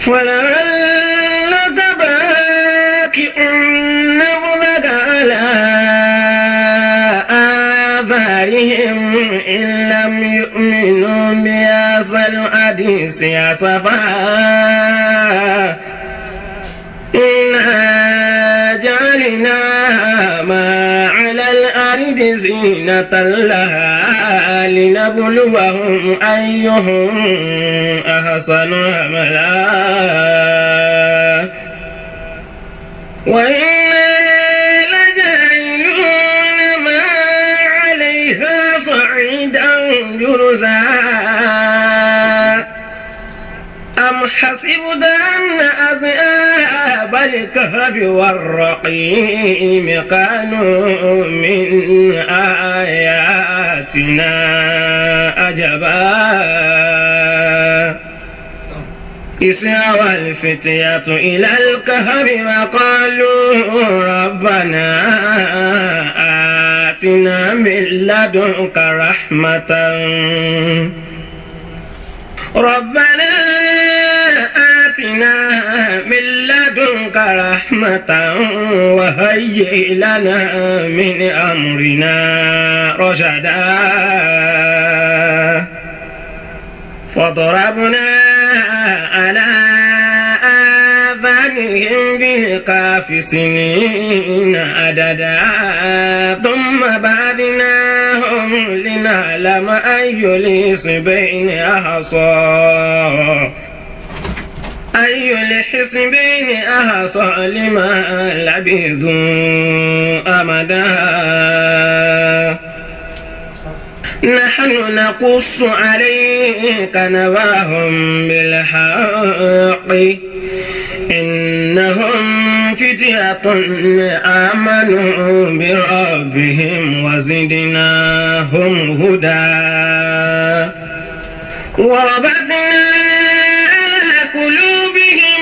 فلعلك باكع نفسك على آثارهم إن لم يؤمنوا بهذا الحديث أسفا إنا جعلنا ما على الأرض زينة لها لنبلوهم أيهم أحسن عملا وإنا لجاعلون ما عليها صعيدا جرزا أم حسبت أن أصحاب الكهف والرقيم كانوا من آياتنا عجبا إذ أوى الفتية إلى الكهف وقالوا ربنا آتنا من لدنك رحمة ربنا آتنا من لدنك رحمة وهيئ لنا من أمرنا رشدا فضربنا على آذانهم في الكهف سنين عددا ثم بعثناهم لنعلم أي الحزبين أحصى لما لبثوا أمدا نحن نقص عليك نبأهم بالحق إنهم فتية آمنوا بربهم وزدناهم هدى وربطنا على قلوبهم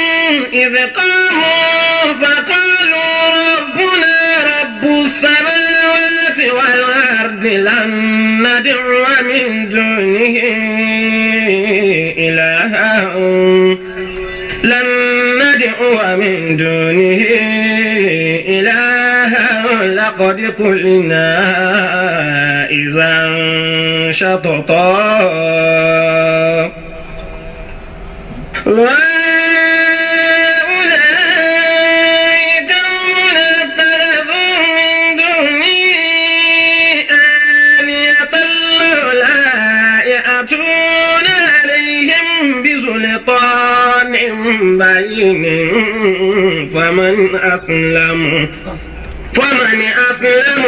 إذ قاموا فقالوا ربنا رب السماوات والأرض لن ندعو من دونه إلها لقد قلنا إذا شططا بين فمن أسلم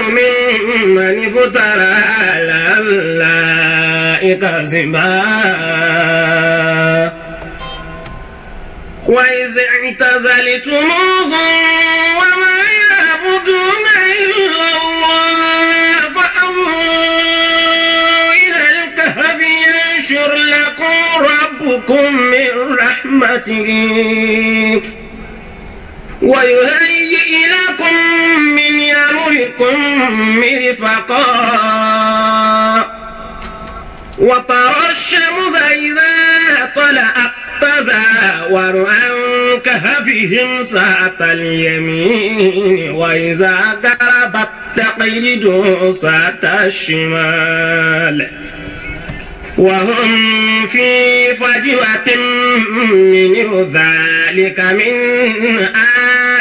ممن افترى على الله كذبا وإذ اعتزلتموهم وما يعبدون إلا الله فأووا إلى الكهف ينشر لكم ربكم من رحمته ويهيئ لكم من أمركم مرفقا وترى الشمس إذا طلعت تزاور عن كهفهم ساعة اليمين وإذا غربت تقرضهم ساعة الشمال وهم في فجوة منه ذلك من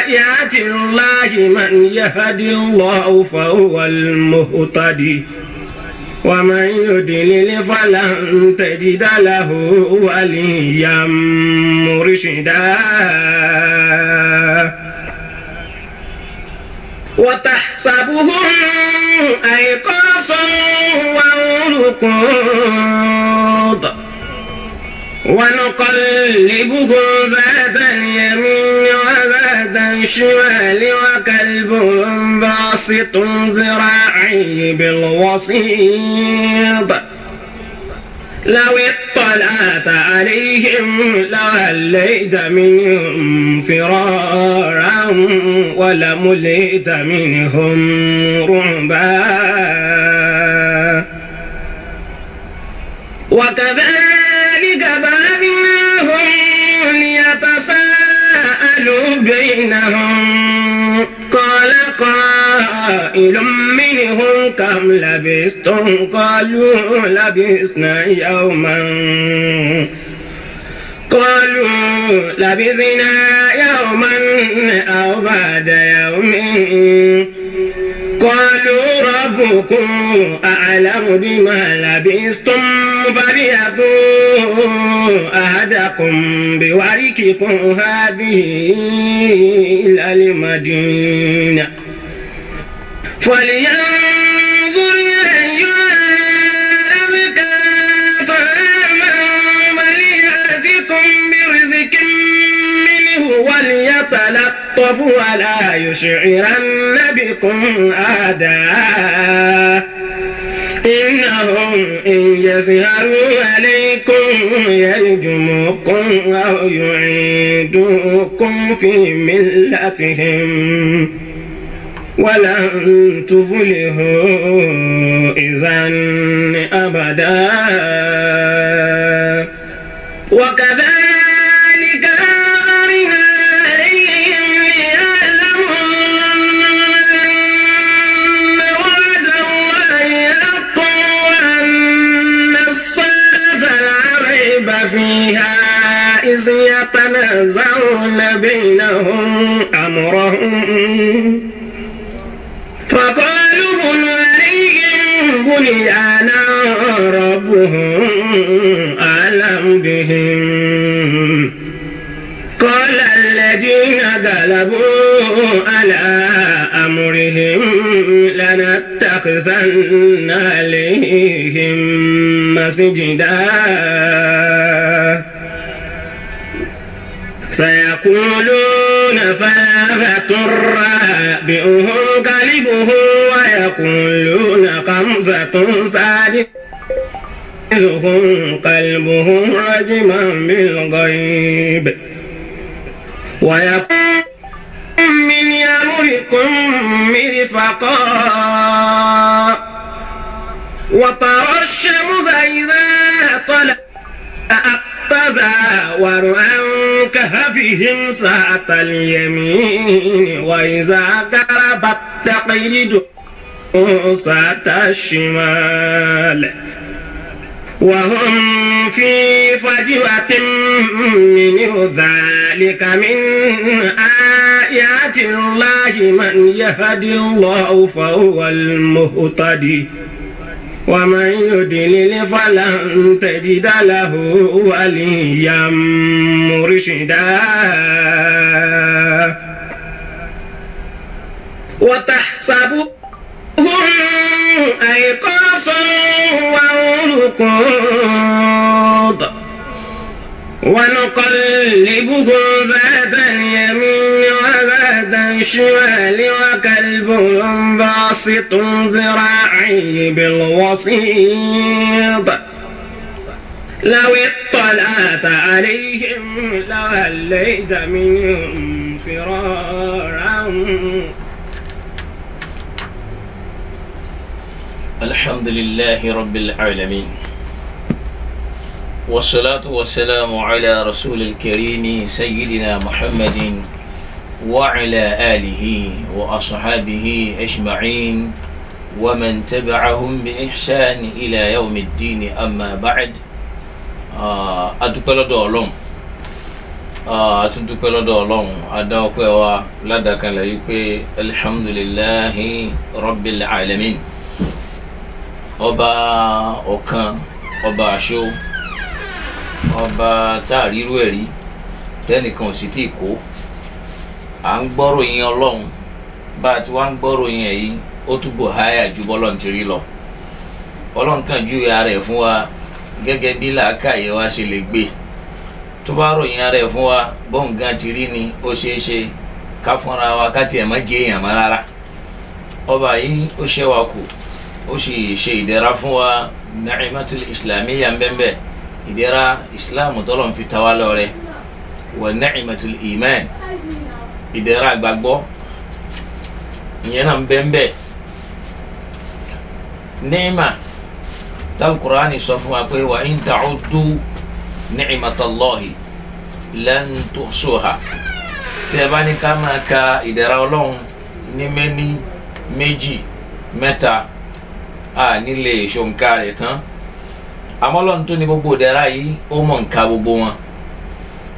آيات الله من يهدي الله فهو المهتدي ومن يضلل فلن تجد له وليا مرشدا وتحسبهم أيقاظا ورقود ونقلبهم ذات اليمين وذات الشمال وكلبهم باسط ذراعيه بالوسيط لو اطلعت عليهم لوليت منهم فرارا ولملئت منهم رعبا وكذلك بعثناهم ليتعلموا بينهم قال قائل منهم كم لبثتم قالوا لبثنا يوما قالوا لبثنا يوما أو بعد يوم قالوا ربكم أعلم بما لبثتم فليأتوا أحدكم بورقكم هذه إلى المدينة فلينظر أيها أزكى طعاما وليأتكم برزق منه وليتلطف ولا يشعرن بكم أعداء إنهم إن يظهروا عليكم يرجموكم أو يعيدوكم في ملتهم ولن تفلحوا إذا أبدا وكذلك أغرنا عليهم ليعلموا أن وعد الله حق وأن الصلاة لا ريب فيها إذ يتنازعون بينهم أمرهم فقالوا بنوا عليهم بنيانا ربهم أعلم بهم قال الذين غلبوا على أمرهم لنتخذن عليهم مسجدا سيقولون ثلاثة رابعهم كلبهم ويقولون خمسة سادسهم كلبهم رجما بالغيب ويقول من أمركم مرفقا وترى الشمس إذا طلعت تزاور عن كهفهم ساعة اليمين وإذا غربت تقرضهم ساعة الشمال وهم في فجوة منه ذلك من آيات الله من يهدي الله فهو المهتدي ومن يضلل فلن تجد له وليا مرشدا وتحسبهم أيقاظا ورقود ونقلبهم ذات اليمين وذات الشمال وكلبهم باسط ذراعيه بالوسيط لو اطلعت عليهم لوليت منهم فرارا. الحمد لله رب العالمين والصلاة والسلام على رسول الكريم سيدنا محمد وعلى آله وأصحابه أجمعين ومن تبعهم بإحسان إلى يوم الدين أما بعد. adúpẹ́ lọ́dọ̀ Ọlọ́run àtúndúpẹ́ lọ́dọ̀ Ọlọ́run adá ọpẹ́ wa ládàkalẹ̀ yìí pé alhamdulillahi rabbil alamin, ọba ọ̀kan, ọba àṣọ, ọba táàrírú ẹ̀rí tẹ́nìkan ò sì tí ì kó. À ń gbọ́rò yín Ọlọ́run, bá a ti wá ń gbọ́rò yín èyí ó túbọ̀ háyà ju bọ́lọ́run ti rí lọ. Ọlọ́run kàn ju ara ẹ̀ fún wa gẹ́gẹ́ bí làákàyè wa ṣe lè gbé. Tó bá ròyìn ara ẹ̀ fún wa bọ́n gan ti rí ni ó ṣeé ṣe ká fúnra wa ká tiẹ̀ má jẹ́ èèyàn má rárá. Ọba yìí ó ṣẹ́ wa kù, ó sì ṣe ìdẹ̀ra fún wa, ni'matul islamiyya ń bẹ́ẹ̀ bẹ́ẹ̀, ìdẹ̀ra islam tọ́lọ̀ ń fi ta wá lọ́rẹ, wa ni'matul iman, ìdẹ̀ra àgbàgbọ́ ìyẹn náà ń bẹ́ẹ̀ bẹ́ẹ̀. Ni'ma tal-Qur'ani sọ fún wa pé wa in ta'uddu ni'matallahi lan tuhsuha, tẹ́ bá ní ká máa ka ìdẹ̀ra Ọlọ́run ní méní méjì mẹ́ta a nílé ìṣòǹkà rẹ̀ tán àmọ́ Ọlọ́run tó ní gbogbo ìdẹ̀ra yìí ó mọ̀ nǹka gbogbo wọn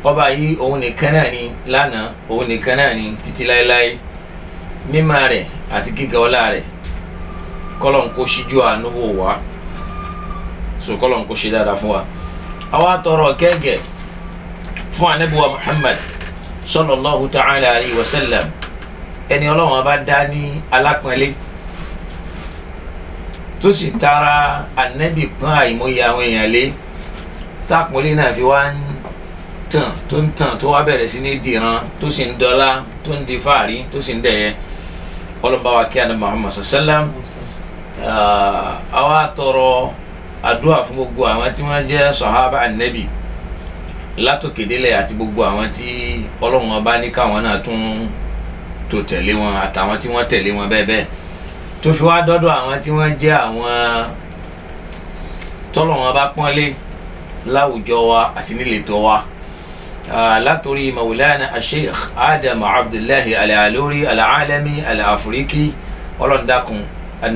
ọba yìí òun nìkan náà ni lánàá òun nìkan náà ni títí láéláé mímọ́ rẹ̀ àti gíga ọlá rẹ̀ kọ́lọ́n kó ṣíjú àánú wò wá so kọ́lọ́n kó ṣe dáadáa fún wa àwa tọrọ kẹ́gẹ́ fún ànábì wa Muhammad sallallahu ta'ala alayhi wa sallam ẹni Ọlọ́run bá dá ní alápọ̀nlé tó sì tara ànábì pọ́n àìmọye àwọn èèyàn lé tápọ̀nlé náà fi wá ń tàn tó wá bẹ̀rẹ̀ sí ní dìran tó sì ń dọ́lá tó ń di fàárí tó sì ń dẹ̀yẹ ọlọ́ba wa kí ànábì Muhammad sallam àwa tọrọ àdúrà fún gbogbo àwọn tí wọ́n jẹ́ sàhábà ànábì látòkèdélẹ̀ àti gbogbo àwọn tí Ọlọ́run bá ní káwọn náà tún tó tẹ̀lé wọn àtàwọn tí wọ́n tẹ̀lé wọn bẹ́ẹ̀ bẹ́ẹ̀ tó fi wá dọ́dọ̀ àwọn tí wọ́n jẹ́ àwọn tọ́lọ́run bá pọ́nlé láwùjọ wa àti níletò wa látòrí Maulana Sheikh Adam Abdullahi Al-Aluri Al-Alami Al-Afriki ọlọ́ndàkùn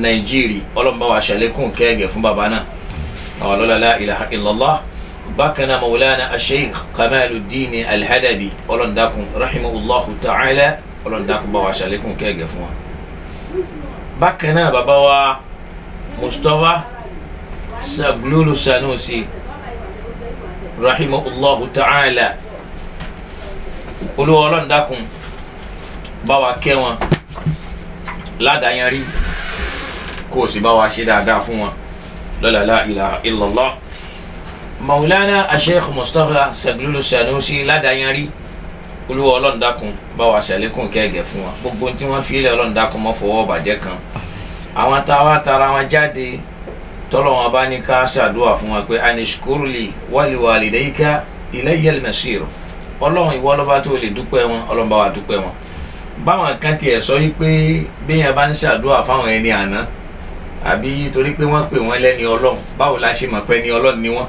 Nàìjíríì ọlọ́mbà wa ṣàlékún kẹ́gẹ̀ fún bàbá náà ọlọ́lá la ilaha illallah bákanáà Maulana Sheikh Kamaluddin Al-Hadabi ọlọ́ndàkùn rahimahullahu ta'ala ọlọ́ndàkùn bá wa ṣàlékún kẹ́gẹ̀ fún wa bákanáà bàbá wa Mustapha Saglulu Sanusi rahimahullahu ta'ala olúwa ọlọ́ndàkùn bá wa kẹ́ wọn ládàáyanrí kó o sì bá wa ṣe dáadáa fún wọn lọ́la la ilaha illallah Maulana Sheikh Mustapha Saglulu Sanusi ládàáyanrí olúwa ọlọ́ndàkùn bá wa ṣàlékún kẹ́gẹ̀ fún wọn gbogbo tí wọ́n fi ilẹ̀ ọlọ́ndàkùn mọ́ fọwọ́ bàjẹ́ kan àwọn táwa tara wọn jáde tọ́lọ̀ wọn bá ní ká ṣàdúrà fún wọn pé anishkurli wali walidayka ilayyal masir ọlọ́run ìwọ lọ́ba tó lè dúpẹ́ wọn ọlọ́run bá wa dúpẹ́ wọn báwọn kan tiẹ̀ sọ wípé béèyàn bá ń ṣàdúrà fáwọn ẹni àná àbí torí pé wọ́n pè wọ́n lẹ́ni ọlọ́run báwo la ṣe mọ̀ pé ni ọlọ́run ni wọ́n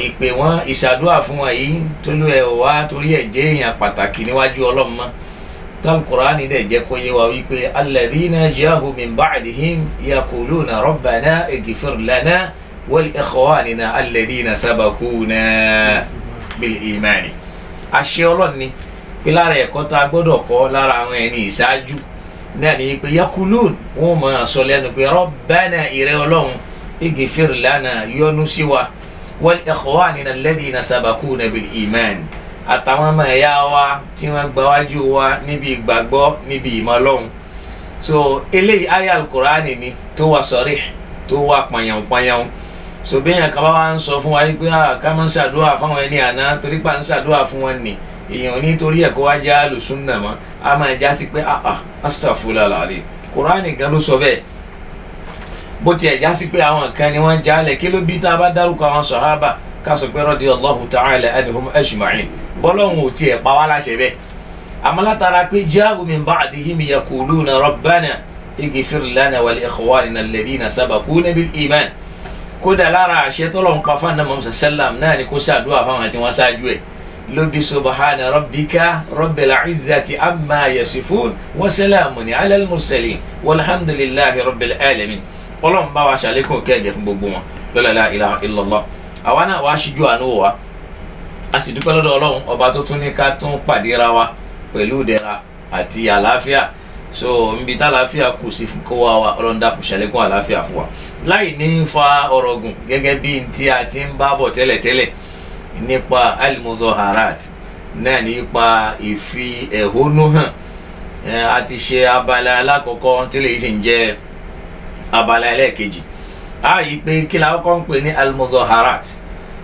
ìpè wọn ìṣàdúrà fún wọn yìí tólú ẹ̀ wá torí ẹ̀ jẹ́ èèyàn pàtàkì níwájú ọlọ́run mọ́ Al-Qur'ani dẹ̀ jẹ́ kó yé wa wípé alladhina ja'u min ba'dihim yaquluna rabbana ighfir lana wa li ikhwanina alladhina sabaquna bil imani àṣẹ ọlọ́run ni pé lára ẹ̀kọ́ tá a gbọ́dọ̀ kọ́ lára àwọn ẹni ìṣáájú náà ni pé yakulun wọn máa sọ lẹ́nu pé rabbana ìrẹ́ ọlọ́run ighfir lana yọ́nú sí wa wa li ikhwanina alladhina sabaquna bil imani àtàwọn ọmọ ẹ̀yà wa tí wọ́n gba wájú wa níbi ìgbàgbọ́ níbi ìmọ̀ Ọlọ́run so eléyìí aya Al-Qur'ani ni tó wà sọ̀rí tó wà pàyànpàyàn so bẹ́yàn kan bá wá ń sọ fún wa pé ká máa ń ṣàdúrà fáwọn ẹni àná torí pa ń ṣàdúrà fún wọn ni èèyàn nítorí ẹ̀kọ́ wá já lùsùnà mọ́ a máa já sí pé astaghfirullah alazim Qur'ani gan ló sọ bẹ́ẹ̀ bó tiẹ̀ já sí pé àwọn kan ni wọ́n jálẹ̀ kí ló bí tá a bá dárúkọ àwọn sàhábà ká sọ pé radiyallahu ta'ala anhum ajma'in bọ́lọ́hún ò tiẹ̀ pa wá láṣẹ bẹ́ẹ̀ àmọ́ látara pé ja'u min ba'dihim yaquluna rabbana ighfir lana wa li ikhwanina alladhina sabaquna bil iman kódà lára àṣẹ tọ́lọ̀ ń pa fún àná Muhammad sallam náà ni kó ṣàdúrà fáwọn tí wọ́n ṣáájú ẹ̀ lóbi subhana rabbika rabbil izzati amma yasifun wa salamun ala al mursalin walhamdulillahi rabbil alamin ọlọ́run bá wa ṣàlékún kẹ́gẹ́ fún gbogbo wọn lọ́la la ilaha illallah àwa náà wá ṣíjú àánú wa a sì dúpẹ́ lọ́dọ̀ ọlọ́run ọba tó tún ní ká tún pàdéra wa pẹ̀lú ìdẹ̀ra àti àlàáfíà so nbí tá àlàáfíà kù sí fún kó wa ọlọ́run dákun ṣàlékún àlàáfíà fún wa láì ní fa ọ̀rọ̀ gùn gẹ́gẹ́ bí tí a ti ń bá bọ̀ tẹ́lẹ̀tẹ́lẹ̀ nípa al-muzaharat náà nípa ìfi ẹ̀hónú hàn a ti ṣe abala alákọ̀ọ́kọ́ tí lè ṣe ń jẹ́ abala ẹlẹ́ẹ̀kejì a rí i pé kí la kọ́kọ́ ń pè ní al-muzaharat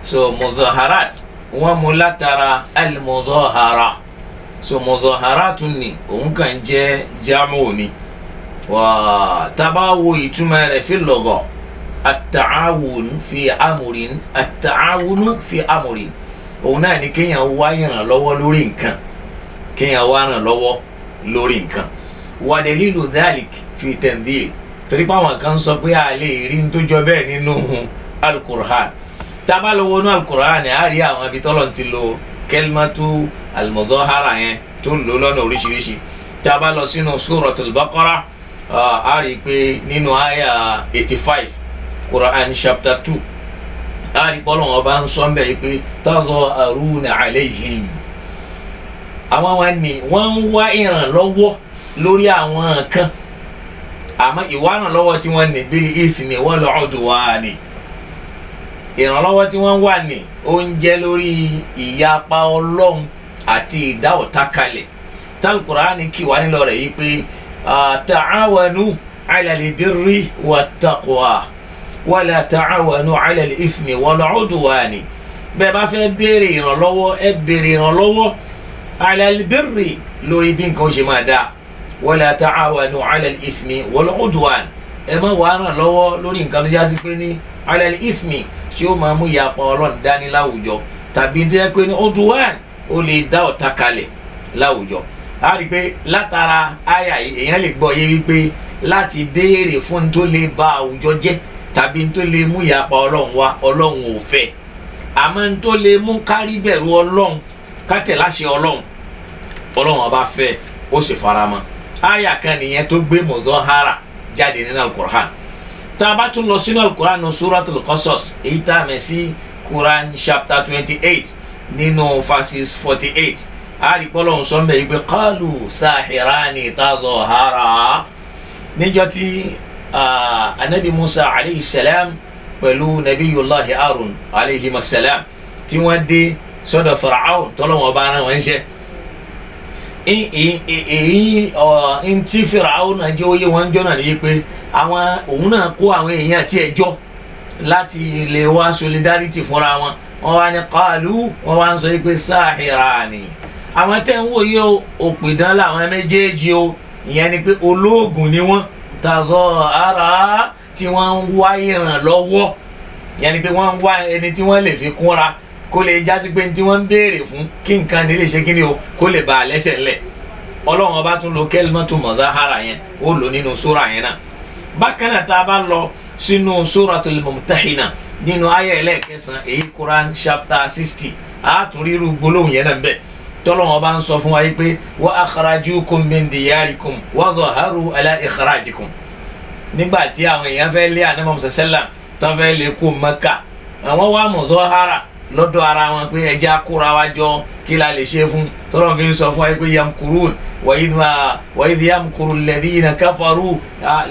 so muzaharat wọ́n mú látara al-muzahara so muzaharatun ni òun kàn jẹ́ jamu ni wà tábà wo ìtumọ̀ rẹ̀ fi lugha at-ta'awun fi amrin at-ta'awun fi amrin òun náà ni kéèyàn wá ìrànlọ́wọ́ lórí nǹkan kéèyàn wá ìrànlọ́wọ́ lórí nǹkan wa dalilu dhalik fi tanzil torí pé àwọn kan sọ pé a lè rí n tó jọ bẹ́ẹ̀ nínú al-Qur'an tábà lọ wọnú al-Qur'an ni a rí àwọn ibi tọ́lọ̀ ti lo kalimatu al-mudahara yẹn tó lò lọ́nà oríṣiríṣi. Tá a bá lọ sínú suratul Baqara a rí i pé nínú àyà 85 Quran chapter 2 a rí i pé Ọlọ́run ọba ń sọ ń bẹ̀ yìí pé tazaharuna alayhim. àwọn wọn ni wọ́n ń wá ìrànlọ́wọ́ lórí àwọn kan àmọ́ ìwà ìrànlọ́wọ́ tí wọ́n ní bil ithmi wal udwani. ìrànlọ́wọ́ tí wọ́n wà ní ó ń jẹ́ lórí ìyapa Ọlọ́run àti ìdá ọ̀tá kalẹ̀. Al-Qur'ani kì wá nílò rẹ̀ yìí pé ta'awanu 'ala al-birri wat-taqwa wala ta'awanu 'ala al-ithmi wal-'udwani. bẹ́ẹ̀ bá fẹ́ béèrè ìrànlọ́wọ́ ẹ béèrè ìrànlọ́wọ́ 'ala al-birri lórí bí nǹkan ó ṣe máa dáa wala ta'awanu 'ala al-ithmi wal-'udwani. ẹ má wá ràn lọ́wọ́ lórí nǹkan tó jásí pé ní 'ala al-ithmi tí ó máa mú ìyapa Ọlọ́run dání láwùjọ tàbí tó yẹ pé ní 'udwan ó lè dá ọ̀tá kalẹ̀ láwùjọ. a rí i pé látara àyà yìí èèyàn lè gbọ́ yé wípé láti béèrè fún tó lè ba àwùjọ jẹ́ tàbí tó lè mú ìyapa Ọlọ́run wá Ọlọ́run ò fẹ́ àmọ́ tó lè mú kárí bẹ̀rù Ọlọ́run kátẹ̀ láṣẹ Ọlọ́run ọba fẹ́ ó sì faramọ́. àyà kan nìyẹn tó gbé mudahara jáde nínú Al-Qur'an. tá a bá tún lọ sínú Al-Qur'an nínú Suratul Qasas èyí tá a mẹ̀ sí Quran chapter 28 nínú verses 48 a rí i pé Ọlọ́run sọ mẹ́ yìí pé qalu sahirani tazahara. níjọ́ tí anabi Musa alayhi salam pẹ̀lú nabiyullahi Harun alayhi salam tí wọ́n dé sọ́dọ̀ Fir'aun tọ́lọ́wọ́n bá ara wọn ṣe. èyí ntí Fir'aun náà jẹ́ oyé wọn jọ náà ní pé òun náà kó àwọn èèyàn tí ẹ jọ láti lè wá solidarity fúnra wọn. wọ́n wá ní qalu wọ́n wá ń sọ pé sahirani. àwọn tẹ́ ń wò yìí o òpìdán làwọn méjèèjì o ìyẹn ni pé olóògùn ni wọ́n tazahara tí wọ́n ń wá ìrànlọ́wọ́ ìyẹn ni pé wọ́n ń wá ẹni tí wọ́n lè fi kúnra kó lè jásí pé tí wọ́n ń béèrè fún kí nǹkan ní lè ṣe kí ni o kó lè ba lẹ́sẹ̀ ńlẹ̀. Ọlọ́run ọba tún lo kalimatu mudahara yẹn ó lò nínú sura yẹn náà. bákan náà tá a bá lọ sínú suratul Mumtahina nínú àyá ẹlẹ́ẹ̀kẹsàn èyí Quran chapter 60 àtúnrírú gbólóhùn yẹn náà ń bẹ. tọ́lọ́wọ́n bá ń sọ fún wa yìí pé wa akhrajukum min diyarikum wa zaharu ala ikhrajikum. nígbà tí àwọn èèyàn fẹ́ lé Ànábì Muhammad sallam tán fẹ́ lé kó Mẹ́kà àwọn wá mudahara lọ́dọ̀ ara wọn pé ẹja kóra wa jọ kí la lè ṣe fún. tọ́lọ́wọ́n fi ń sọ fún wa yìí pé yamkurun wa idh yamkuru alladhina kafaru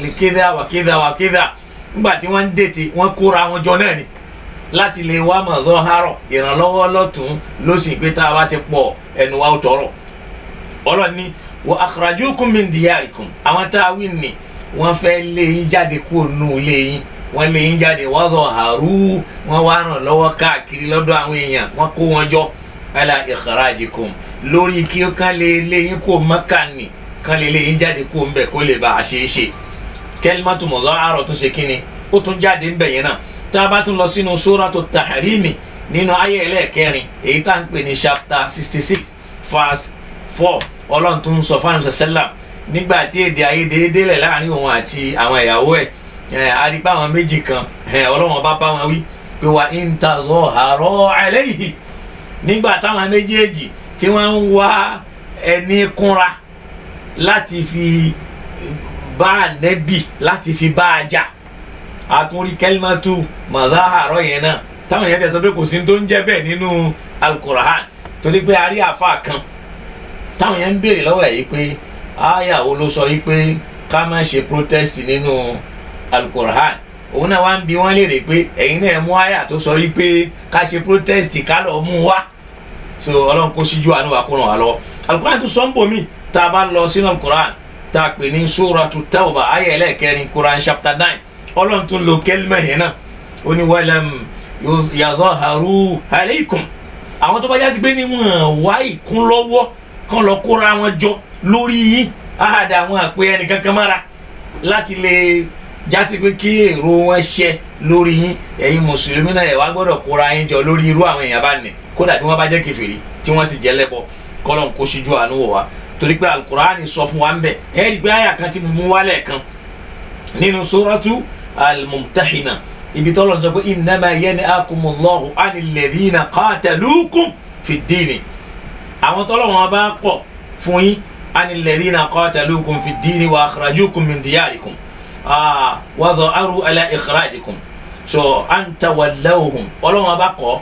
likidha wa kidha wa kidha. nígbà tí wọ́n ń dètè wọ́n kóra wọn jọ náà ni láti lè wá mudahara ìrànlọ́wọ́ lọ́tún lósì pé tá a bá ti pọ̀ ẹnu wa ó tọrọ. Ọlọ́run ní wa akhrajukum min diyarikum àwọn tá a wí ni wọ́n fẹ́ lé yín jáde kúrò nù lé yín wọ́n lé yín jáde wa zaharu wọ́n wá ràn lọ́wọ́ káàkiri lọ́dọ̀ àwọn èèyàn wọ́n kó wọn jọ ala ikhrajikum lórí kí ó kán lè lé yín kó Mẹ́kà ni kán lè lé yín jáde kó ń bẹ̀ kó lè bá a ṣe é ṣe. kalimatu mudahara tó ṣe kíni ó tún jáde ń bẹ̀ yẹn náà. tá a bá tún lọ sínú Suratu Tahrimi nínú ayé ẹlẹ́ẹ̀kẹrin èyí tá à ń pè ní chapter 66 verse 4 Ọlọ́run tó ń sọ fún Ànábì sallam nígbà tí èdè àìyedè délẹ̀ láàrin òun àti àwọn ìyàwó ẹ̀ àdìpá àwọn méjì kan Ọlọ́run bá bá wọn wí pé wa in tazahara alayhi. nígbà táwọn méjèèjì tí wọ́n ń wá ẹni kúnra láti fi bá Ànábì láti fi bá a jà àtúnrí kalimatu mudahara yẹn náà táwọn yẹn tẹ sọ pé kò sí tó ń jẹ́ bẹ́ẹ̀ nínú Al-Qur'an torí pé a rí àfa kan táwọn yẹn ń béèrè lọ́wọ́ ẹ̀ yìí pé àyà wo ló sọ yìí pé ká má ṣe protest nínú Al-Qur'an. òun náà wá ń bi wọ́n léèrè pé ẹ̀yin náà mú àyà tó sọ yìí pé ká ṣe protest ká lọ mú wá. so Ọlọ́run kó síjú àánú wa kó ràn wá lọ́wọ́. Al-Qur'an tó sọ ń bò mí tá a bá lọ sínú Al-Qur'an tá a pè ní Suratu Tawbah àyà ẹlẹ́ẹ̀kẹrin Quran chapter 9 Ọlọ́run tún lo kẹ́límà yẹn náà ó ní walam yazaharu alaykum. àwọn tó bá yá sí pé ní wọn wá ìkúnlọ́wọ́ kán lọ kóra wọn jọ lórí yín àhàdà àwọn àpè ẹnìkankan mára láti lè jásí pé kí èrò wọn ṣẹ lórí yín ẹ̀yin mùsùlùmí náà ẹ wá gbọ́dọ̀ kóra yín jọ lórí irú àwọn èèyàn bá nì kódà bí wọ́n bá jẹ́ kèfèrí tí wọ́n sì jẹ́ lẹ́bọ kọ́lọ́n kó ṣíjú àánú wò wá torí pé Al-Qur'ani sọ fún wa ń bẹ̀ ẹ́ rí i pé àyà kan tí mo mú wálẹ̀ kan nínú Suratu Al-Mumtahina ibi tọ́lọ̀ sọ pé innama yanhakumullahu anil ladhina qatalukum fi ddini àwọn tọ́lọ́wọ́n bá kọ̀ fún yín anil ladhina qatalukum fi ddini wa akhrajukum min diyarikum wa dha'aru ala ikhrajikum so an tawallawhum ọlọ́wọ́n bá kọ̀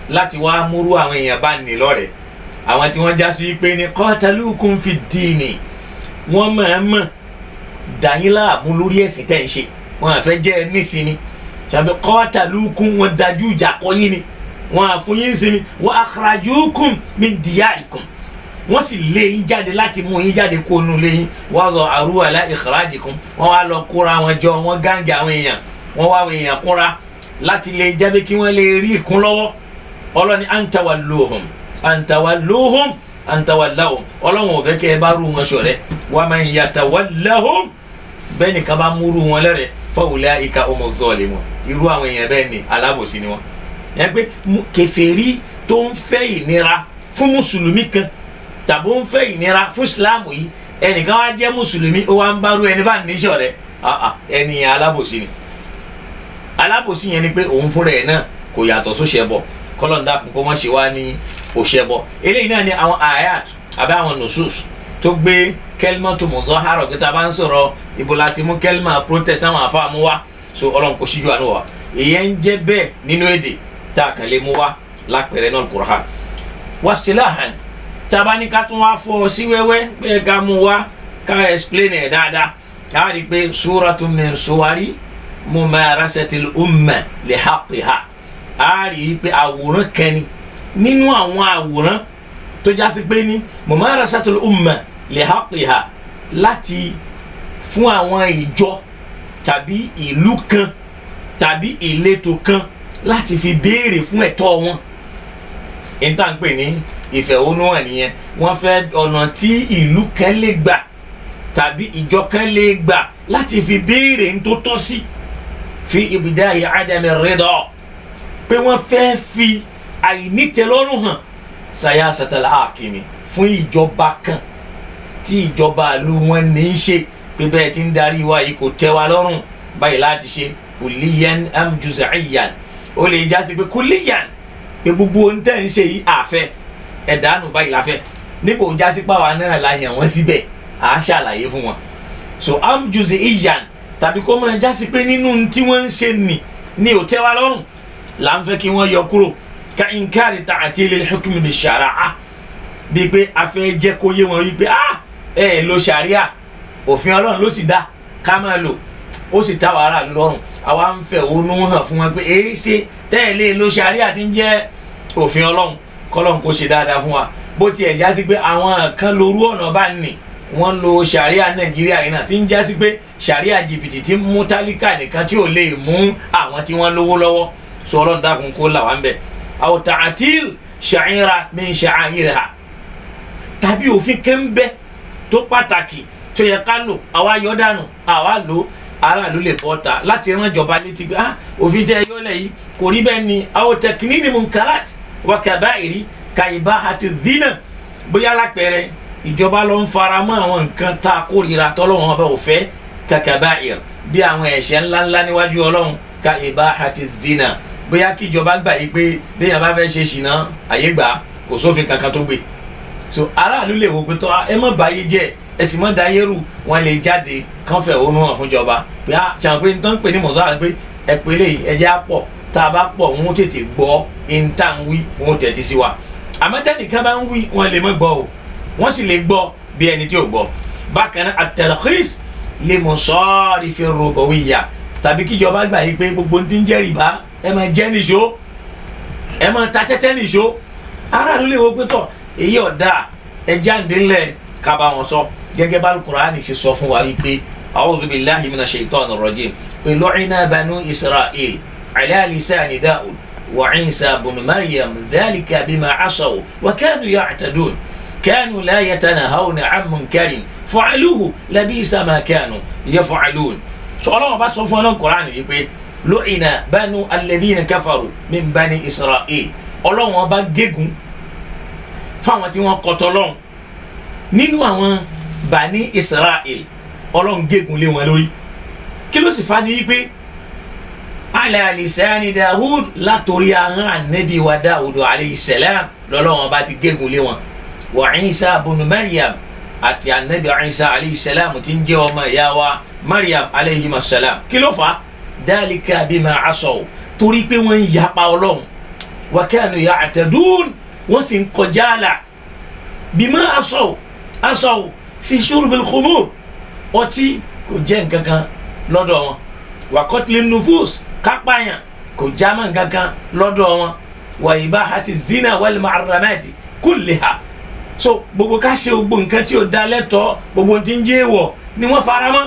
láti wá múrú àwọn èèyàn bá ní lọ́rẹ̀ àwọn tí wọ́n já sí pé ní qatalukum fi ddini wọ́n mọ̀ dàyín láàmú lórí ẹ̀sìn tẹ́ ń ṣe wọ́n àfẹ́ jẹ́ nísìnyí tàbí qatalukum wọ́n dájú ìjà kọ yín ni wọ́n àfún yín sinmi wa akhrajukum min diyarikum wọ́n sì lé yín jáde láti mú yín jáde kó nu lé yín wa dha'aru ala ikhrajikum wọ́n wá lọ kóra wọn jọ wọ́n gáǹgì àwọn èèyàn wọ́n wá àwọn èèyàn kóra láti lè jáde kí wọ́n lè rí ìkún lọ́wọ́ ọlọ́ni antawalluhum ọlọ́run ò fẹ́ kẹ́ ẹ bá rú wọn ṣọ̀rẹ́ wa man yatawallahum bẹ́ẹ̀ nìkan bá múrú wọn lẹ́rẹ̀ fa ulaika humu zalimun irú àwọn èèyàn bẹ́ẹ̀ ni alábòsí ni wọn. ẹ pé kèfèrí tó ń fẹ́ ìnira fún mùsùlùmí kan tàbí ó ń fẹ́ ìnira fún ìsìláàmù yìí ẹnìkan wá jẹ́ mùsùlùmí ó wá ń bá rú ẹni bá ní ṣọ̀rẹ́ ẹni yẹn alábòsí ni. alábòsí yẹn ni pé òun fúnra ẹ̀ náà kò yàtọ̀ sóṣẹbọ kọ́lọ́ndà kó má ṣe wá ní òṣẹbọ eléyìí náà ni àwọn ayat àbí àwọn nusus tó gbé kẹlímọ̀tò muzahara pé tá a bá ń sọ̀rọ̀ ibo láti mú kẹlímọ̀ protest àwọn àfáà mú wá so ọlọ́run kò ṣíjú àánú wa ìyẹn ń jẹ́ bẹ́ẹ̀ nínú èdè tá a kàn lè mú wá lápẹ̀rẹ̀ náà Qur'an wasilahan tá a bá ní ká tún wá fọ́ sí wẹ́wẹ́ pé ká mú wá ká explain ẹ̀ dáadáa ká rí i pé suratun min suwari mumarasatil umma li haqqiha a rí i pé àwòrán kẹni nínú àwọn àwòrán tó jásí pé ní mumarasatul umma li haqqiha láti fún àwọn ìjọ tàbí ìlú kan tàbí ìletò kan láti fi béèrè fún ẹ̀tọ́ wọn ìta ń pè ní ìfẹ̀hónúhàn nìyẹn wọ́n fẹ́ ọ̀nà tí ìlú kan lè gbà tàbí ìjọ kan lè gbà láti fi béèrè ń tó tọ́ sí fi ibda'i adami rida pé wọ́n fẹ́ fi àìnítẹ́lọ́rùn hàn sayasatal hakimi fún ìjọba kan tí ìjọba ìlú wọn ní í ṣe pé bẹ́ẹ̀ tí ń darí wa yìí kò tẹ́ wa lọ́rùn báyìí láti ṣe kulliyan am juz'iyyan ó lè jásí pé kulliyan pé gbogbo ohun tẹ́ ń ṣe yìí àfẹ́ ẹ̀dánù báyìí láfẹ́ níbo jásí pàwa náà la yàn wọ́n síbẹ̀ à á ṣàlàyé fún wọn so am juz'iyyan tàbí kó máa jásí pé nínú tí wọ́n ń ṣe ní ò tẹ́ wa lọ́rùn là ń fẹ́ kí wọ́n yọ kúrò ka inkari ta'til al-hukm bi-shara'a bíi pé a fẹ́ jẹ́ kó yé wọn wípé lo ṣàríà òfin ọlọ́run ló sì dá ká máa lò ó sì ta wàhálà lọ́rùn àwa ń fẹ̀hónú hàn fún wọn pé èyí ṣe tẹ́lẹ̀ lo ṣàríà tí ń jẹ́ òfin ọlọ́run kọ́lọ́run kó ṣe dáadáa fún wa bó tiẹ̀ já sí pé àwọn kan lorú ọ̀nà bá nì wọ́n lo ṣàríà nàìjíríà yìí náà tí ń já sí pé ṣàríà jìbìtì tí ń mú tálíkà nìkan tí ò lè mú àwọn tí wọ́n lówó lọ́wọ́ sọ ọlọ́run dákun kó là wá ń bẹ̀ aw ta'til sha'ira min sha'airiha tàbí òfin kan ń bẹ tó pàtàkì tó yẹ ká lò àwa yọ dànù àwa lò aráàlú lè bọ́ ta láti rán ìjọba létí pé òfin tẹ yọlẹ̀ yìí kò rí bẹ́ẹ̀ ni aw taknini munkarat wa kaba'iri ka ibahati zina bóyá lápẹẹrẹ ìjọba ló ń fara mọ́ àwọn nǹkan tá a kórìíra tọ́lọ́wọ́n ọba ò fẹ́ ka kaba'ir bí àwọn ẹ̀ṣẹ̀ ńláńlá níwájú ọlọ́run ka ibahati zina bóyá kí ìjọba gbà yí pé béèyàn bá fẹ́ ṣe ṣìnà àyè gbà kò sófin kankan tó gbé so aráàlú lè wo pé tọ́ ẹ mọ̀ báyé jẹ́ ẹ sì mọ̀ dáyé rù wọ́n lè jáde kán fẹ̀hónú hàn fún ìjọba pé ṣàn pé nítorí pé ní mọ̀sára pé ẹ pé lè ẹjẹ́ á pọ̀ tá a bá pọ̀ wọ́n tètè gbọ́ ìta ń wí wọ́n tẹ̀tí sí wa àmọ́ tẹ́nìkan bá ń wí wọ́n lè mọ̀ gbọ́ o wọ́n sì lè gbọ́ bí ẹni tí ò gbọ́ bákan náà at-tarkhis li musarifi ar-rubawiyya tàbí kíjọba gbà yí pé gbogbo ti ń jẹ́ rìbá ẹ máa jẹ́ nìṣó ẹ máa ta tẹ́tẹ́ nìṣó aráàlú lè wo pé tọ̀ èyí ọ̀dà ẹ jáde ńlẹ̀ ká bá wọn sọ gẹ́gẹ́ bá Al-Qur'ani ṣe sọ fún wa wípé a'udhu billahi minash shaitanir rajim pé lu'ina banu Isra'il ala lisani Dawud wa Isa ibn Maryam dhalika bima asaw wa kanu ya'tadun kanu la yatanahawna 'an munkarin fa'aluhu labisa ma kanu yaf'alun sọlọ́wọ́n bá sọ fún Al-Qur'ani yìí pé lu'ina banu alladhina kafaru min bani Isra'il ọlọ́wọ́n bá gégùn fáwọn tí wọ́n kọtọ lọ́hùn nínú àwọn bani Isra'il ọlọ́run gégùn lé wọn lórí kí ló sì fa ni wípé ala lisani Dawud látòrí ahọ́n ànábì wa Dawud alayhi salam lọ́lọ́wọ́n bá ti gégùn lé wọn. wa Isa ibn Maryam àti anabi Isa alayhi salam tí ń jẹ́ ọmọ ìyá wa Maryam alayhi salam. kí ló fà á dhalika bima asaw torí pé wọ́n ń yapa Ọlọ́run wa kanu ya'tadun wọ́n sì ń kọjá àlà bima asaw fi shurbil khumur ọtí kò jẹ́ nǹkan kan lọ́dọ̀ wọn wa qatlin nufus kápáyàn kò já mọ́ nǹkan kan lọ́dọ̀ wọn wa ibahati zina wal muharramati kulliha. so gbogbo ká ṣe gbogbo nǹkan tí ó dá lẹ́tọ̀ọ́ gbogbo tí ń jẹ́ èèwọ̀ ni wọ́n fara mọ́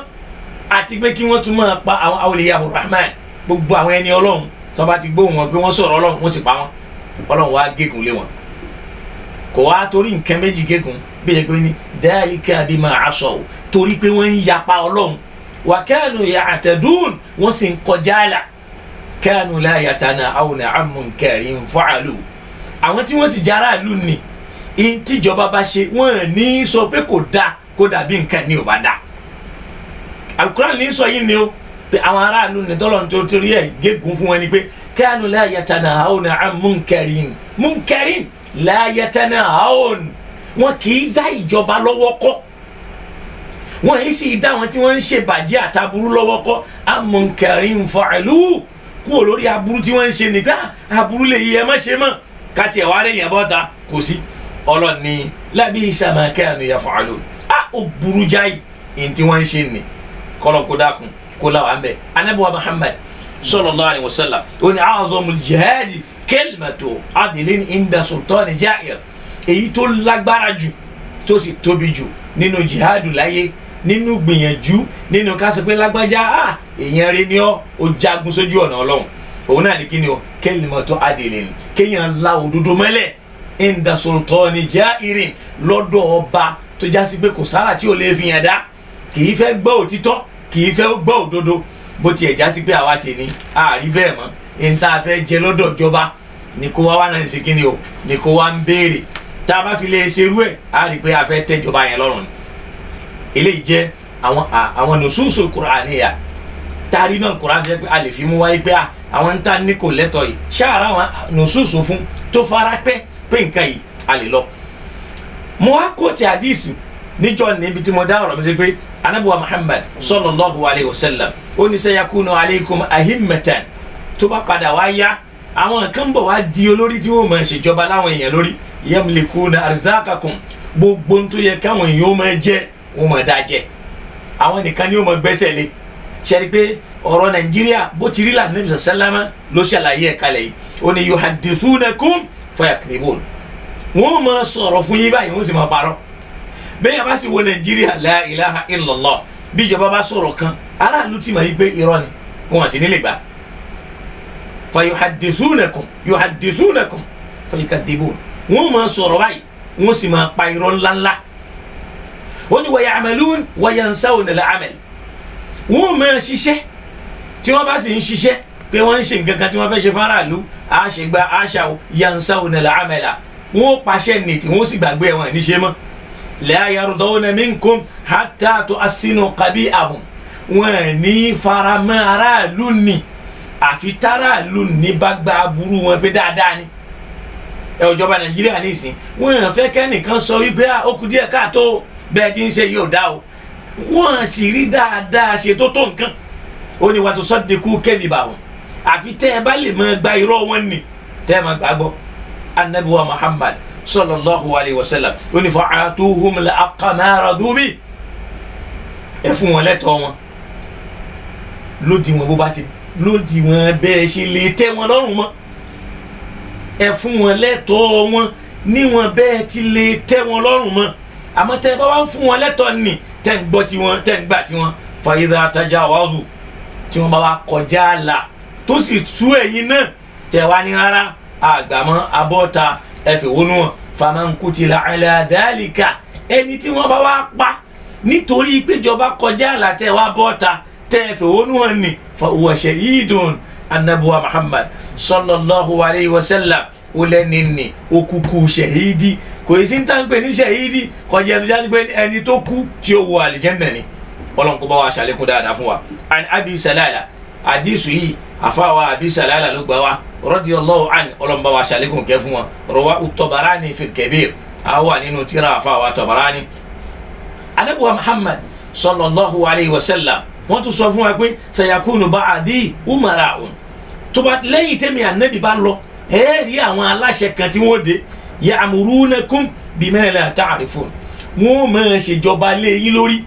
àti pé kí wọ́n tún máa pa àwọn awliyahu rahman gbogbo àwọn ẹni Ọlọ́run tó bá ti gbóhùn wọn pé wọ́n sọ̀rọ̀ Ọlọ́run wọ́n sì pa wọn Ọlọ́run wá gégùn lé wọn kò wá torí nǹkan méjì gégùn bí ẹ pé ní dhalika bima asaw torí pé wọ́n ń yapa Ọlọ́run wa kanu ya'tadun wọ́n sì ń kọjá àlà kanu la yatanahawna 'an munkarin fa'alu àwọn tí wọ́n sì jára ìlú ni tíjọba bá ṣe wọ́n ní sọ pé kò dáa kó dàbí nǹkan ní ò bá dáa. Al-Qur'an ní sọ yìí ni ó pé àwọn aráàlú ní tọ́lọ̀ tó torí ẹ̀ gégùn fún wọn ni pé kanu la yatanahawna 'an munkarin la yatanahawna wọn kì í dá ìjọba lọ́wọ́ kọ́ wọn yìí sì dá wọn tí wọ́n ń ṣèbàjẹ́ àtàbúrú lọ́wọ́ kọ́ 'an munkarin fa'alu kúrò lórí aburú tí wọ́n ń ṣe nìkan aburú lè yí ẹ má ṣe mọ́ káti ẹ̀ wá rẹ̀ yẹn bọ́ta kò sí ọlọ́ni labisa ma kanu yaf'alun ó burú jáì ní tí wọ́n ń ṣe nì kọ́lọ́ kó dákun kó láwa ń bẹ̀. anabiwa Muhammad sallallahu alayhi wa sallam ó ní a'zamul jihadi kalimatu adlin inda sultani ja'ir èyí tó lágbára jù tó sì tóbi jù nínú jihadu láyé nínú gbìyànjú nínú ká sọ pé lágbájá èèyàn rẹ ni ó jagun sójú ọ̀nà Ọlọ́run òun náà ní kíni o kalimatu adlin kéèyàn la òdodo mọ́lẹ̀ inda sultani ja'irin lọ́dọ̀ ọba tó jásí pé kò sára tí ò lè fi yàn dá kì í fẹ́ gbọ́ òtítọ́ kì í fẹ́ gbọ́ òdodo bó tiẹ̀ jásí pé àwa tè ní àárí bẹ́ẹ̀ mọ́ ẹni tá a fẹ́ jẹ lọ́dọ̀ ìjọba ní kó wá náà ń ṣe kíni o ní kó wá ń béèrè tá a bá fi lè ṣerú ẹ̀ á rí i pé a fẹ́ tẹ́ ìjọba yẹn lọ́rùn ni. eléyìí jẹ́ àwọn nususul Qur'aniyya taari náà Qur'an jẹ́ pé a lè fi mú wáyé pé àwọn ń ta ní kò lẹ́tọ̀ yìí ṣáàrà àwọn nususu fún tó fara pé nǹkan yìí a lè lọ. mo wá kóòtù àdìsí níjọ́ níbi tí mo dá ọ̀rọ̀ mi sí pé anabiwa Muhammad sallallahu alayhi wa sallam ó ní sayakunu alaykum ahimmatan tó bá padà wá yá àwọn kan bọ̀ wá di olórí tí wọ́n máa ṣèjọba láwọn èèyàn lórí yamlikuna arzakakum gbogbo tó yẹ káwọn èèyàn ó máa jẹ wọ́n máa dá jẹ àwọn nìkan ni ó máa gbẹ́sẹ̀ lé ṣẹ́ni pé ọ̀rọ̀ Nàìjíríà bó ti rí là Nabi sàlámà ló ṣàlàyé ẹ̀ kalẹ̀ yìí ó ní yuhaddithunakum fayakdhibun wọ́n máa sọ̀rọ̀ fún yín báyìí wọ́n sì máa parọ́ bẹ́ẹ̀ yà bá sì wọ Nàìjíríà la ilaha illallah bí ìjọba bá sọ̀rọ̀ kan aráàlú ti máa yí pé irọ́ ni wọ́n sì nílẹ̀ gbà yuhaddithunakum fayakdhibun wọ́n máa sọ̀rọ̀ báyìí wọ́n sì máa pa irọ́ ńláńlá wọ́n ní wa ya'malun wa yansawna al-amal wọ́n máa ṣiṣẹ́ tí wọ́n bá sì ń ṣiṣẹ́ pé wọ́n ń ṣe nǹkan kan tí wọ́n fẹ́ ṣe fáráàlú àṣegbà àṣàwò yansawna al-amala wọ́n pàṣẹ nìtì wọ́n sì gbàgbé wọn níṣẹ́ mọ́ la yardawna minkum hatta tu'assinu qabi'ahum wọ́n ní faramọ́ aráàlú ni àfi táráàlú ní bá gba aburú wọn pé dáadáa ni ìjọba Nàìjíríà nísìn wọ́n fẹ́ kẹ́nìkan sọ wípé ó kù díẹ̀ káàtó bẹ́ẹ̀ tí ń ṣe yóò dá o wọ́n sì rí dáadáa ṣe tó tó nǹkan ó ní wa tusaddiqu kadhibahum àfi tẹ́ ẹ bá lè máa gba irọ́ wọn ni tẹ́ ẹ máa gbàgbọ́ anabiwa Muhammad sallallahu alayhi wa sallam ó ní fa'atuhum al-haqqa ma radu bi ẹ fún wọn lẹ́tọ̀ọ́ wọn lódì wọn bó bá ti lódì wọn bẹ́ẹ̀ ṣe lè tẹ́ wọn lọ́rùn mọ́ ẹ fún wọn lẹ́tọ̀ọ́ wọn níwọ̀n bẹ́ẹ̀ ti lè tẹ́ wọn lọ́rùn mọ́ àmọ́ tẹ́ ẹ bá wá ń fún wọn lẹ́tọ̀ọ́ ni tẹ́ ń gbọ́ tiwọn tẹ́ ń gbà tiwọn fa idha tajawazu tí wọ́n bá wá kọjá àlà tó sì tú ẹ̀yin náà tẹ́ wá ní rárá àgbàmọ́ abọ́ta ẹ̀fẹ̀ wọnú wọn faman kutila ala dhalika ẹni tí wọ́n bá wá pa nítorí péjọba kọjá àlà tẹ́ wá bọ́ta tẹ́ ẹ̀fẹ̀ wọnú wọn ni fa huwa shahidun anabuwa Muhammad sallallahu alayhi wa sallam ó lẹ́ni ní okuku shahidi kò sí ní tàǹpẹ̀ ní shahidi kọjá ẹni jáde pé ẹni tó kú tí ó wọ àlìjẹ́ndà ni ọlọ́run kó bá wa ṣàlékún dáadáa fún wa. an Abi Salala àdìsù yìí àfáwà Abi Salala ló gbà wá radiyallahu anhu ọlọ́mọba wa ṣàlékún kẹ́ fún wọn rawahu Tabarani fil Kabir àwa nínú tírà àfáwà Tabarani. anabuwa Muhammad sallallahu alayhi wa sallam wọ́n tún sọ fún wa pé sayakunu ba'di umara'un tó bá lẹ́yìn tẹ́mi ànábì bá lọ rí àwọn aláṣẹ kan tí wọ́n dé ya'murunakum bima la ta'rifun wọ́n máa ṣèjọba lé yín lórí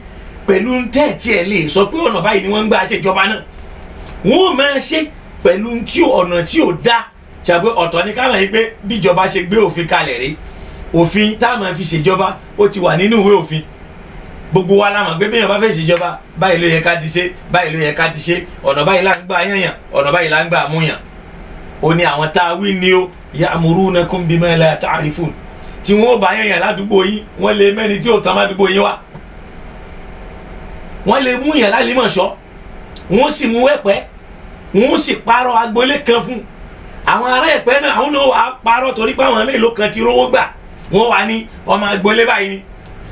pẹ̀lú tẹ́ẹ̀tì ẹ̀ lè sọ pé ọ̀nà báyìí ni wọ́n ń gbà ṣèjọba náà wọ́n máa ṣe pẹ̀lú ọ̀nà tí ò dá ṣàpé ọ̀tọ̀ ní káwọn yìí pé bíjọba ṣe gbé òfin kalẹ̀ rí òfin táwọn fi ṣèjọba ó ti wà nínú ìwé òfin gbogbo wa la mọ̀ pé bí èèyàn bá fẹ́ ṣèjọba báyìí ló yẹ ká ti ṣe báyìí ló yẹ ká ti ṣe ọ̀nà báyìí là ń gbà yànyàn ọ̀nà báyìí là ń gbà múyàn ó ní àwọn tá a wí ni ó ya'murunakum bima la ta'rifun tí wọ́n bá yànyàn ládùúgbò yín wọ́n lè mẹ́ni tí ò tán ládùúgbò yín wá wọ́n lè mú yàn lálìmọ̀ṣọ́ wọ́n sì mú ẹ̀pẹ́ wọ́n sì parọ́ agboolé kan fún àwọn ará ẹ̀pẹ́ náà àwọn náà wà á parọ́ torí pé àwọn mélòó kan ti rówó gbà wọ́n wà ní ọmọ agboolé báyìí ni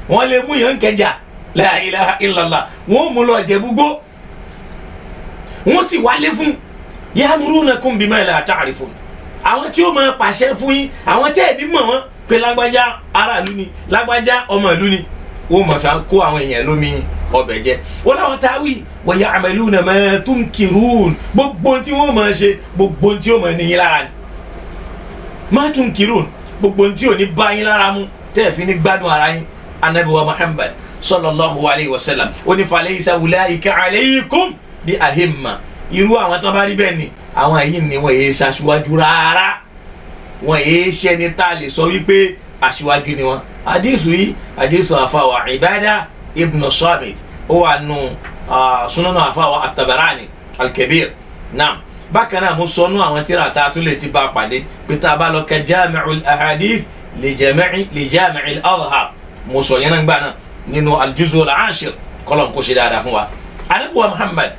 wọ́n lè mú yàn Kẹjà la ilaha illallah wọ́n mú lọ Jẹ̀bú-Igbó wọ́n sì wálé fún ya'murunakum bima la ta'rifun àwọn tí ó máa pàṣẹ fún yín àwọn tẹ́ ẹ̀ bí mọ̀ wọ́n pé lágbájá aráàlú ni lágbájá ọmọ ìlú ni wọ́n máa fi kó àwọn èèyàn lómi ọbẹ̀ jẹ wọ́n láwọn táwí wa ya'maluna ma tunkirun gbogbo tí wọ́n máa ṣe gbogbo tí ó máa níyìn lára ni ma tunkirun gbogbo tí ò ní bá yín lára mu tẹ́ ẹ̀ fi ní gbádùn ara yín anabi wa Muhammad sallallahu alayhi wa sallam ó ní falaysa ulaika alaykum bi ahimma irú àwọn tó bá rí bẹ́ẹ̀ ni àwọn yìí ni wọ́n yé ṣaṣíwájú rárá wọ́n yé ṣẹni tá a lè sọ wípé aṣíwájú ni wọ́n hadithu yìí hadithu àfàwà Ibada ibn Samit ó wà nù sunanu àfàwà at-Tabarani al-Kabir naam bákan náà mo sọnù àwọn tíra tá a tún lè ti bá a pàdé pé tá a bá lọ ka Jami'ul Ahadith li Jami'il Azhar mo sọ yẹn náà gbà náà nínú al-Juz' al-Ashir kọlọ̀ kó ṣe dáadáa fún wa anabuwa Muhammad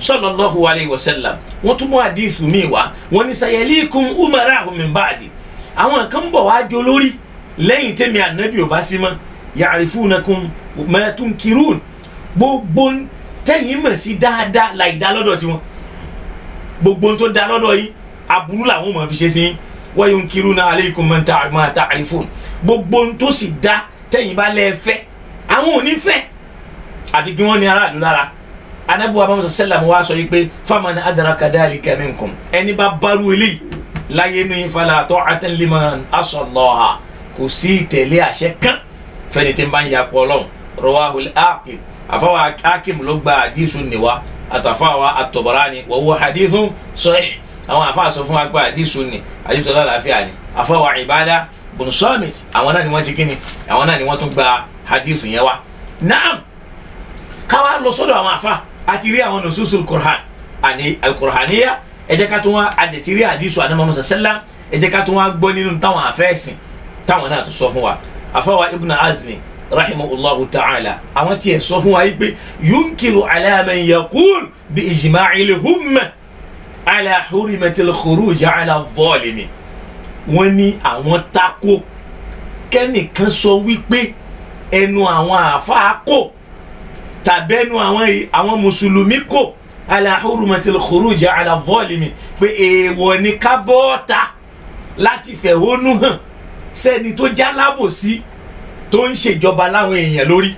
sallallahu alayhi wa sallam wọ́n tún mú hadithu mi wá wọ́n ní sayalikum umara'u min ba'di àwọn kan bọ̀ wá jọ lórí lẹ́yìn tẹ́mi ànábì ò bá sí mọ́ ya'rifunakum ma tunkirun gbogbo tẹ́yìn mọ̀ sí dáadáa láì dá lọ́dọ̀ tiwọn gbogbo tó dá lọ́dọ̀ yìí aburú làwọn mọ̀ fi ṣe sí wa yunkiruna alaykum ma ta'rifun gbogbo tó sì dá tẹ́yìn bá lẹ́ fẹ́ àwọn ò ní fẹ́ àfi kí wọ́n ní aráàlú lára anabuwa Muhammad sallam wa sọ pé faman adraka dhalika minkum ẹni bá bárú eléyìí láyé nu fala ta'atan liman asallaha kò sí tẹ̀lé àṣẹ kan fẹ́ni tí ń bá ń ya pọ̀ lọ́hùn rawahul Hakim àfáwà Hakim ló gba àdìsù níwá àtàfáwà at-Tabarani wa huwa hadithun sahih àwọn àfáà sọ fún wa gba àdìsù ní àdìsù lálàáfíà ni àfáwà Ibada ibn Samit àwọn náà ni wọ́n ṣe kíni àwọn náà ni wọ́n tún gba hadithu yẹn wá naam káwá lọ sọ́dọ̀ àwọn àfáà àti rí àwọn nususul Qur'an àní al-Qur'aniyya ẹ jẹ́ ká tún wá àdètí rí àdìsù àná Muhammad sallam ẹ jẹ́ ká tún wá gbọ́ nínú táwọn àfẹ́sìn táwọn náà tún sọ fún wa àfáwà Ibn Azmi rahimahullahu ta'ala àwọn tí ẹ sọ fún wa yìí pé yunkiru ala man yaqul bi ijma'il humma ala hurimatil khuruj ala adh-dhalimi wọ́n ní àwọn tako kẹ́nìkan sọ wípé ẹnu àwọn àáfàá kò tàbẹ́nu àwọn mùsùlùmí kò ala hurmatil khuruj ala adh-dhalimi pé èèwọ̀ ni ká bọ́ta láti fẹ̀hónú hàn sẹ́ni tó já lábòsí tó ń ṣèjọba láwọn èèyàn lórí.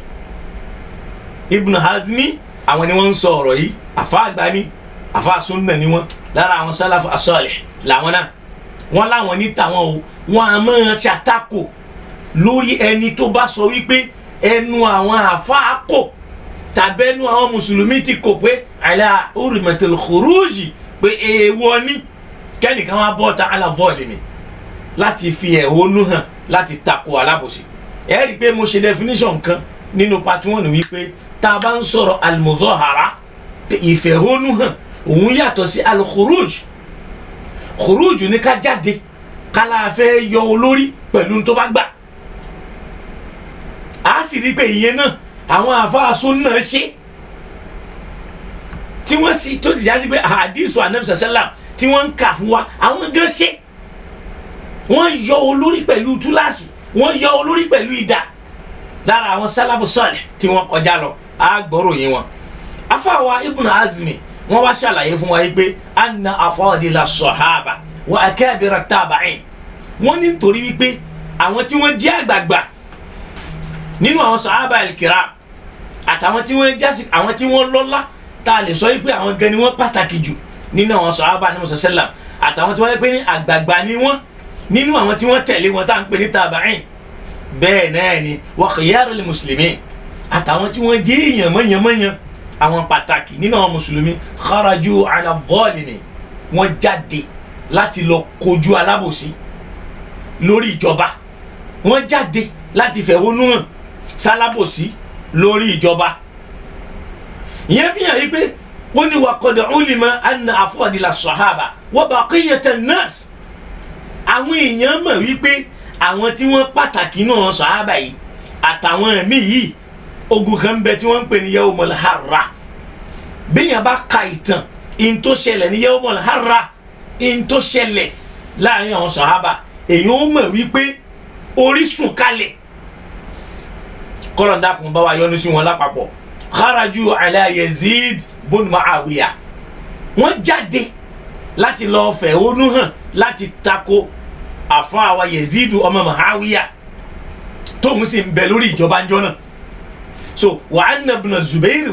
Ibn Hazmi àwọn ni wọ́n ń sọ ọ̀rọ̀ yìí àfáà àgbà ni àfáà sunna ni wọ́n lára àwọn sálàfù as-salih làwọn náà wọ́n láwọn ní tàwọn o wọ́n á máa ṣàtakò lórí ẹni tó bá sọ wípé ẹnu àwọn àfáà kò tàbẹ́nu àwọn mùsùlùmí ti kò pé ala hurmatil khuruj pé èèwọ̀ ni kẹ́nìkan wá bọ́ta ala adh-dhalimi láti fi ẹ̀hónú hàn láti takò alábòsí. ẹ rí i pé mo ṣe definition kan nínú part 1 wípé tá a bá ń sọ̀rọ̀ al-mudhahara ìfẹ̀hónú hàn òun yàtọ̀ sí al-khuruj. khuruj ní ká jáde kálá fẹ́ yọ olórí pẹ̀lú tó bá gbà. a sì rí i pé ìyẹn náà àwọn àfáà sunna ṣe tí wọ́n sì tó sì já sí pé hadithu anabi sallam tí wọ́n ń kà fún wa àwọn gan ṣe. wọ́n yọ olórí pẹ̀lú túláàsì wọ́n yọ olórí pẹ̀lú idà lára àwọn sálàfù salih tí wọ́n kọjá lọ àgbọ̀rọ̀ yín wọn. afáwa Ibn Azmi wọ́n wá ṣàlàyé fún wa yìí pé anna afadila sahaba wa akabira tabi'in wọ́n ní nítorí wípé àwọn tí wọ́n jẹ́ àgbààgbà nínú àwọn sahaba al-kiram àtàwọn tí wọ́n jásí àwọn tí wọ́n lọ́lá tá a lè sọ wípé àwọn gan ni wọ́n pàtàkì jù nínú àwọn sahaba ní musallam àtàwọn tí wọ́n yẹ pé ní àgbààgbà ni wọ́n nínú àwọn tí wọ́n tẹ̀lé wọn tá à ń pè ní tabi'in bẹ́ẹ̀ náà ni wa khiyarul muslimin àtàwọn tí wọ́n jẹ́ èèyàn mọ́yànmọ́yàn àwọn pàtàkì nínú àwọn mùsùlùmí kharaju ala zalimi wọ́n jáde láti lọ kojú alábòsí lórí ìjọba wọ́n jáde láti fẹ̀hónú hàn sálábòsí lórí ìjọba ìyẹn fi hàn yí pé ó ní wa qad ulima anna afadila sahaba wa baqiyatan nas àwọn èèyàn mọ̀ wípé àwọn tí wọ́n pàtàkì náà sahaba yìí àtàwọn ẹ̀mí yìí ogun kan bẹ tí wọ́n ń pè ní yawmul harra bẹ́yàn bá ka ìtàn in tó ṣẹlẹ̀ ní yawmul harra in tó ṣẹlẹ̀ láàrin àwọn sahaba èèyàn ó mọ̀ wípé orísun kalẹ̀ kọ́lọ̀ndà kún bá wa yọ́nú sí wọn lápapọ̀ kharaju ala Yazid bun Muawiya wọ́n jáde láti lọ fẹ̀hónú hàn láti tako àfáàwà Yazid ọmọ Muawiya tóun sì ń bẹ lórí ìjọba ńjọ́ náà so wa anna ibn Zubair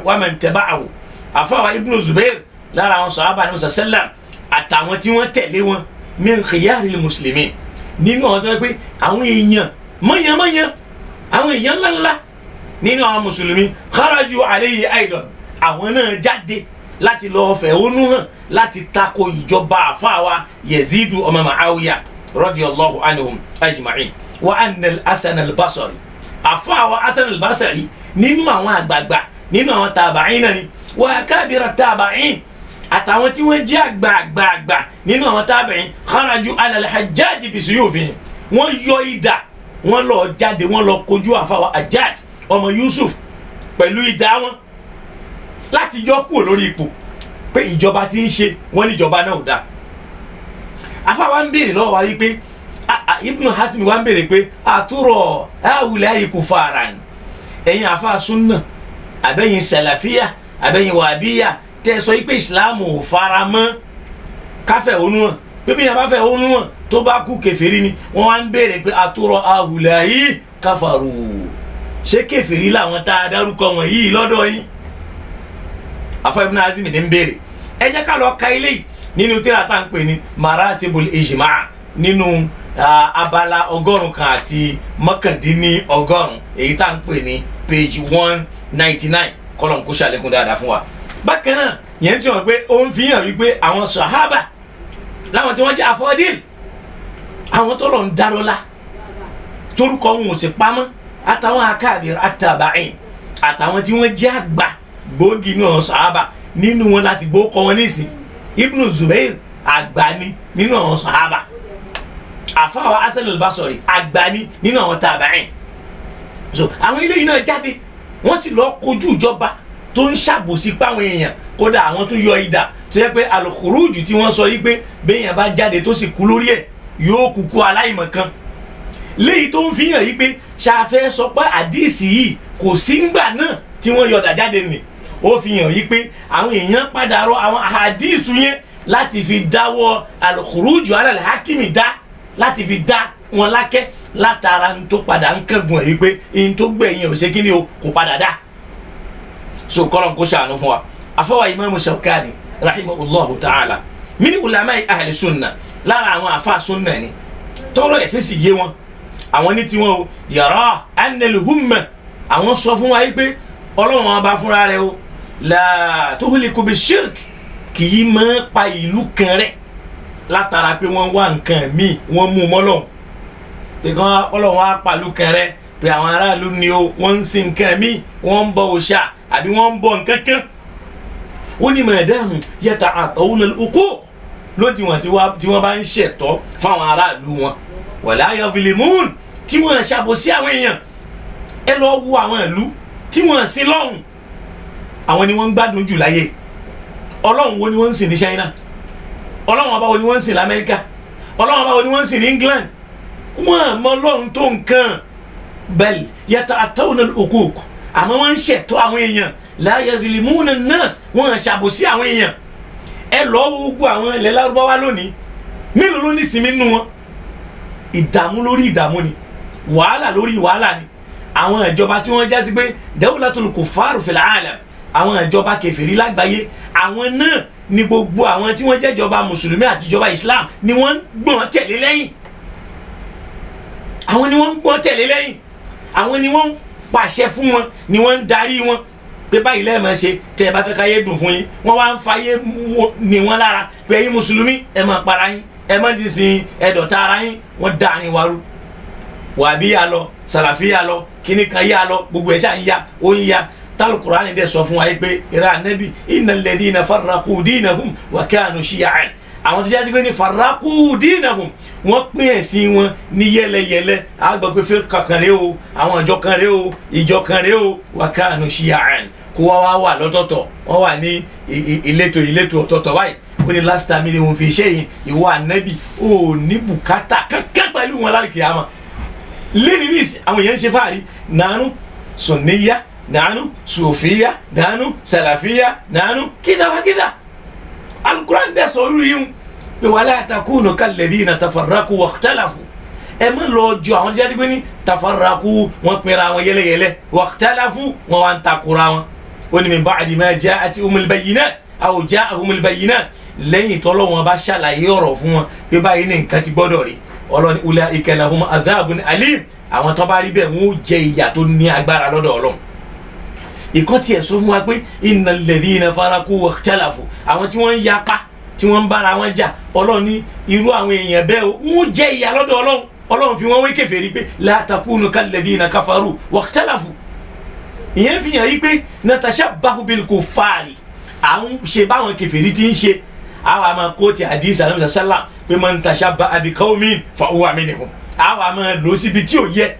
wa man taba'ahu àfáàwà ibn Zubair lára àwọn sahaba ní sallam àtàwọn tí wọ́n tẹ̀lé wọn min khiyaril muslimin nínú àwọn tó yẹ pé àwọn èèyàn mọ́yànmọ́yàn àwọn èèyàn ńláńlá nínú àwọn mùsùlùmí kharaju alayhi aidan àwọn náà jáde láti lọ fẹ̀hónú hàn láti tako ìjọba àfáàwà Yazid ọmọ Muawiya radiyallahu anhum ajma'in wa anna al-Hasan al-Basri àfáàwà Hasan al-Basri nínú àwọn àgbààgbà nínú àwọn tabi'in náà ni wa akabira tabi'in àtàwọn tí wọ́n jẹ́ àgbààgbà nínú àwọn tabi'in kharaju ala al-Hajjaj bi suyufihim wọ́n yọ idà wọ́n lọ jáde wọ́n lọ kojú àfáàwà Hajjaj ọmọ Yusuf pẹ̀lú idà wọn láti yọ kúrò lórí ipò pé ìjọba tí ń ṣe wọ́n ní ìjọba náà ò dáa àfáàwà ń béèrè lọ́wọ́ wa wípé Ibn Hazm wa ń béèrè pé àtúrọ̀ àwùlẹ̀ kufaran ẹ̀yin àfáà súnà àbẹ̀yin sàlàfíà àbẹ̀yin wàbíyà tẹ́ sọ pé ìsìláàmù ò fara mọ́ káfẹ̀hónú hàn pé bí yẹn bá fẹ̀hónú hàn tó bá kú kèfèrí ni wọ́n wá ń béèrè pé àtúrọ̀ àwùlẹ̀ káfàrù ṣé kèfèrí làwọn tá a dárúkọ wọn yìí lọ́dọ̀ yín àfáà Ibn Hazm ní ń béèrè ẹ jẹ́ ká lọ ka ilé yìí nínú tírà tá à ń pè ní maratibul ijma' nínú abala 100 àti 199 èyí tá à ń pè ní page 199 kọlọ̀n kó ṣàlékún dáadáa fún wa. bákan náà yẹn tí wọ́n pé ó ń fi hàn wípé àwọn sàhábà láwọn tí wọ́n jẹ́ afọ́dìl àwọn tó lọ ń dárọ́lá torúkọ wọn ò sì pamọ́ àtàwọn akáàbìr àtàbàìn àtàwọn tí wọ́n jẹ́ àgbà gbòógì náà sàhábà nínú wọn láti gbó kọ wọn nísìn Ibn Zubair àgbà ni nínú àwọn sàhábà àfáàwà Hasan al-Basri àgbà ni nínú àwọn tàbàìn so àwọn ilé yìí náà jáde wọ́n sì lọ kojú ìjọba tó ń ṣàbòsí páwọn èèyàn kódà àwọn tó yọ idà tó yẹ pé al-khuruj tí wọ́n sọ yìí pé béèyàn bá jáde tó sì kú lórí ẹ̀ yóò kúkú aláìmọ̀kan léyìí tó ń fi hàn yìí pé ṣàfẹ́ sọ pé àdìsí yìí kò sí ńgbà náà tí wọ́n yọ̀dà jáde nì ó fi hàn yìí pé àwọn èèyàn padà rọ àwọn àdìsí yẹn láti fi dáwọ́ al-khuruj ala al-hakimi dá láti fi dá wọn lákẹ́ látara ń tó padà ń kẹ́gun ẹ̀ wípé in tó gbẹ̀yìn ò ṣe kí ni o kò padà dá so kọ́lọ́n kó ṣàánú fún wa afọwà Imam Shawkani rahimahullahu ta'ala min ulamai ahli sunna lára àwọn afa sunna ni tọrọ ẹ̀sìn sì yé wọn àwọn ní tiwọn o yara anil humma àwọn sọ fún wa yìí pé ọlọ́run wọn bá fúnra rẹ̀ o la tuhliku bi shirk kì í máa pa ìlú kan rẹ̀ látara pé wọ́n wá nǹkan míì wọ́n mú mọ́lọ́hún pé kán ọlọ́run á pàlú kan rẹ̀ pé àwọn aráàlú ni o wọ́n ń sin nǹkan míì wọ́n ń bọ òòṣà àbí wọ́n ń bọ nǹkan kan ó ní madamu yata'atawna al-uquq lódiwọ̀n tí wọ́n bá ń ṣẹ̀tọ́ fáwọn aráàlú wọn wala yazlimun tí wọ́n ṣàbòsí àwọn èèyàn ẹ lọ wo àwọn ìlú tí wọ́n sin lọ́hùn àwọn ni wọ́n ń gbádùn jù láyé ọlọ́run wo ni wọ́n ń sìn ní China ọlọ́run ọba wo ni wọ́n ń sìn ní Amẹ́ríkà ọlọ́run ọba wo ni wọ́n ń sìn ní England wọ́n àmọ́ ọlọ́run tó nǹkan bal yata'atawna al-uquq àmọ́ wọ́n ń ṣẹ̀tọ́ àwọn èèyàn la yadhlimuna an-nas wọ́n ṣàbòsí àwọn èèyàn ẹ lọ gbogbo àwọn ilẹ̀ Lárúbáwá lónìí mélòó ló ní sinmi nínú wọn ìdààmú lórí ìdààmú ni wàhálà lórí wàhálà ni àwọn ìjọba tí wọ́n jásí pé dawlatul kuffar fil alam àwọn ìjọba kèfèrí lágbàáyé àwọn náà ni gbogbo àwọn tí wọ́n jẹ́ ìjọba mùsùlùmí àti ìjọba Islam ni wọ́n gbọ́n tẹ̀lé lẹ́yìn àwọn ni wọ́n gbọ́n tẹ̀lé lẹ́yìn àwọn ni wọ́n pàṣẹ fún wọn ni wọ́n ń darí wọn pé báyìí lẹ́ẹ̀mọ́ ṣe tẹ́ ẹ bá fẹ́ káyé dùn fún yín wọ́n wá ń fayé ní wọn lára pé ẹ̀yin mùsùlùmí ẹ máa para yín ẹ má ti sin ẹ̀dọ̀ta ara yín wọ́n dá ní waru wàbí yà lọ sàlàfí yà lọ kíní kan yà lọ gbogbo ẹ̀ ṣáà ń ya ó ń ya Al-Qur'ani dẹ̀ sọ fún wa yìí pé ìrà nẹ́bí innal ladhina farraqu dinahum wa kanu shi'an àwọn tó jásí pé ní farraqu dinahum wọ́n pín ẹ̀sìn wọn ní yẹlẹyẹlẹ àgbà pé firqa kan rèé o àwọn ìjọ kan rèé o ìjọ kan rèé o wa kanu shi'an kó wá lọ́tọ̀ọ̀tọ̀ wọ́n wà ní ìletò ọ̀tọ̀ọ̀tọ̀ báyìí ó ní last time ni wọ́n fi ṣe yìí ìwọ ànábì ò ní bùkátà kankan pẹ̀lú wọn láì kìyàmá lẹ́ni ní àwọn èèyàn ń ṣe fáàrí nánú sunniya nánú sufiya nánú salafiya nánú kídà Al-Qur'an dẹ̀ sọ orí yìí pé wala takunu kalladhina tafarraqu wakhtalafu ẹ má lọ jọ àwọn tí a ti gbé ní tafarraqu wọn pinra wọn yẹlẹyẹlẹ wakhtalafu wọn wá ń takura wọn ó ní min ba'di ma ja'atuhumul bayyinat aw ja'ahumul bayyinat lẹ́yìn tọ́lọ́ wọn bá ṣàlàyé ọ̀rọ̀ fún wọn pé báyìí ní nǹkan ti gbọ́dọ̀ rí ọlọ́ni ulaika lahum adhabun alim àwọn tó bá rí bẹ́ẹ̀ wọ́n ó jẹ ìyà tó ní agbára lọ́dọ̀ Ọlọ́run ìkọ́ tiẹ̀ sọ fún wa pé innal ladhina faraqu wakhtalafu àwọn tí wọ́n ń yapa tí wọ́n ń bára wọn jà Ọlọ́run ní irú àwọn èèyàn bẹ́ẹ̀ wọ́n jẹ ìyà lọ́dọ̀ Ọlọ́run Ọlọ́run fi wọ́n wé kèfèrí pé la takunu kalladhina kafaru wakhtalafu ìyẹn fi hàn yí pé natashabbahu bil kuffari àwọn ṣe báwọn kèfèrí ti ń ṣe àwọn àmà kóòtù àdìsí àlọ́ sàlá pé man tashabbaha bi qawmin fa huwa minhum àwọn àmà lò síbi tí ò yẹ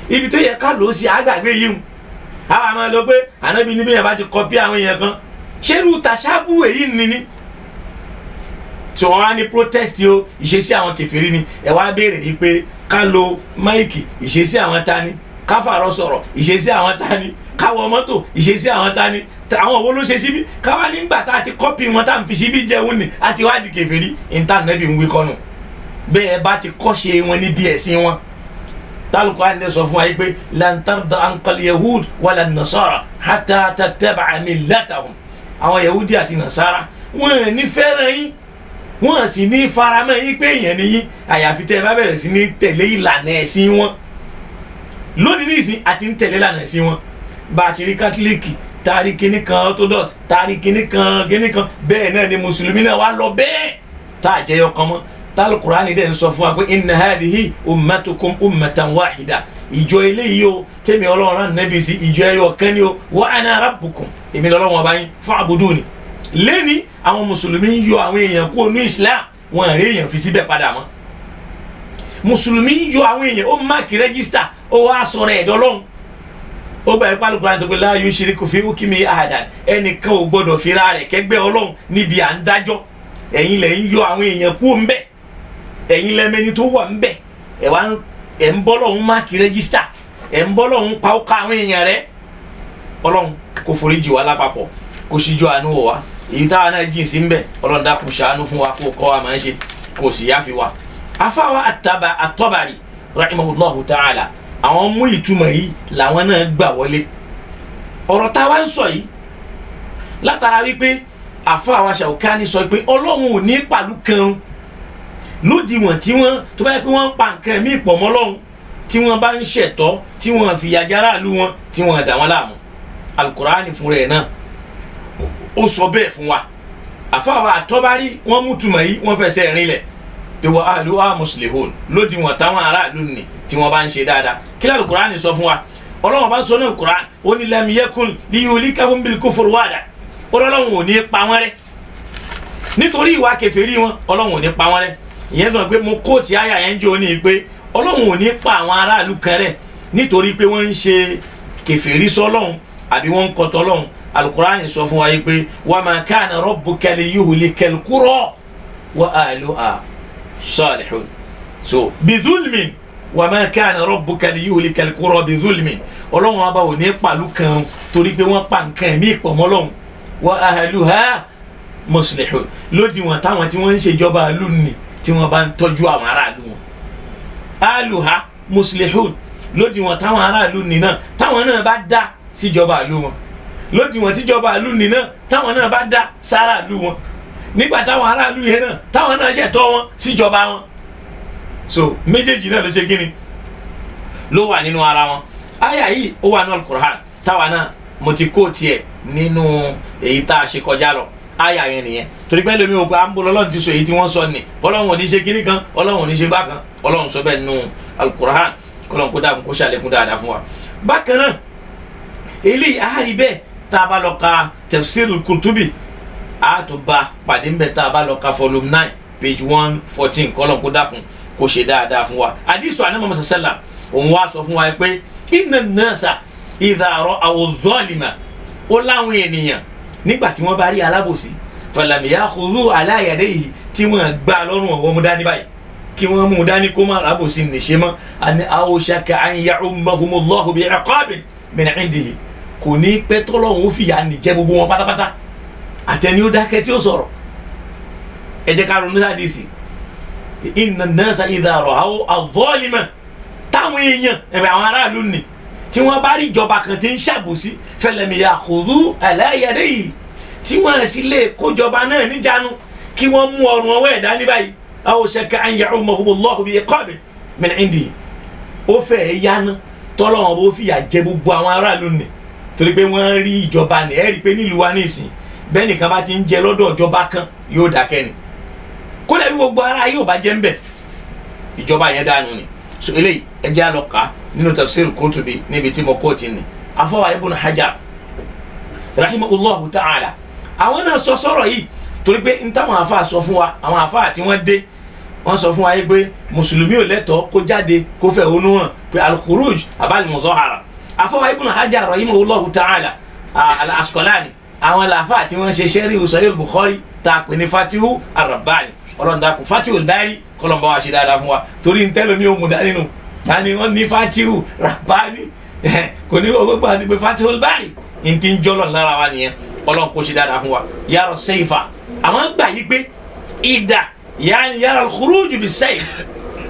ibi tó yẹ ká lò sí àgbàgbé yìí àwọn àmà lọ pé ànábi níbi yẹn bá ti kọpí àwọn èèyàn kan ṣerú tashabu èyí nìní tí wọn wá ní protest o ìṣesí àwọn kèfèrí ni ẹ wá béèrè yìí pé ká lo máìkì ìṣesí àwọn tani ká fàárọ̀ sọ̀rọ̀ ìṣesí àwọn tani ká wọ mọ́tò ìṣesí àwọn tani àwọn wo ló ṣe síbí káwá nígbà tá a ti kọ́pì wọn tá a fi síbí jẹun ni a ti wá di kèfèrí intanẹ́ẹ̀tì ń wí kọ́nù bẹ́ẹ̀ bá ti kọ́ṣe wọn níbi ẹ̀sìn wọn tálùkù àyìnlẹ̀ sọ fún wa yìí pé lan tarda ankal yahud wala nasara hatta tattaba'a millatahum àwọn yahudi àti nasara wọn ò ní fẹ́ràn yín wọn sì ní faramọ́ yín pé èèyàn ni yín àyàfi tẹ́ ẹ bá bẹ̀rẹ̀ sí ní tẹ̀lé ìlànà ẹ̀sìn wọn lónìí nísìn àti ń tẹ̀lé ìlànà ẹ̀sìn wọn bá a ṣe rí kátólíìkì taari kini kan orthodox taari kini kan bẹ́ẹ̀ náà ni mùsùlùmí náà wà lọ bẹ́ẹ̀ tá a jẹyọ kan mọ́ Al-Qur'ani dẹ̀ ń sọ fún wa pé inna hadhihi ummatukum ummatan wahida ìjọ eléyìí o tẹ́mi Ọlọ́run rán nẹ́bí sí ìjọ ẹyọ kan ni o wa ana rabbukum èmi lọ́lọ́run ọba yín fa'buduni lẹ́ni àwọn mùsùlùmí ń yọ àwọn èèyàn kúrò ní Islam wọn rí èèyàn fi síbẹ̀ padà mọ́ mùsùlùmí ń yọ àwọn èèyàn ó máàkì rẹ́gísítà ó wá sọ̀rọ̀ ẹ̀dọ́ lọ́hùn ó bá ẹ̀pá Al-Qur'an sọ pé la yushriku fi hukmi ahadan ẹnìkan ò gbọdọ̀ fira rẹ̀ kẹgbẹ́ Ọlọ́run níbi à ń dájọ́ ẹ̀yin lẹ̀ ń yọ àwọn èèyàn kúrò ń bẹ̀ ẹ̀yin lẹ́mẹ́ni tó wà ń bẹ̀ ẹ̀ ń bọ́ lọ́hún máàkì rẹ́gísítà ẹ̀ ń bọ́ lọ́hún pa ó ká àwọn èèyàn rẹ̀ Ọlọ́run kò foríjì wá lápapọ̀ kò síjọ́ àánú wọ̀ wá èyí táwa náà jìn sí ń bẹ̀ Ọlọ́run dákun ṣàánú fún wa kó kọ́ wa máa ń ṣe kò sì yáfi wa. afáwa at-Tabari rahimahullahu ta'ala àwọn mú ìtumọ̀ yìí làwọn náà gbà wọlé ọ̀rọ̀ táwa ń sọ yìí látara wípé àfáà Ṣàwùkání sọ pé Ọlọ́run ò ní pàlú kan lódiwọ̀n tí wọ́n tó bá yẹ pé wọ́n ń pa nǹkan mí pọ̀ mọ́ Ọlọ́run tí wọ́n bá ń ṣẹ̀tọ́ tí wọ́n fìyà jẹ aráàlú wọn tí wọ́n dà wọ́n láàmú Al-Qur'ani fún rẹ̀ náà ó sọ bẹ́ẹ̀ fún wa àfáà at-Tabari wọ́n mú túmọ̀ yìí wọ́n fẹsẹ̀ rinlẹ̀ pé wa ahluha muslihun lódiwọ̀n táwọn aráàlú ni tí wọ́n bá ń ṣe dáadáa kí ló Al-Qur'ani sọ fún wa Ọlọ́run bá ń sọ ní Al-Qur'an ó ní lam yakun liyuhlikahum bil kufri wahda Ọlọ́run ò ní pa wọ́n rẹ́ nítorí ìwà kèfèrí wọn Ọlọ́run ò ní pa wọ́n rẹ́ ìyẹn sọ pé mo kóòtì àyà yẹn jẹ́ òní pé Ọlọ́run ò ní pa àwọn aráàlú kan rẹ́ nítorí pé wọ́n ń ṣe kèfèrí sọ́lọ́run àbí wọ́n ń kọtọ́ Ọlọ́run Al-Qur'ani sọ fún wa yìí pé wa ma kana rabbuka liyuhlikal qura wa ahluha salihun so bidulmin wa ma kana rabbuka liyuhlikal qura bi dhulmin ọlọ́run ọba ò ní pàlú kan torí pé wọ́n pa nǹkan ẹ̀mí ìpọ̀mọ́ lọ́hùn wa ahluha muslihun lódì wọn táwọn tí wọ́n ń ṣèjọba ìlú ni tí wọ́n bá ń tọ́jú àwọn aráàlú wọn ahluha muslihun lódì wọn táwọn aráàlú ni náà táwọn náà bá dá síjọba ìlú wọn lódì wọn tíjọba ìlú ni náà táwọn náà bá dá sára ìlú wọn nígbà táwọn aráàlú yẹn náà táwọn náà ṣẹ̀tọ́ wọn síjọba wọn so méjèèjì náà ló ṣe kíni ló wà nínú ara wọn àyà yìí ó wà nínú Al-Qur'an táwa náà mo ti kó tiẹ̀ nínú èyí tá a ṣe kọjá lọ àyà yẹn nìyẹn torí pé lómi ò pé àǹbọ̀ lọ́lọ́run ti sọ èyí tí wọ́n sọ ni ọlọ́run ò ní ṣe kíní kan ọlọ́run ò ní ṣe bá kan ọlọ́run sọ bẹ́ẹ̀ nínú Al-Qur'an kọ́lọ́n kó dàbí kó ṣàlékún dáadáa fún wa bákan náà eléyìí àárí bẹ́ẹ̀ tá a bá lọ ka Tafsirul Qurtubi àtúbà pàdé ńbẹ tá a bá lọ ka volume 9 page 114 kọ́lọ́n kó dákun kó ṣe dáadáa fún wa àdìsọ àná Muhammad sallam òun wá sọ fún wa pé inna nasa idha ra'aw zalima ó láwọn ènìyàn nígbà tí wọ́n bá rí alábòsí falam ya'khudhu ala yadayhi tí wọ́n gbá lọ́rùn ọwọ́ mú dání báyìí kí wọ́n mú dání kó má alábòsí nìṣe mọ́ àni awshaka an ya'ummahumullahu bi'iqabin min 'indihi kò ní pẹ́ tọ́lọ́hún ó fìyà nìjẹ́ gbogbo wọn pátápátá àtẹni ó dákẹ́ tí ó sọ̀rọ̀ ẹ jẹ́ ká ronú sádìsì inna nasa idha ra'aw adh-dhalima táwọn èèyàn ẹ̀bẹ̀ àwọn aráàlú ni tí wọ́n bá rí ìjọba kan tí ń ṣàbòsí falam ya'khudhu ala yadayhi tí wọ́n sì lè kójọba náà níjànú kí wọ́n mú ọrùn ọwọ́ ẹ̀dá ní báyìí awshaka an ya'ummahumullahu bi'iqabin min 'indihi ó fẹ́ yáná tọ́lọ́wọ́n bó fìyà jẹ gbogbo àwọn aráàlú ni torí pé wọ́n rí ìjọba ní ẹ̀rí pé nílùú wa ní ìsìn bẹ́ẹ̀ nìkan bá ti ń jẹ lọ́dọ̀ ìjọba kan yóò dákẹ́ ni kódà bí gbogbo ara yóò bá jẹ́ ń bẹ̀ ìjọba yẹn dànù ni so eléyìí ẹ jẹ́ àlọ́ka nínú Tafsir Qurtubi níbi tí mo kọ́ ti ní afọwà Ibn Hajar rahimahullahu ta'ala àwọn náà sọ sọ̀rọ̀ yìí torí pé n táwọn afa sọ fún wa àwọn afa tí wọ́n dé wọ́n sọ fún wa yìí pé mùsùlùmí ò lẹ́tọ̀ọ́ kó jáde kó fẹ̀hónú hàn pé al-khuruj abal muzahara afọwà Ibn Hajar rahimahullahu ta'ala al-Asqalani àwọn làáfà tí wọ́n ṣe sẹ́rí Sahih Bukhari tá a pè ní Fatihu ar-Rabbani ọlọ́ndàkùn Fatihu al-Bari kọlọ́mbà wa ṣe dáadáa fún wa torí ń tẹ́lẹ̀ mi ò mú dání nù tani wọ́n ní Fatihu Rabbani kò ní gbogbo àti pé Fatihu al-Bari ń ti ń jọ́lọ̀ lára wa nìyẹn ọlọ́run kò ṣe dáadáa fún wa yàrá seifa àwọn gbà yí pé ìdá yàrá al-khuruj bis-sayf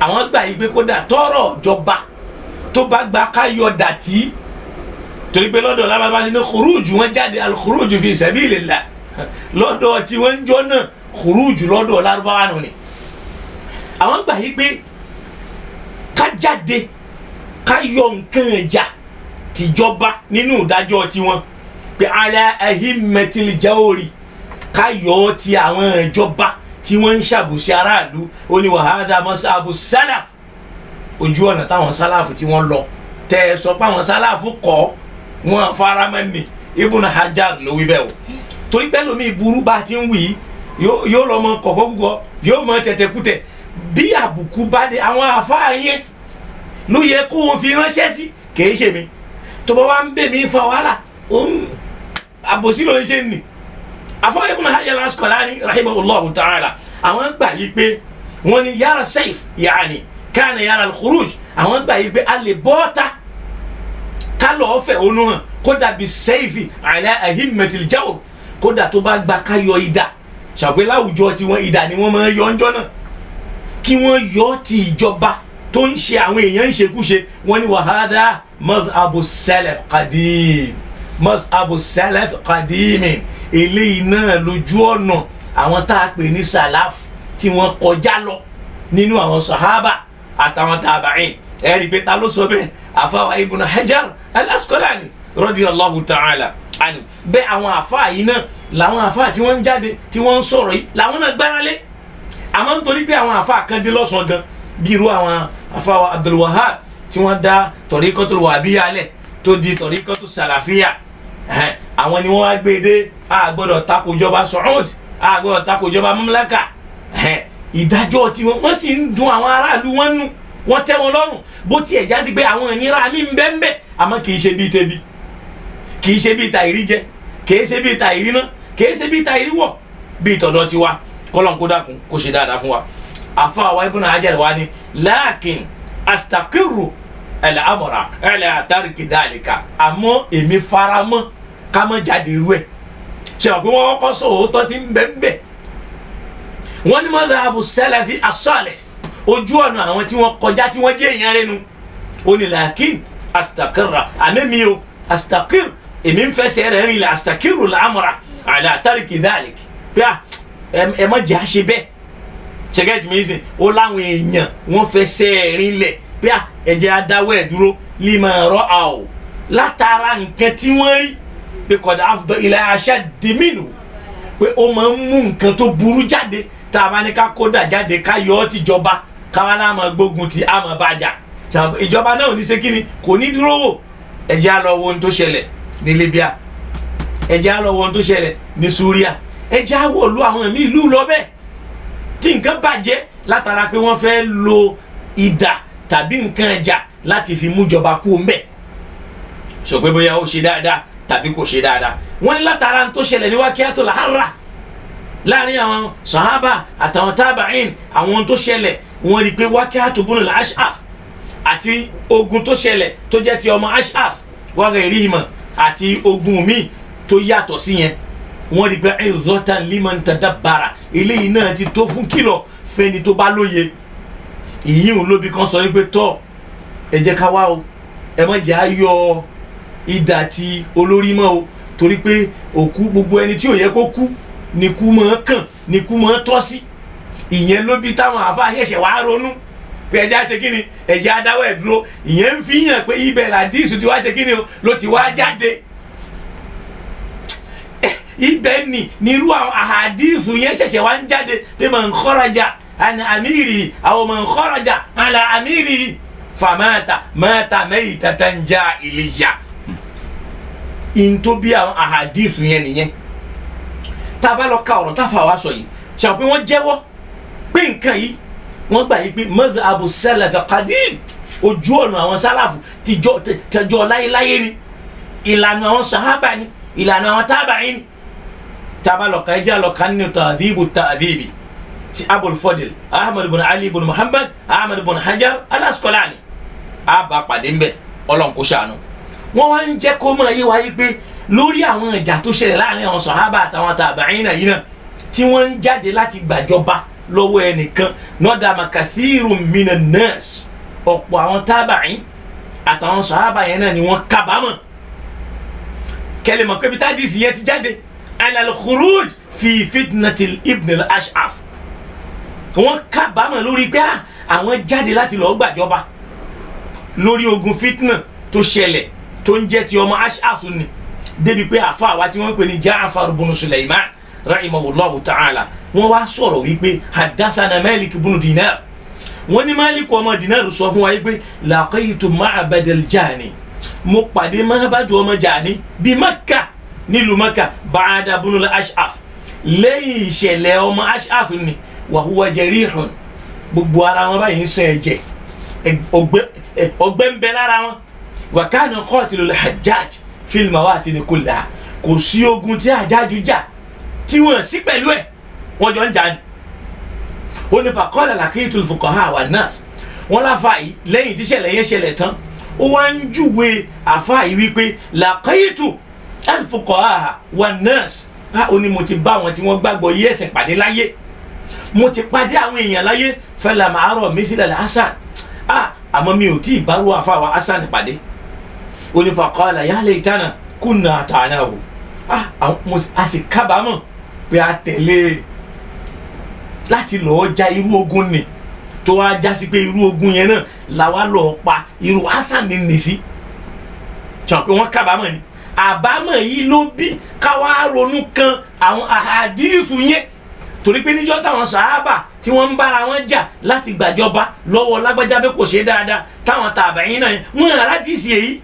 àwọn gbà yí pé kódà tọrọ jọba tó bá gba ká yọ dàtí torí pé lọ́dọ̀ lábàbá sí ní khuruj wọn jáde al-khuruj fi sabilillah lọ́dọ̀ tí wọ́n ń jọ náà khuruj lọ́dọ̀ lárúbáwá nù ni àwọn gbà yí pé ká jáde ká yọ nǹkan ẹja tìjọba nínú ìdájọ́ tiwọn pé ala ahimmatil jawri ká yọ ọ́ ti àwọn ìjọba tí wọ́n ń ṣàbòsí aráàlú ó ní wa hadha masabu salaf ojú ọ̀nà táwọn sálàfù tí wọ́n lọ tẹ́ ẹ sọ pé àwọn sálàfù kọ́ wọn faramẹ́ni Ibn Hajar ló wí bẹ́ẹ̀ o torí pé lómi burú bá ti ń wí yóò lọ mọ kọ̀kọ́ gbogbo yóò mọ tẹ̀tẹ̀kútẹ̀ bí àbùkù bá dé àwọn àfáà yẹn ló yẹ kó o fi ránṣẹ́ sí kìí ṣe mi tó bá wá ń bẹ̀ mí fa wàhálà àbòsí ló ń ṣe nì àfáà Ibn Hajar al-Asqalani rahimahullahu ta'ala àwọn gbà yí pé wọ́n ní yàrá sayf yaani kana yàrá al-khuruj àwọn gbà yí pé a lè bọ́ta ká lọ́ọ́ fẹ̀ onú hàn kódà bí sayfi ala ahimmatil jawr kódà tó bá gba ká yọ idà ṣàpè láwùjọ tí wọ́n idà ni wọ́n máa yọ ńjọ́ náà kí wọ́n yọ ti ìjọba tó ń ṣe àwọn èèyàn ń ṣekúṣe wọ́n ní wa hadha mazhabu salaf qadim mazhabu salaf qadimin eléyìí náà lójú ọ̀nà àwọn tá a pè ní salaf tí wọ́n kọjá lọ nínú àwọn sahaba àtàwọn tabi'in ẹ̀rí pé ta ló sọ bẹ́ẹ̀ àfáwà Ibn Hajar al-Asqalani radiyallahu ta'ala anhu bẹ́ẹ̀ àwọn àfáà yìí náà làwọn àfáà tí wọ́n ń jáde tí wọ́n ń sọ̀rọ̀ yìí làwọn náà gbára lé àmọ́ nítorí pé àwọn àfáà kan dé lọ́sàn-án gan bí irú àwọn àfáà Abdul Wahhab tí wọ́n dá tọ̀ríkọ́tul wàhábíyà lẹ̀ tó di tọ̀ríkọ́tul sàlàfíyà àwọn ni wọ́n wá gbé dé a gbọ́dọ̀ tako ìjọba Saud a gbọ́dọ̀ tako ìjọba mamlaka ìdájọ́ tí wọ́n sì ń dùn àwọn aráàlú wọn nù wọ́n tẹ́ wọn lọ́rùn bó tiẹ̀ já sí pé àwọn ìnira mi ń bẹ ń bẹ àmọ́ kì í ṣe bíi tẹbi kì í ṣe bíi ta ìrí jẹ kì í ṣe bíi ta ìrí ná kì í ṣe bíi ta ìrí wọ̀ bíi tọ̀dọ̀ tiwa kọ́lọ́n kó dákun kó ṣe dáadáa fún wa àfa wa Ibn Hajar wa ni lakin astakiru al-amra ala tariki dhalika àmọ́ èmi faramọ́ ká má jáde irú ẹ̀ ṣe wọ́n pé wọ́n kọ́ sọ òótọ́ tí ń bẹ wọ́n ní madhabu salafi as-salih ojú ọ̀nà àwọn tí wọ́n kọjá tí wọ́n jẹ́ èèyàn rẹ̀ nu ó ní lakin astakirra àmẹ́mi o astakir èmi ń fẹsẹ̀ rẹ̀ rìn lẹ̀ astakiru al-amra ala tariki dhalik pé ẹ má jẹ́ àṣẹ bẹ́ẹ̀ ṣẹ́gẹ́ jùmọ̀ yìí sìn ó láwọn èèyàn wọ́n fẹsẹ̀ rìn lẹ̀ pé ẹ̀jẹ̀ adáwọ̀ ẹ̀ dúró lima ra'aw látara nǹkan tí wọ́n rí pé kọ̀dà afdal ila ashaddi minhu pé ó máa ń mú nǹkan tó burú jáde tá a bá ní ká kódà jáde ká yọ ọ́ tìjọba káwá náà máa gbógun ti àmọ́ bàjá ìjọba náà ò ní ṣe kíni kò ní dúró wò ẹ̀jẹ̀ á lọ wo ohun tó ṣẹlẹ̀ ní Libya ẹ̀jẹ̀ á lọ wo ohun tó ṣẹlẹ̀ ní Syria ẹ̀jẹ̀ á wọ̀ lu àwọn míì ìlú lọ bẹ́ẹ̀ tí nǹkan bàjẹ́ látara pé wọ́n fẹ́ lo ìdà tàbí nǹkan ẹja láti fi mú jọba kú mbẹ́ sọ pé bóyá ó ṣe dáadáa tàbí kò ṣe dáadáa wọ́n ní látara tó ṣẹlẹ̀ ní Waqi'atul Harra láàrin àwọn sahaba àtàwọn tábàáìn àwọn tó ṣẹlẹ̀ wọ́n rí pé Waqi'atu bunul Ash'af àti ogun tó ṣẹlẹ̀ tó jẹ́ ti ọmọ Ash'af wa ghayrihima àti ogun míì tó yàtọ̀ sí yẹn wọ́n rí pé izatan liman tadabbara eléyìí náà ti tó fún kìlọ̀ fẹ́ni tó bá lóye ìyíhùn lóbi kan sọ wípé tọ́ ẹ jẹ́ ká wá o ẹ má jẹ́ ayọ̀ ìdà ti olórí mọ́ o torí pé òkú gbogbo ẹni tí ò yẹ kó kú ni kú mọ́ kàn ni kú mọ́ tọ́ sí ìyẹn lóbi táwọn àfa ṣẹ̀ṣẹ̀ wá ronú pé ẹjẹ́ á ṣe kí ni ẹjẹ́ á dáwọ́ ẹ̀ dúró ìyẹn ń fi hàn pé ibẹ̀ làdíìsù ti wá ṣe kí ni o ló ti wá jáde ibẹ̀ ni nírú àwọn àhàdíìsù yẹn ṣẹ̀ṣẹ̀ wá ń jáde pé man kharaja an amirihi aw man kharaja ala amirihi famata mata maytatan jahiliyya intobi àwọn ahadithu yẹn nìyẹn tá bá lọ ka ọ̀rọ̀ tá fà wá sọ yìí ṣe pé wọ́n jẹ́wọ́ pé nǹkan yìí wọ́n gbà yìí pé mazhabu salaf qadim ojú ọ̀nà àwọn sálàfù tìjọ láyéláyé ni ìlànà àwọn sàhábà ni ìlànà àwọn tábàáìn ni tá bá lọ ka ẹjẹ́ lọ ka nínú Tahdhibu Tahdhibi ti Abul Fadl Ahmad ibn Ali ibn Muhammad Ahmad ibn Hajar al-Asqalani àbá pàdé ńbẹ Ọlọ́run kó ṣàánú wọ́n wá ń jẹ́ kó máa yé wa yí pé lórí àwọn ìjà tó ṣẹlẹ̀ láàrin àwọn sàhábà àtàwọn tàbáìn yìí náà tí wọ́n ń jáde láti gbàjọba lọ́wọ́ ẹnìkan nadama kathirun minan nas ọ̀pọ̀ àwọn tàbáìn àtàwọn sàhábà yẹn náà ni wọ́n kábàámọ̀ kẹlẹ̀ mọ̀ pé bí tádìsì yẹn ti jáde ala al-khuruj fi fitnatil ibn al-Ash'af wọ́n kábàámọ̀ lórí pé àwọn jáde láti lọ́ọ́ gbàjọba lórí ogun fitna tó ṣẹlẹ̀ tó ń jẹ́ ti ọmọ Ash'af ni débi pé àfa àwa tí wọ́n ń pè ní Ja'far ibn Sulaiman rahimahullahu ta'ala wọ́n wá sọ̀rọ̀ wípé hadathana Malik ibn Dinar wọ́n ní Malik ọmọ Dinar sọ fún wa wípé laqaytu Ma'bad al-Jani mo pàdé Ma'bad ọmọ Jani bí Makkah nílùú Makkah ba'da ibn al-Ash'af lẹ́yìn ìṣẹ̀lẹ̀ ọmọ Ash'af ni wa huwa jarihun gbogbo ara wọn báyìí ń sàn ẹ̀jẹ̀ ọgbẹ́ ń bẹ lára wọn wa kana qatilul Hajjaj fil mawatin kullaha kò sí ogun tí Hajjaj jà tí wọ́n sí pẹ̀lú ẹ̀ wọ́n jọ ń jà ní. ó ní faqala laqitul fuqaha wan nas wọ́n láfa yìí lẹ́yìn tíṣẹ̀lẹ̀ yẹn ṣẹlẹ̀ tán ó wá ń júwe àfa yìí wípé laqitu al fuqaha wan nas ó ní mo ti bá wọn tí wọ́n gbàgbọ́ yí ẹ̀sìn pàdé láyé mo ti pàdé àwọn èèyàn láyé falam ara mithla al-Hasan àmọ́ mi ò tí ì bárò àfàwà Hasan pàdé ó ní faqala ya laytana kunna ata'nahu a sì kábàámọ̀ pé a tẹ̀lé láti lọ́ọ́ ja irú ogun ni tó wá já sí pé irú ogun yẹn náà làwa lọ́ọ́ pa irú Hasan ní nìsí jọ pé wọ́n kábàámọ̀ ni àbámọ̀ yìí ló bí káwá ronú kan àwọn àhàdíìsù yẹn torí pé níjọ́ táwọn sàhábà tí wọ́n ń bára wọn jà láti gbàjọba lọ́wọ́ lágbájá bẹ́ẹ̀ kò ṣe dáadáa táwọn tàbáyìn náà wọ́n aládìsí èyí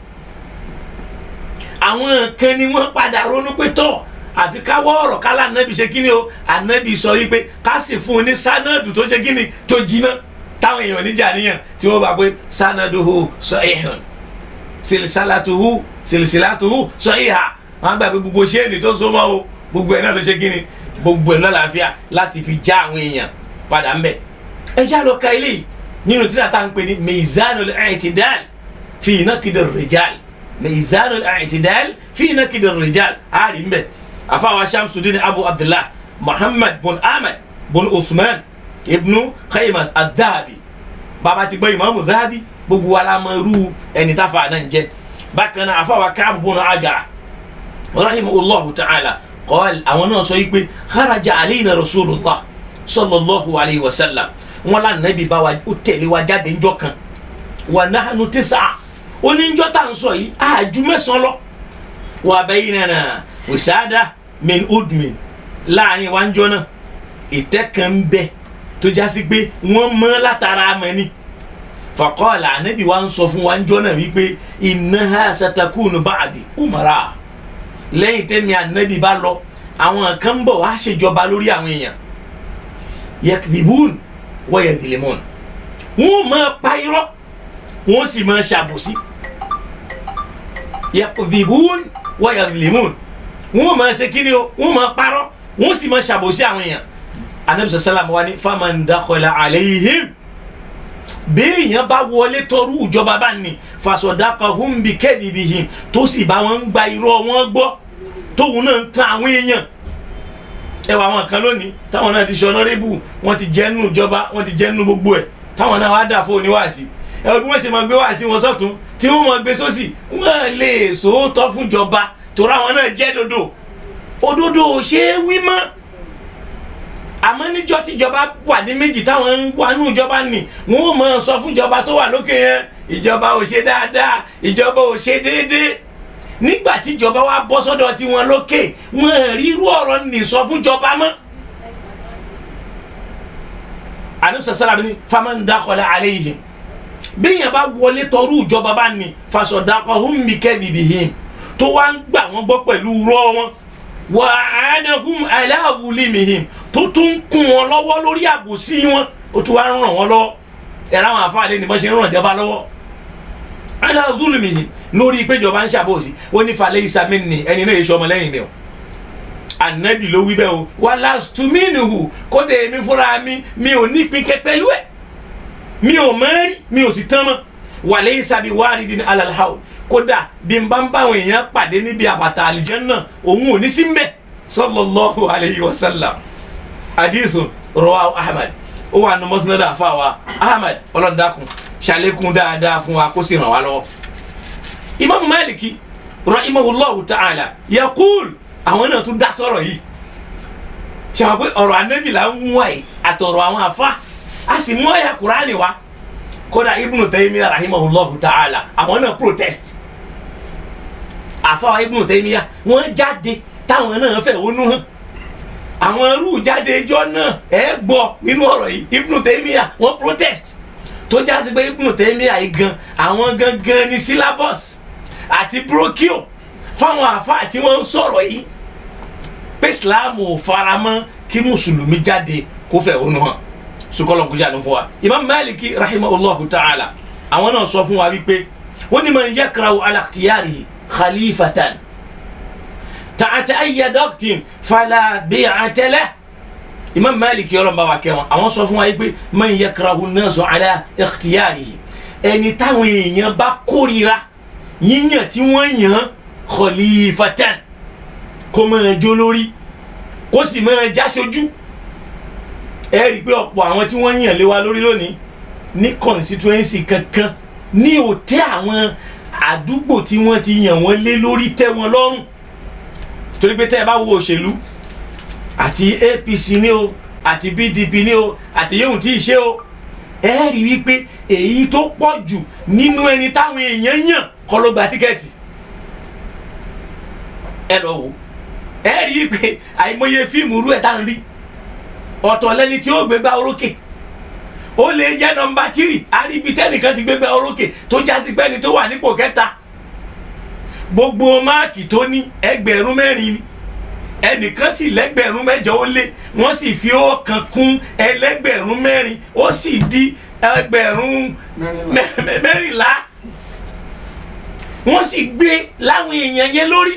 àwọn kan ni wọ́n padà ronú pé tọ́ àfi káwọ́ ọ̀rọ̀ kálá ànábì ṣe kíni o ànábì sọ wípé ká sì fún un ní sánádù tó ṣe kíni tó jiná táwọn èèyàn níjà níyàn tí wọ́n bá pé sánáduhu sahihun silsilatuhu sahiha wọ́n gbà pé gbogbo ṣéènì tó so mọ́ o gbogbo ẹ̀ náà ló ṣe kíni gbogbo ẹ̀ náà láàfíà láti fi já àwọn èèyàn padà ń bẹ̀ ẹ já lọ ka ilé nínú tíra tá à ń pè ní Mizanul I'tidal fi Naqd ar-Rijal, Mizanul I'tidal fi Naqd ar-Rijal àárín mbẹ àfàwà Shamsuddin Abu Abdullah Muhammad bin Ahmad bin Uthman ibnu Khaymas ad-Dhahabi bàbá ti gbọ́ Imam Dhahabi gbogbo wa la mọ irú ẹni tá fa náà ń jẹ. bákan náà àfàwà Ka'b bin Ajara rahimahullahu ta'ala qala àwọn náà sọ yìí pé kharaja alayna Rasulullah sallallahu alayhi wa sallam wọn la Nabi bá wa ó tẹ̀lé wa jáde ńjọ́ kan wa nahnu tis'a oníjọ́ tá à ń sọ yìí àjù mẹ́sàn-án lọ wa baynana wisada min udmin láàrin wa ń jọ náà ìtẹ́ kan ń bẹ tó jásí pé wọ́n mọ́ látara amẹ́ni faqala Nabi wa ń sọ fún wa ń jọ náà wípé innaha satakunu ba'di umara lẹ́yìn tẹ́mi Ànábì bá lọ àwọn kan ń bọ̀ wá ṣèjọba lórí àwọn èèyàn yakdhibun wa yadhlimun wọ́n máa pa irọ́ wọ́n sì máa ṣàbòsí yakdhibun wa yadhlimun wọ́n máa ṣe kíni o wọ́n máa parọ́ wọ́n sì máa ṣàbòsí àwọn èèyàn. Ànábì sallam wa ní faman dakhala alayhim béèyàn bá wọlé tọrú ìjọba bá ní fasadaqahum bi kadhibihim tó sì bá wọn gba irọ́ wọn gbọ́ tóun náà ń tan àwọn èèyàn. ẹ wà àwọn kan lónìí táwọn náà ti ṣe honorable wọn ti jẹ́ nínú ìjọba wọn ti jẹ́ nínú gbogbo ẹ̀ táwọn náà wá dà fún oníwàásí ẹ wọ́n bí wọ́n ṣe máa gbé wàásí wọn sọ́tún tí wọ́n máa gbé sósì wọ́n lè sòótọ́ fún ìjọba torí àwọn náà jẹ́ dodo òdodo ò ṣe é wí mọ́. àmọ́ níjọ́ tíjọba wà ní méjì táwọn ń wà nínú ìjọba nì wọ́n ò máa sọ fún ìjọba tó wà lókè yẹn ìjọba ò ṣe dáadáa ìjọba ò ṣe déédéé. nígbà tíjọba wa bọ́ sọ́dọ̀ tí wọ́n lókè wọ́n rí irú ọ̀rọ̀ nì sọ fún ìjọba mọ́. Ànábì sallallahu ní faman dakhala alayhim bíyàn bá wọlé tọrú ìjọba bá ní fasadaqahum bi kadhibihim tó wá ń gbà wọ́n gbọ́ pẹ̀lú rọ́ wọn wa aanahum ala zulimihim tó tún kún wọn lọ́wọ́ lórí àbòsí wọn ó tún wá ń ràn wọ́n lọ́wọ́ ẹ̀rọ àwọn àfáàlẹ́ ni wọ́n ṣe ń ràn jọba lọ́wọ́ ala zulimihim lórí ìpéjọba ń ṣàbòsí ó ní falaysa minni ẹni náà yéṣu ọmọlẹ́yìn mi o Ànábì ló wí bẹ́ẹ̀ o walastu minhu kódé èmi fúnra mi ò nípìn pẹ̀lú ẹ̀ mi ò mẹ́rí mi ò sì tán mọ́ walaysa biwaridin ala al-hawl kódà bí n bá ń bá àwọn èèyàn pàdé níbi àbàtà àlìjánnà òun ò ní sí mbẹ sallallahu alayhi wa sallam. hadithu rawahu Ahmad ó wà nù Musnad àfàwà Ahmad ọlọ́dàkùn ṣàlékún dáadáa fún wa kó sì ràn wá lọ́wọ́. Imam Maliki rahimahullahu ta'ala yaqul àwọn náà tún dá sọ̀rọ̀ yìí ṣàwọn pé ọ̀rọ̀ Ànábì là ń mú àyè àtọ̀rọ̀ àwọn àfa a sì mú àyà Kùránì wa kódà Ibn Taymiyyah rahimahullahu ta'ala àwọn náà protest àfàwà Ibn Taymiyyah wọ́n jáde táwọn náà fẹ́ wọnú hàn àwọn irú jáde ẹjọ́ náà ẹ gbọ́ nínú ọ̀rọ̀ yìí Ibn Taymiyyah wọ́n protest tó jásí pé Ibn Taymiyyah yìí gan àwọn gangan ní syllabus àti brochure fáwọn àfáà tí wọ́n ń sọ̀rọ̀ yìí pé Islam ò faramọ́ kí mùsùlùmí jáde kó fẹ́ wọnú hàn sukọlọn kújà ló fún wa. Imam Maliki rahimahullahu ta'ala àwọn náà sọ fún wa wípé wọ́n ní man yakrahu ala ikhtiyarihi khalifatan ta'ata ayya daqtin fala bi'ata lahu. Imam Maliki ọlọ́mọba wa kẹwọn àwọn sọ fún wa wípé man yakrahu an-nasu ala ikhtiyarihi ẹni táwọn èèyàn bá kórìíra yíyàn tí wọ́n yàn khalifatan kó máa jó lórí kó sì máa jáṣojú. ẹ rí i pé ọ̀pọ̀ àwọn tí wọ́n yàn lé wa lórí lónìí ní constituency kankan ní òtẹ́ àwọn àdúgbò tí wọ́n ti yàn wọ́n lé lórí tẹ́ wọn lọ́rùn. torí pé tẹ́ ẹ bá wo òṣèlú àti APC ní o àti PDP ní o àti yóò tí ì ṣe o ẹ rí i wípé èyí tó pọ̀ jù nínú ẹni táwọn èèyàn yàn kọ́ ló gba tíkẹ́ẹ̀tì. ẹ lọ wò ẹ rí i pé àìmọye fíìmù rú ẹ̀ tá à ń rí ọ̀tọ̀ lẹ́ni tí ó gbégbá orókè ó lè jẹ́ nọmba 3 àríbi tẹ́nìkan ti gbégbá orókè tó jásí pẹ́ni tó wà nípò kẹta gbogbo máàkì tó ní ẹgbẹ̀rún 4 ni ẹnìkan sì lẹ́gbẹ̀rún 8 ó lé wọ́n sì fi ọ̀kan kún ẹlẹ́gbẹ̀rún 4 ó sì di ẹgbẹ̀rún 14 wọ́n sì gbé láwọn èèyàn yẹn lórí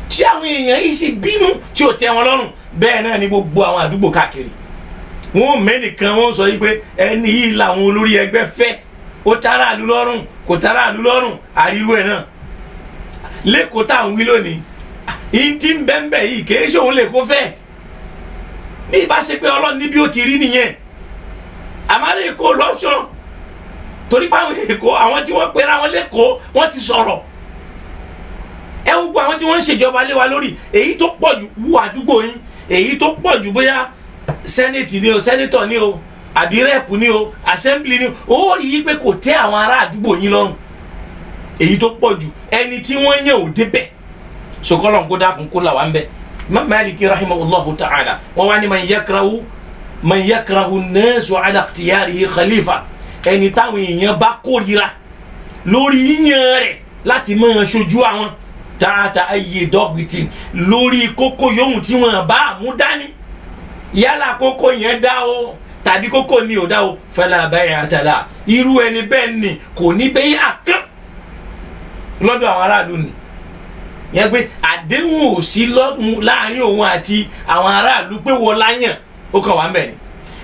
tí àwọn èèyàn yìí sì bínú tí ò tẹ́ wọn lọ́rùn. bẹ́ẹ̀ náà ni gbogbo àwọn àdúgbò káàkiri wọn mẹ́nìkan wọn sọ yìí pé ẹni yìí làwọn olórí ẹgbẹ́ fẹ́ ó tara àlú lọ́rùn kò tara àlú lọ́rùn àríwú ẹ̀ náà lẹ́kọ̀ọ́ tá à ń wí lónìí yìí tí ń bẹ́ẹ̀ bẹ́ẹ̀ yìí kìí ṣe òun lè kó fẹ́ bí ìbá ṣe pé ọlọ́run níbi ó ti rí nìyẹn àmàlẹ́ èkó lọ́ṣọ́ torí báwọn èkó àwọn tí wọ́n pera wọn lẹ́kọ̀ọ́ wọ́n ti sọ̀rọ̀ ẹ gbogbo àwọn tí wọ́n ń ṣèjọba lé wa lórí èyí tó pọ̀ jù wù àdúgbò yín èyí tó pọ̀ jù bóyá sẹ́nẹ̀tì ni o sẹ́nẹ̀tọ̀ ni o àbí rẹ́ẹ̀pù ni o assembly ni o ó rí i pé kò tẹ́ àwọn ará àdúgbò yín lọ́rùn èyí tó pọ̀ jù ẹni tí wọ́n yàn ò débẹ̀ sokolo ko da kun kula wambe Imam Maliki rahimahullahu ta'ala wa wani man yakrahu an-nas ala ikhtiyarihi khalifa ẹni táwọn èèyàn bá kórìíra lórí yíyan rẹ̀ láti máa ṣojú àwọn tààtà ayé dọ́gbìtì lórí kókó yòówù tí wọ́n bá mú dání yálà kókó yẹn dá o tàbí kókó ni ò dá o fala bay'ata la irú ẹni bẹ́ẹ̀ ni kò ní bẹ́ẹ̀ àkàn lọ́dọ̀ àwọn aráàlú ni yẹn pé àdéhùn ò sí láàrin òun àti àwọn aráàlú pé wọ́n láyàn ó kàn wá mẹ́rin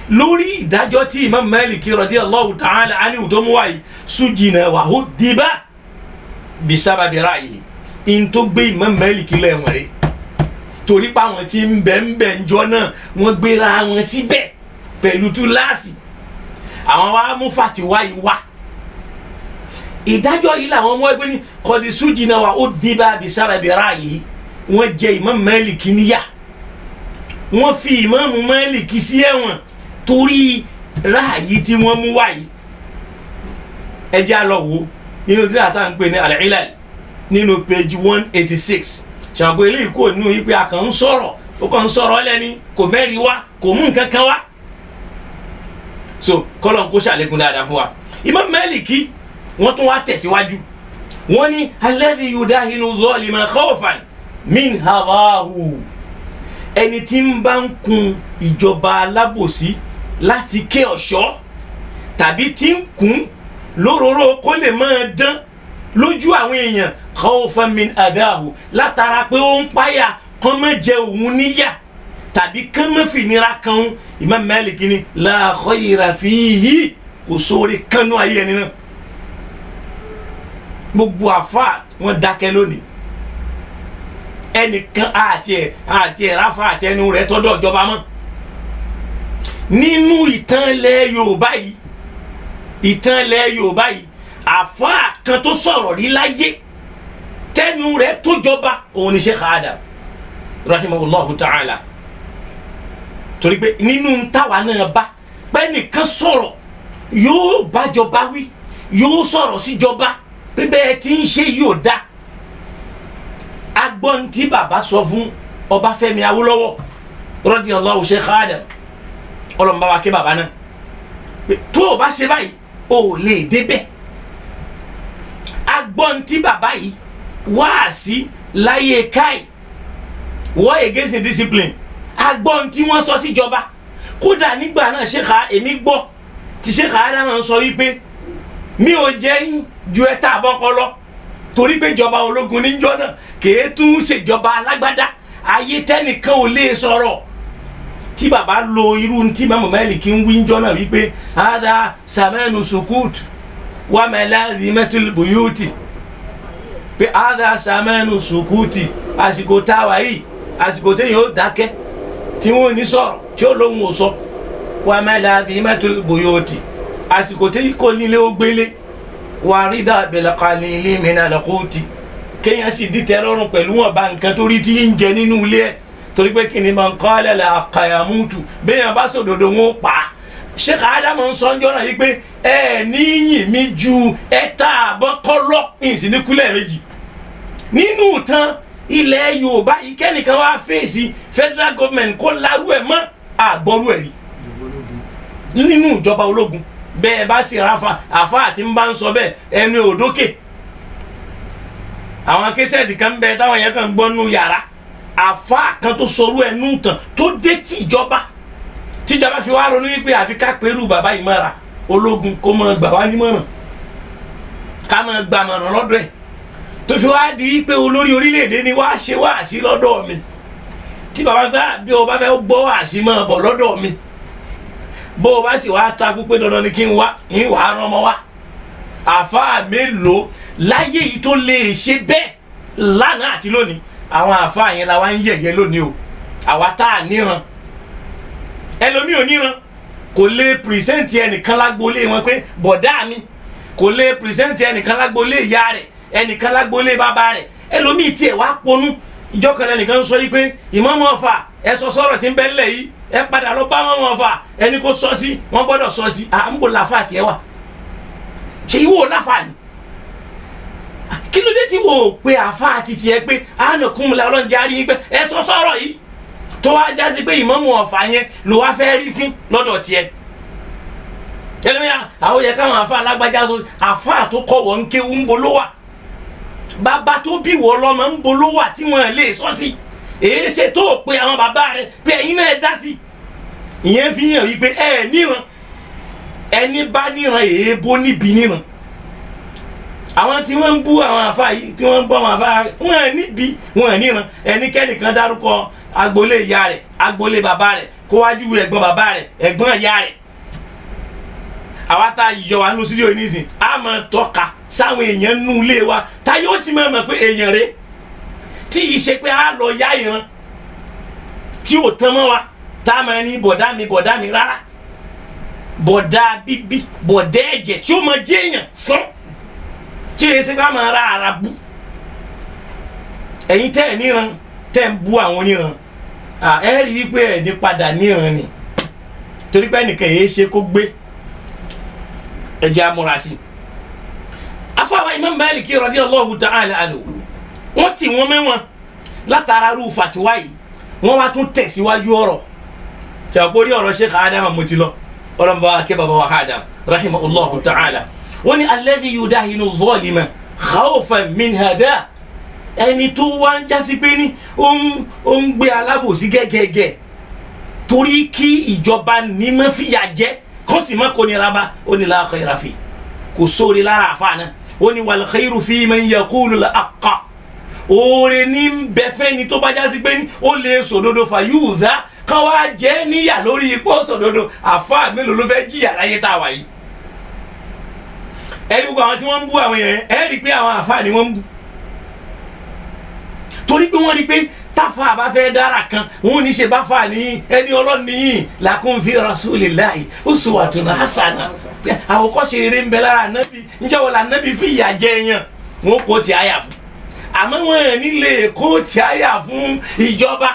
lórí ìdájọ́ tí Imam Maliki radiyallahu ta'ala anhu tó mú wáyé sujina wa hudiba bisababi ra'yi in tó gbé Imam Maliki lẹ́wọ̀n rẹ̀ torí pé àwọn tí ń bẹ̀ ń jọ náà wọ́n gbéra wọn síbẹ̀ pẹ̀lú túláàsì àwọn wa mú fàtiwá yìí wá ìdájọ́ yìí làwọn ọmọ ẹgbẹ́ ní kọ́dí sujina wa hudiba bisababi ra'yi wọ́n jẹ Imam Maliki níyà wọ́n fi Imam Maliki sí ẹ̀wọ̀n torí ráàyí tí wọ́n mú wáyé ẹjẹ́ àlọ́wọ́ nínú tí a ta ń pè ní al-Ilal nínú page 186 ṣàǹkó eléyìí kò nínú yí pé a kàn ń sọ̀rọ̀ ó kàn ń sọ̀rọ̀ lẹ́ni kò mẹ́rin wá kò mú nǹkan kan wá so kọ́lọ̀ kó ṣàlékún dáadáa fún wa Imam Maliki wọ́n tún wá tẹ̀síwájú wọ́n ní alladhi yudahinu zaliman khawfan min hawahu ẹni tí ń bá ń kun ìjọba alábòsí láti ké ọ̀ṣọ́ tàbí tí ń kún lóróró kó lè máa dán lójú àwọn èèyàn khawfan min adahu látara pé ó ń páyà kán má jẹ òun níyà tàbí kán má fìnira kan Imam Maliki ni la khayra fihi kò sóore kánú ayé ẹni náà gbogbo àfa wọn dákẹ́ lónìí ẹnìkan àti ẹ̀ráfà àtẹnu rẹ̀ tọ́dọ̀ ìjọba mọ́ nínú ìtàn ilẹ̀ Yorùbá yìí àfáà kan tó sọ̀rọ̀ rí láyé tẹnu rẹ̀ tó jọba òun ni Sheikh Adam rahimahullahu ta'ala torí pé nínú táwa náà bá pẹ́nìkan sọ̀rọ̀ yóò bájọba wí yóò sọ̀rọ̀ síjọba pé bẹ́ẹ̀ tí ń ṣe yóò dá agbọ́n tí bàbá sọ fún Ọbáfẹ́mi Awólọ́wọ̀ radiyallahu Sheikh Adam ọlọ́mọba wa ké bàbá náà pé tó o bá ṣe báyìí o ò lè débẹ̀ agbọ́n tí bàbá yìí wá sí láyé káì war against discipline agbọ́n tí wọ́n sọ síjọba kódà nígbà náà èmi gbọ́ tí Sheikh Adam sọ wípé mi ò jẹ́ yín ju ẹ̀ta àbọ̀kọ lọ torí pé ìjọba ológun níjọ́ náà kèé tún ṣèjọba alágbádá ayé tẹ́nìkan ò lè sọ̀rọ̀ tí bàbá lo irú tí Imam Maliki ń wí níjọ́ náà wípé hada samanu sukut wa malazimatul buyuti pé hada samanu sukuti àsìkò táwa yìí àsìkò téèyàn ó dákẹ́ tí wọ́n ní sọ̀rọ̀ tí ó lóhun ò sọ wa malazimatul buyuti àsìkò téèyàn kò nílé ó gbélé wàrídà bilqalili minal quti kéèyàn sì dìtẹ̀ lọ́rùn pẹ̀lú wọn bá nǹkan torí tí ń jẹ nínú ilé ẹ̀ torí pé kí ni man qala la qayamutu béèyàn bá sòdodo wọn ó pa á Sheikh Adam ń sọ ń jọ́nà yìí pé ẹ níyìn mi ju ẹ̀ta àbọ̀kọ́lọ́ ìsìn ní kúlẹ̀ méjì nínú tán ilẹ̀ Yorùbá yìí kẹ́nìkan wá fèsì federal government kó larú ẹ̀ mọ́ àgbọ̀rú ẹ̀ rí nínú ìjọba ológun bẹ́ẹ̀ bá sì ráfa àfa àti ń bá ń sọ bẹ́ẹ̀ ẹnu òdókè àwọn kẹsẹ̀tì kan bẹ́ẹ̀ táwọn yẹn kan gbọ́ nú yàrá àfa kan tó sọrú ẹnu tàn tó dé tíjọba fi wá ronú wípé àfi ká pẹ̀lú bàbá yìí mọ́ra ológun kó mọ gbà wá nímọ̀ràn ká mọ gbà mọ̀ràn lọ́dọ̀ ẹ̀ tó fi wá di wípé olórí orílẹ̀-èdè ni wá ṣe wáàsí lọ́dọ̀ mi tí bàbá gbà bí o bá fẹ́ gbọ́ wáàsí mọ́ bọ̀ lọ́dọ̀ mi bó o bá sì wá takú pé dandan ni kí n wá ń wà á rán ọmọ wá àfáà mélòó láyé yìí tó lè ṣe bẹ́ẹ̀ lánàá àti lónìí àwọn àfáà yẹn la wá ń yẹ̀yẹ́ lónìí o àwa tá a níran ẹlòmíì ò níran kò lè pìrìsẹ́ǹtì ẹnìkan lágboolé wọn pé bọ̀dá mi kò lè pìrìsẹ́ǹtì ẹnìkan lágboolé ìyá rẹ̀ ẹnìkan lágboolé bàbá rẹ̀ ẹlòmíì tiẹ̀ wá ponú ìjọ kan ẹnìkan sọ yìí pé Ìmáàmù Ọ̀fà ẹ sọ sọ̀rọ̀ tí ń bẹ ńlẹ̀ yìí ẹ padà lọ bá Ìmáàmù Ọ̀fà ẹni kò sọ sí wọn gbọ́dọ̀ sọ sí à ń bò láfa tiẹ̀ wà ṣe ìwò láfa ni kí ló dé tí wò ó pé àfa àti tiẹ̀ pé àánàkùnmùlà ọlọ́njẹ́ yín pé ẹ sọ sọ̀rọ̀ yìí tó wá jásí pé Ìmáàmù Ọ̀fà yẹn ló wá fẹ́ rí fín lọ́dọ̀ tiẹ̀ ẹlẹ́mìíràn àwọn yẹ káwọn àfa alágbájá sọ àfa tó kọ̀ wọ́n ń kéwú ń bolo wà bàbá tó bí wọ́ lọ́mọ ń bolo wà tí wọ́n lè sọ sí èyí ṣe tó pé àwọn bàbá rẹ̀ pé ẹ̀yin náà dá sí ìyẹn fi hàn wípé ẹ níran ẹni bá níran èèbó níbi níran àwọn tí wọ́n ń bú àwọn àfa yìí tí wọ́n ń bú àwọn àfa wọn níbi wọn níran ẹnikẹ́nìkan dárúkọ agboolé ìyá rẹ̀ agboolé bàbá rẹ̀ kó wájú ẹ̀gbọ́n bàbá rẹ̀ ẹ̀gbọ́n ìyá rẹ̀ àwa tá a yọ wa nínú sídìò yìí nísìn a máa tọ́ka sáwọn èèyàn nínú ilé wa tá yóò sì máa mọ̀ pé èèyàn rẹ̀ tí ì ṣe pé a lọ yá ìran tí ò tán mọ́ wa tá a máa ní bọ̀dá mi rárá bọ̀dá bíbí bọ̀dá ẹ̀jẹ̀ tí ó máa jẹ́ èèyàn sán tí ì ṣe pé a máa ra ara bú ẹ̀yin tẹ́ ẹ̀ níran tẹ́ ń bú àwọn oníran ẹ rí wípé ẹ̀ ní padà níran ni torí pé ẹnìkan yìí ṣe kó gbé ẹjẹ amúrasí afáwa Imam Maliki radiyallahu ta'ala anhu wọ́n tì wọ́n mẹ́wọ̀n látara rú fàtiwá yìí wọ́n wá tún tẹ̀síwájú ọ̀rọ̀ ṣàpórí ọ̀rọ̀ Sheikh Adam mo ti lọ ọlọ́mọba akẹ́ bàbá wa Adam rahimahullahu ta'ala wọ́n ní alladhi yudahinu zalima khawfan min hada ẹni tó wá ń jásí pé ní ó ń gbé alábòsí gẹ́gẹ́gẹ́ torí kí ìjọba ní mọ́ fìyà jẹ kó sì má kó nira bá ó ní la khayra fi kò sóore lára àfààná ó ní wal khayru fi man yaqulu al-haqqa oore ní bẹ́fẹ́ ni tó bá jásí pé ní ó lè sòdodo fàyúùzá kan wá jẹ́ níyà lórí ipò sòdodo àfáà mélòó ló fẹ́ jìyà láyé tá a wà yìí ẹ̀rí gbogbo àwọn tí wọ́n ń bú àwọn yẹn ẹ̀ rí pé àwọn àfáà ni wọ́n ń bú torí pé wọ́n rí pé táfà bá fẹ́ dára kan wọn ní ṣe bá fà ní ẹni ọlọ́ni yìí lakum fi rasulillahi uswatun hasana àwòkọ́ṣe eré ń bẹ lára ànábì níjọ́ wọ́n la ànábì fi ìyà jẹ yàn wọn kò tí àyà fún àmọ́ wọn nílé kó tí àyà fún ìjọba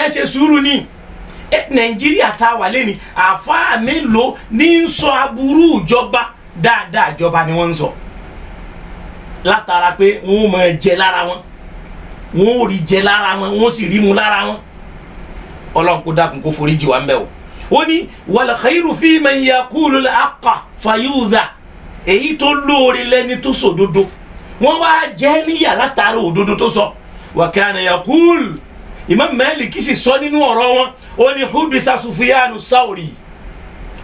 ẹ ṣe sùúrù ní Nàìjíríà tá a wà lẹ́ni àfáà mélòó ní ń sọ aburú ìjọba dáadáa ìjọba ni wọ́n ń sọ látara pé wọn máa jẹ lára wọn wọn ò rí jẹ lára wọn wọn sì rí mu lára wọn Ọlọ́run kó dákun kó foríjì wá ń bẹ o ó ní wal khayru fi man yaqulu al-haqqa fayuza èyí tó lóore lẹ́ni tó sòdodo wọn wá jẹ níyà látara òdodo tó sọ wa kana yaqul Imam Maliki sì sọ nínú ọ̀rọ̀ wọn ó ní hubisa Sufyanu Sawri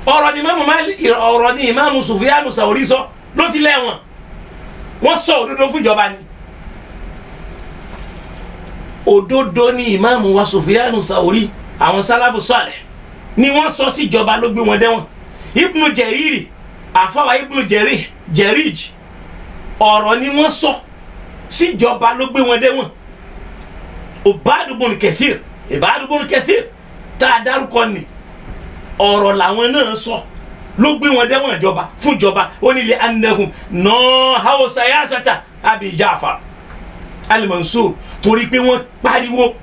ọ̀rọ̀ ni Imam Sufyanu Sawri sọ ló fi lẹ́wọ̀n wọ́n sọ òdodo fún ìjọba ni òdodo ni ìmáàmù wa Sufyanu Thawri àwọn sálàfù salih ni wọ́n sọ sí ìjọba ló gbé wọn dẹ́wọ̀n Ibnu Jariri àfáwà Ibnu Jarij ọ̀rọ̀ ni wọ́n sọ sí ìjọba ló gbé wọn dẹ́wọ̀n Ubadu bun Kathir tá a dárúkọ ni ọ̀rọ̀ làwọn náà sọ ló gbé wọn dẹ́wọ̀n ìjọba fún ìjọba ó nílé anahum náà hausa yasata Abi Ja'far al-Mansur torí pé wọ́n pariwo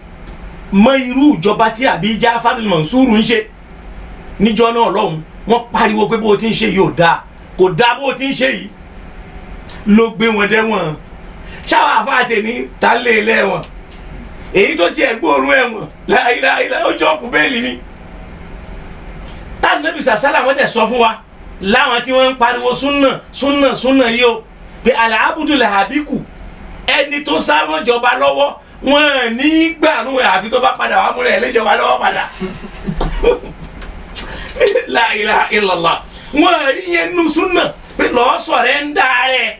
mọ irú ìjọba tí Abi Ja'far al-Mansur ń ṣe níjọ́ náà lọ́hùn wọ́n pariwo pé bó ti ń ṣe yìí ò dáa kò dáa bó ti ń ṣe yìí ló gbé wọn dẹ́wọ̀n ṣáwọn àfáàtẹ ní tálẹ̀ lẹ́wọ̀n èyí tó tiẹ̀ gbóòórùn ẹ̀wọ̀n láìláìlá ó jọ́ọ̀pù bẹ́ẹ̀lì ni Ànábì sàsálà wọ́n dẹ̀ sọ fún wa láwọn tí wọ́n ń pariwo súnà yìí o pé al-abdu al-habiku ẹni tó sáwọn jọba lọ́wọ́ wọn ní gbàrún ẹ̀ àfi tó bá padà wà múlẹ̀ ẹlẹ́jọba lọ́wọ́ padà la ilaha illallah wọn rí yẹn nù súnà pé lọ́ọ́ sọ̀rẹ́ ń dá rẹ̀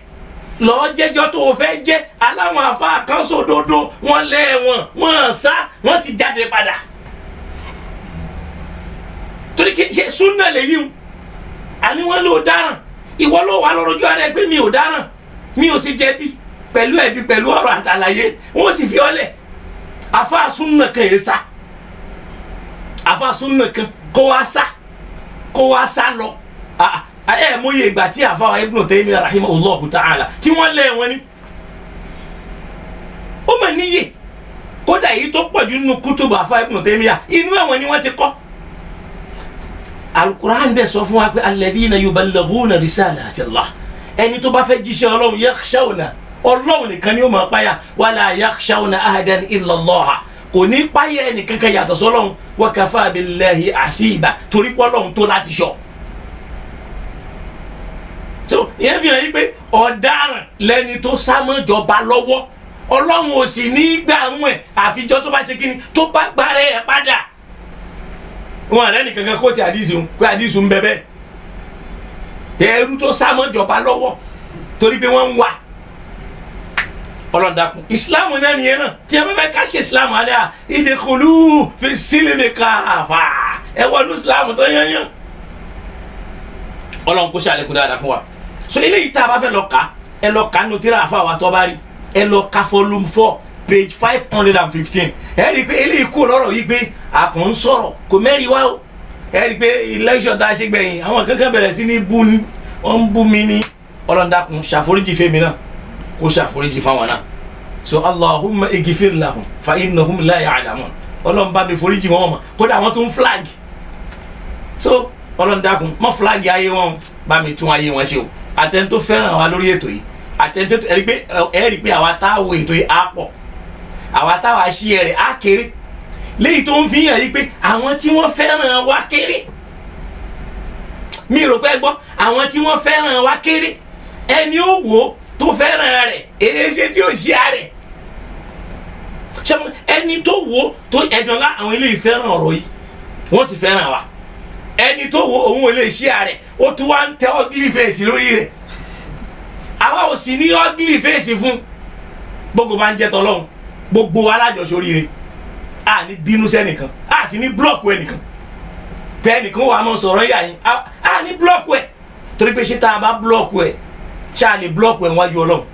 lọ́ọ́ jẹ́jọ́ tó o fẹ́ jẹ́ aláwọn afá kan sòdodo wọn lẹ́wọ̀n wọn sá wọn sì jáde padà torí kí ṣe súnà lè yíun àní wọn ló dáràn ìwọ ló wà lọ́rọ̀jú ara ẹ pé mi ò dáràn mi ò sì jẹ̀bi pẹ̀lú ẹ̀bi pẹ̀lú ọ̀rọ̀ àtàlàyé wọn sì fi ọlẹ̀ àfa súnà kan yẹn sá àfa súnà kan kó wá sá lọ ẹ mọye ìgbà tí àfa wa Ibn Taymiyyah rahimahullahu ta'ala tí wọ́n lé wọn ni ó mà níyè kódà èyí tó pọ̀jù nínú kútùbù àfa Ibn Taymiyyah inú ẹ̀wọ̀n ni wọ́n ti kọ́ alukur'an dẹ̀ sọ fún wa pé alladhina yuballighuna risalati Allah ẹni tó bá fẹ́ jíṣẹ́ ọlọ́run yakhshawna ọlọ́run nìkan ni ó máa páyà wala yakhshawna ahadan illa Allah kò ní páyà ẹnì kankan yàtọ̀ sọ́lọ́run wa kafa billahi hasiba torí pé ọlọ́run tó láti ṣọ́ so ìyẹn fi hàn yí pé ọ̀daràn lẹni tó sámọ́jọba lọ́wọ́ ọlọ́run ò sì ní gbà ń wẹ̀ àfijọ́ tó bá ṣe kíni tó bá gbàrẹ́ ẹ̀ padà wọn àrẹ nìkan kan kó ti àdìsùn pé àdìsùn bẹbẹ ẹrú tó sámọ́jọba lọ́wọ́ torí pé wọ́n ń wà ọlọ́dàkùn ìsìláàmù náà nìyẹn náà tí a bá fẹ́ ká ṣe ìsìláàmù alẹ́ à ìdèkùlù fi sílẹ̀mì káfà ẹ wọnú ìsìláàmù tó yányán ọlọ́run kó ṣàlékún dáadáa fún wa so eléyìí tá a bá fẹ́ lọ kà ẹ lọ kà nínú tírà àfa wa tó bá rí ẹ lọ ka volume 4 page 515 ẹ rí i pé eléyìí kú lọ́rọ̀ yìí pé àkàn ń sọ̀rọ̀ kò mẹ́rin wá o ẹ rí i pé election tá a ṣe gbẹ̀yìn àwọn kankan bẹ̀rẹ̀ sí ní bú ni wọ́n ń bú mi ní ọlọ́dàkùn ṣàforíjì fèmí náà kó ṣàforíjì fáwọn náà so Allahumma igfir lahum fa innahum la ya'lamun ọlọ́run bá mi foríjì wọn mọ̀ kódà wọ́n tún flag so ọlọ́dàkùn mọ́ flag ayé wọn bá mi tún ayé wọn ṣe o àtẹni tó fẹ́ràn wa lórí ètò yìí àtẹni tó ẹ rí i pé àwa táwọn ètò yìí á pọ̀ àwa táwa ṣí ẹrẹ á kéré léyìí tó ń fi hàn yí pé àwọn tí wọ́n fẹ́ràn wa kéré mi rò pé gbọ́ àwọn tí wọ́n fẹ́ràn wa kéré ẹni ó wò ó tó fẹ́ràn rẹ̀ èyí ṣe tí ó ṣí àrẹ̀ ẹni tó wò ó tó ẹ̀jọ̀ ńlá àwọn eléyìí fẹ́ràn ọ̀rọ̀ yìí wọ́n sì fẹ́ràn wa ẹni tó wò òun ò lè ṣí àrẹ̀ ó tún wá ń tẹ ugly face lórí rẹ̀ àwa ò sì ní ugly face fún gbogbo bá ń jẹ́ tọ́lọ́hún gbogbo alájọsóríire a ní bínú sẹ́nìkan a sì ní blọọkù ẹnìkan pé ẹnìkan wà á mọ̀ sọ̀rọ̀ yà yín a ní blọọkù ẹ̀ torí pé ṣé tá a bá blọọkù ẹ̀ ṣá lè blọọkù ẹ̀ wájú ọlọ́run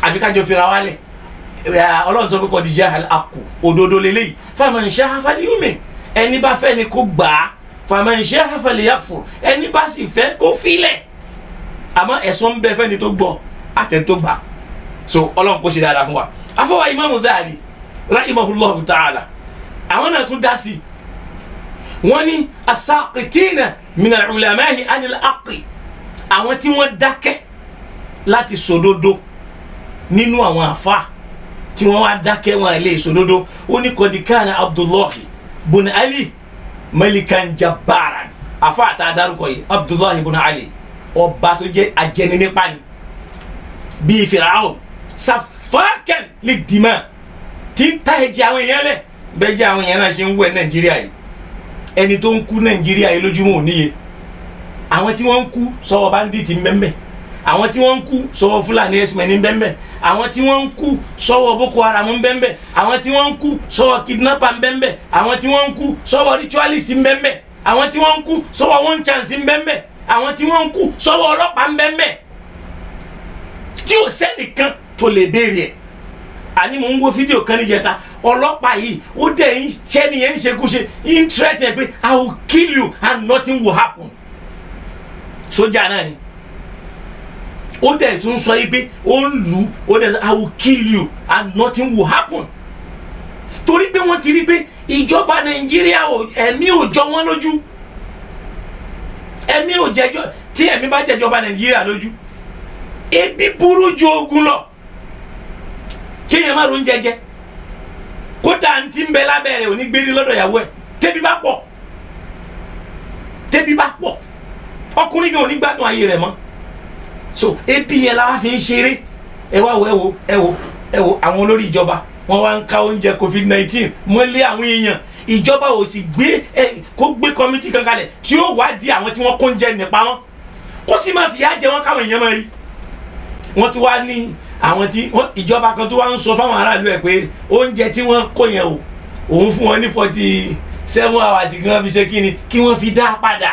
àfi kájọ fira wálẹ̀ ọlọ́run sọ pé kọ́ di jẹ́ àkù òdodo lélẹ́yìí faman sha'a falyu'min ẹni bá fẹ́ ni kó gbà á faman sha'a falyakfur ẹni bá sì fẹ́ kó filẹ̀ àmọ́ ẹ̀sùn ń bẹ fẹ́ni tó gbọ́ àtẹ̀ tó gbà so ọlọ́run kó ṣe dáadáa fún wa afọwọ́ Imam Dhahabi rahimahullahu ta'ala àwọn náà tún dá sí wọ́n ní asaqitina min al-ulama'i anil haqqi àwọn tí wọ́n dákẹ́ láti sòdodo nínú àwọn àfa tí wọ́n wá dákẹ́ wọn lè sòdodo ó ní qad kana Abdullahi bun Ali malikan jabbaran àfa àtàdárúkọ yìí Abdullahi bun Ali ọba tó jẹ́ ajẹni nípa ni bíi Fir'aun safakan lè dìímà tí ń ta ẹ̀jẹ̀ àwọn èèyàn lẹ̀ bẹ́ẹ̀ jẹ́ àwọn èèyàn náà ṣe ń wẹ̀ Nàìjíríà yìí ẹni tó ń kú Nàìjíríà yìí lójúmọ́ ò níye àwọn tí wọ́n ń kú sọ́wọ́ bandit ń bẹ́ẹ̀ àwọn tí wọ́n ń kú sọ́wọ́ Fúlàní herdsmen ń bẹ́ẹ̀ àwọn tí wọ́n ń kú sọ́wọ́ Boko Haram ń bẹ́ẹ̀ àwọn tí wọ́n ń kú sọ́wọ́ kidnapper ń bẹ́ẹ̀ àwọn tí wọ́n ń kú sọ́wọ́ ritualist ń bẹ́ẹ̀ àwọn tí wọ́n ń kú sọ́wọ́ one chance ń bẹ́ẹ̀ àwọn tí wọ́n ń kú sọ́wọ́ ọlọ́pàá ń bẹ́ẹ̀ tí ò sẹ́nìkan tó lè béèrè ẹ̀ àní mò ń wo fídíò kan níjẹta ọlọ́pàá yìí ó dẹ̀ ń ṣẹ́ nìyẹn ń ṣekúṣe ń threat ẹ̀ pé I will kill you and nothing will happen sójà náà ni ó dẹ̀ tún sọ yìí pé ó ń lù ó dẹ̀ sọ I will kill you and nothing will happen torí pé wọ́n ti rí pé ìjọba Nàìjíríà ẹ̀mí ò jọ wọ́n lójú ẹ̀mí ò jẹjọ́ tí ẹ̀mí bá jẹjọba Nàìjíríà lójú ebi burú ju ogun lọ kéèyàn má ron jẹjẹ kódà ntí ń bẹ lábẹ́ rẹ̀ ò ní gbé ní lọ́dọ̀ ìyàwó ẹ̀ tẹ́bí bá pọ̀ ọkùnrin kan ò ní gbádùn ayé rẹ̀ mọ́ so ebi yẹn la wá fi ń ṣeré ẹ wá wo ẹ wo àwọn olórí ìjọba wọn wá ń ká oúnjẹ COVID-19 mọ́lé àwọn èèyàn ìjọba ò sì gbé kó gbé kọmítì kan kalẹ̀ tí ó wádìí àwọn tí wọ́n kó oúnjẹ nípa wọn kó sì máa fìyà jẹ wọn káwọn èèyàn máa rí wọ́n tún wá ní àwọn tí ìjọba kan tó wá ń sọ fáwọn aráàlú ẹ̀ pé oúnjẹ tí wọ́n kó yẹn o òun fún wọn ní 7 hours kí wọ́n fi ṣe kíni kí wọ́n fi dá padà.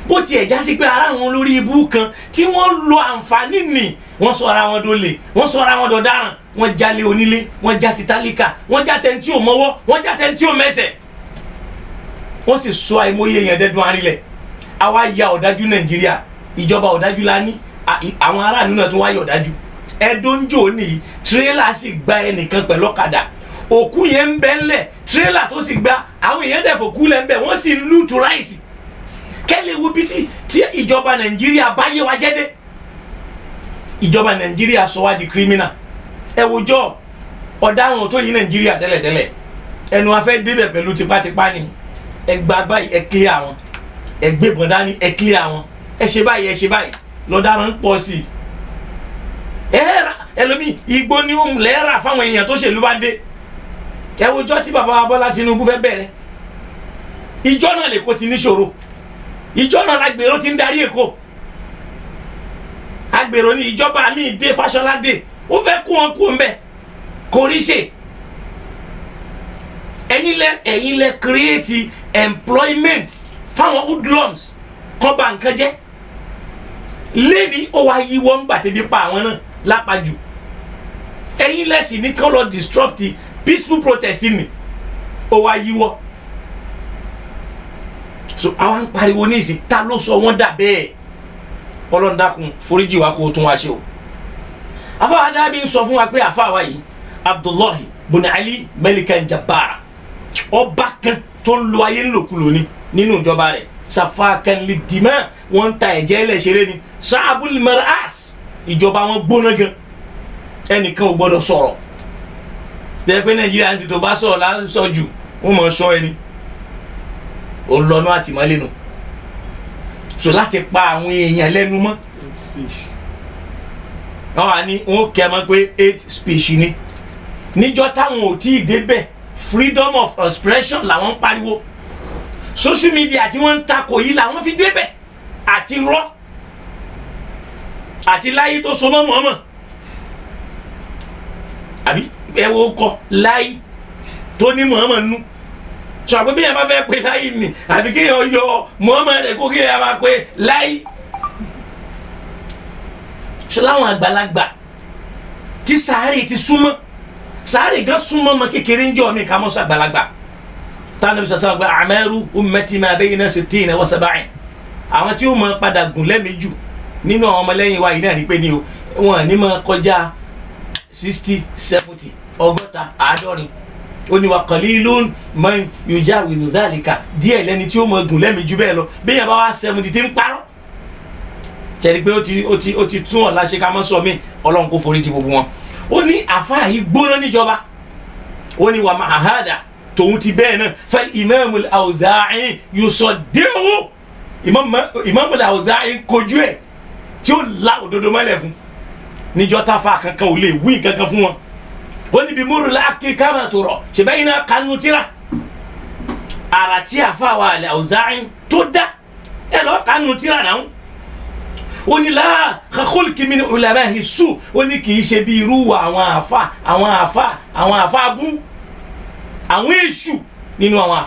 Bó tiẹ̀ já sí pé ara wọn lórí ibú kan tí wọ́n lo àǹfààní nì wọ́n sọ ara wọn dólè wọ́n sọ ara wọn dọ̀daràn wọ́n jalè onílé wọ́n já ti tálíkà wọ́n já tẹ́ntí ò mọ́wọ́ wọ́n já tẹ́ntí ò mẹ́sẹ̀ wọ́n sì sọ àìmọye yẹn dẹ́dùn arílẹ̀. Àwa ya ọ̀dájú Nàìjíríà ìjọba ọ̀dájú la ní àwọn aráàlú náà tún wáyé ọ̀dájú. Ẹ̀dọ́njò nìyí tírélà sì gba ẹnìkan pẹ̀lú ọ̀kadà òkú yẹn ń bẹ ńlẹ̀ tírélà tó sì gba àwọn èèyàn dẹ̀fọ̀ kú lẹ́ ń bẹ̀ wọ́n sì ń lùtù ráìsì. Kẹ́lẹ́ wo bí tí ìjọba Nàìjíríà bá yé wa jẹ́ dé ìjọba Nàìjíríà sọ wá di kírímínà. Ẹ wòjọ́ ọ̀daràn tó yí Nàìjíríà tẹ́lẹ̀tẹ́lẹ̀ ẹnu afẹ́ débẹ̀ pẹ̀lú tipátipá ni ẹ gba báyìí ẹ kílẹ̀ àwọn ẹ gbé bọ̀dá ní ẹ kílẹ̀ àwọn ẹ ṣe báyìí lọ́daràn ń pọ̀ sí i. Ẹlòmíì igbó ní òun lẹ́ẹ̀rà fáwọn èèyàn tó ṣèlú bá dé. Ẹ wòjọ́ tí bàbá Bọ́lá Tinubu fẹ́ bẹ̀rẹ̀ ìjọ náà lè kó ti níṣòro ìjọ náà lágbèrò ti ń darí Èkó agbèrò ní ìjọba mi dé Fáṣọlá dé ó fẹ́ kó wọn kó mbẹ kò rí ṣe. ẹ̀yin lẹ create employment fáwọn hoodlums kọ́ bá nǹkan jẹ́ lẹ́ni ó wá yíwọ́ ń gbà tẹ́bí pa àwọn náà lápájù. Ẹ̀yin lẹ sì ní kọ́ lọ disrupt peaceful protesting ni ó wá yíwọ́. So àwọn ń pariwo ní ìsìn ta ló sọ wọ́n dà bẹ́ẹ̀ Ọlọ́run dákun foríjì wa kó tún wá ṣe o. Àfáà Dábí ń sọ fún wa pé àfáà wa yìí Abdullahi bùnà Ali Melikan Jabara ọba kan tó ń lo ayé ńlòkulò ni nínú ìjọba rẹ̀ safakan lè dìmọ́ wọ́n ń ta ẹ̀jẹ̀ ẹlẹ́ṣẹ̀rẹ́ ni saabul maras ìjọba wọn gbóná gan ẹnìkan ò gbọ́dọ̀ sọ̀rọ̀ bẹ́ẹ̀ pé Nàìjíríà ń sì tó bá sọ̀rọ̀ lásọ jù wọ́n mọ̀ ṣọ́ ẹni ó lọ́nà àtìmọ́lé nu so láti pa àwọn èèyàn lẹ́nu mọ́ wọ́n wà ní wọ́n kẹ́ mọ́ pé hate speech ni níjọ́ táwọn ò tí ì débẹ̀ freedom of expression làwọn ń pariwo social media tí wọ́n ń takò yìí làwọn fi débẹ̀ àti rọ́ àti láyé tó so mọ́ mọ́mọ́ àbí ẹ wo kọ láyé tó ní mọ́mọ́ nú sọ àpò bí yẹn bá fẹ́ pé láyé ni àbí kéèyàn yọ mọ́mọ́ rẹ̀ kó kéèyàn bá pé láyé sọ láwọn àgbàlagbà tí sàárè ti súnmọ́ sàárè gan súnmọ́ ọmọ kékeré ń jọ mi kà mọ́ sọ àgbàlagbà táwọn ẹbí sàṣà gba a'maru ummati ma bayna 60 wa 70 àwọn tí ó mọ padà gùn lẹ́mẹ̀jù nínú àwọn ọmọlẹ́yìn wa yìí náà ní pé ní o wọn ní mọ kọjá 60 70 ọgọ́ta àádọ́rin ó ní wa qalilun man yujawizu dhalika díẹ̀ lẹ́ni tí ó mọ gùn lẹ́mẹ̀jù bẹ́ẹ̀ lọ bí yẹn bá wá 70 tí ń parọ́ tẹ̀lé pé ó ti tún ọ̀la ṣe ká mọ́ sọ mí Ọlọ́run kó forí jì gbogbo wọn. Ó ní àfáà yìí gbóná níjọba ó ní wa ma'a hadha tòun ti bẹ́ẹ̀ náà fal Imam al-Awza'i yusaddi'u Imam al-Awza'i kojú ẹ̀ tí ó la òdodo mọ́lẹ̀ fún níjọ́ táfà kankan ò lè wí kankan fún wọn. Ó ní bí múrù láàkì kama tura ṣèbẹ́yìn náà kanu tíra àrà tí àfáà wa al-Awza'i tó dá ẹ lọ́ọ́ kanu tíra náà. Ó ní la khulqi min ulamahi su ó ní kì í ṣe bí irú àwọn àfà bú àwọn èṣù nínú àwọn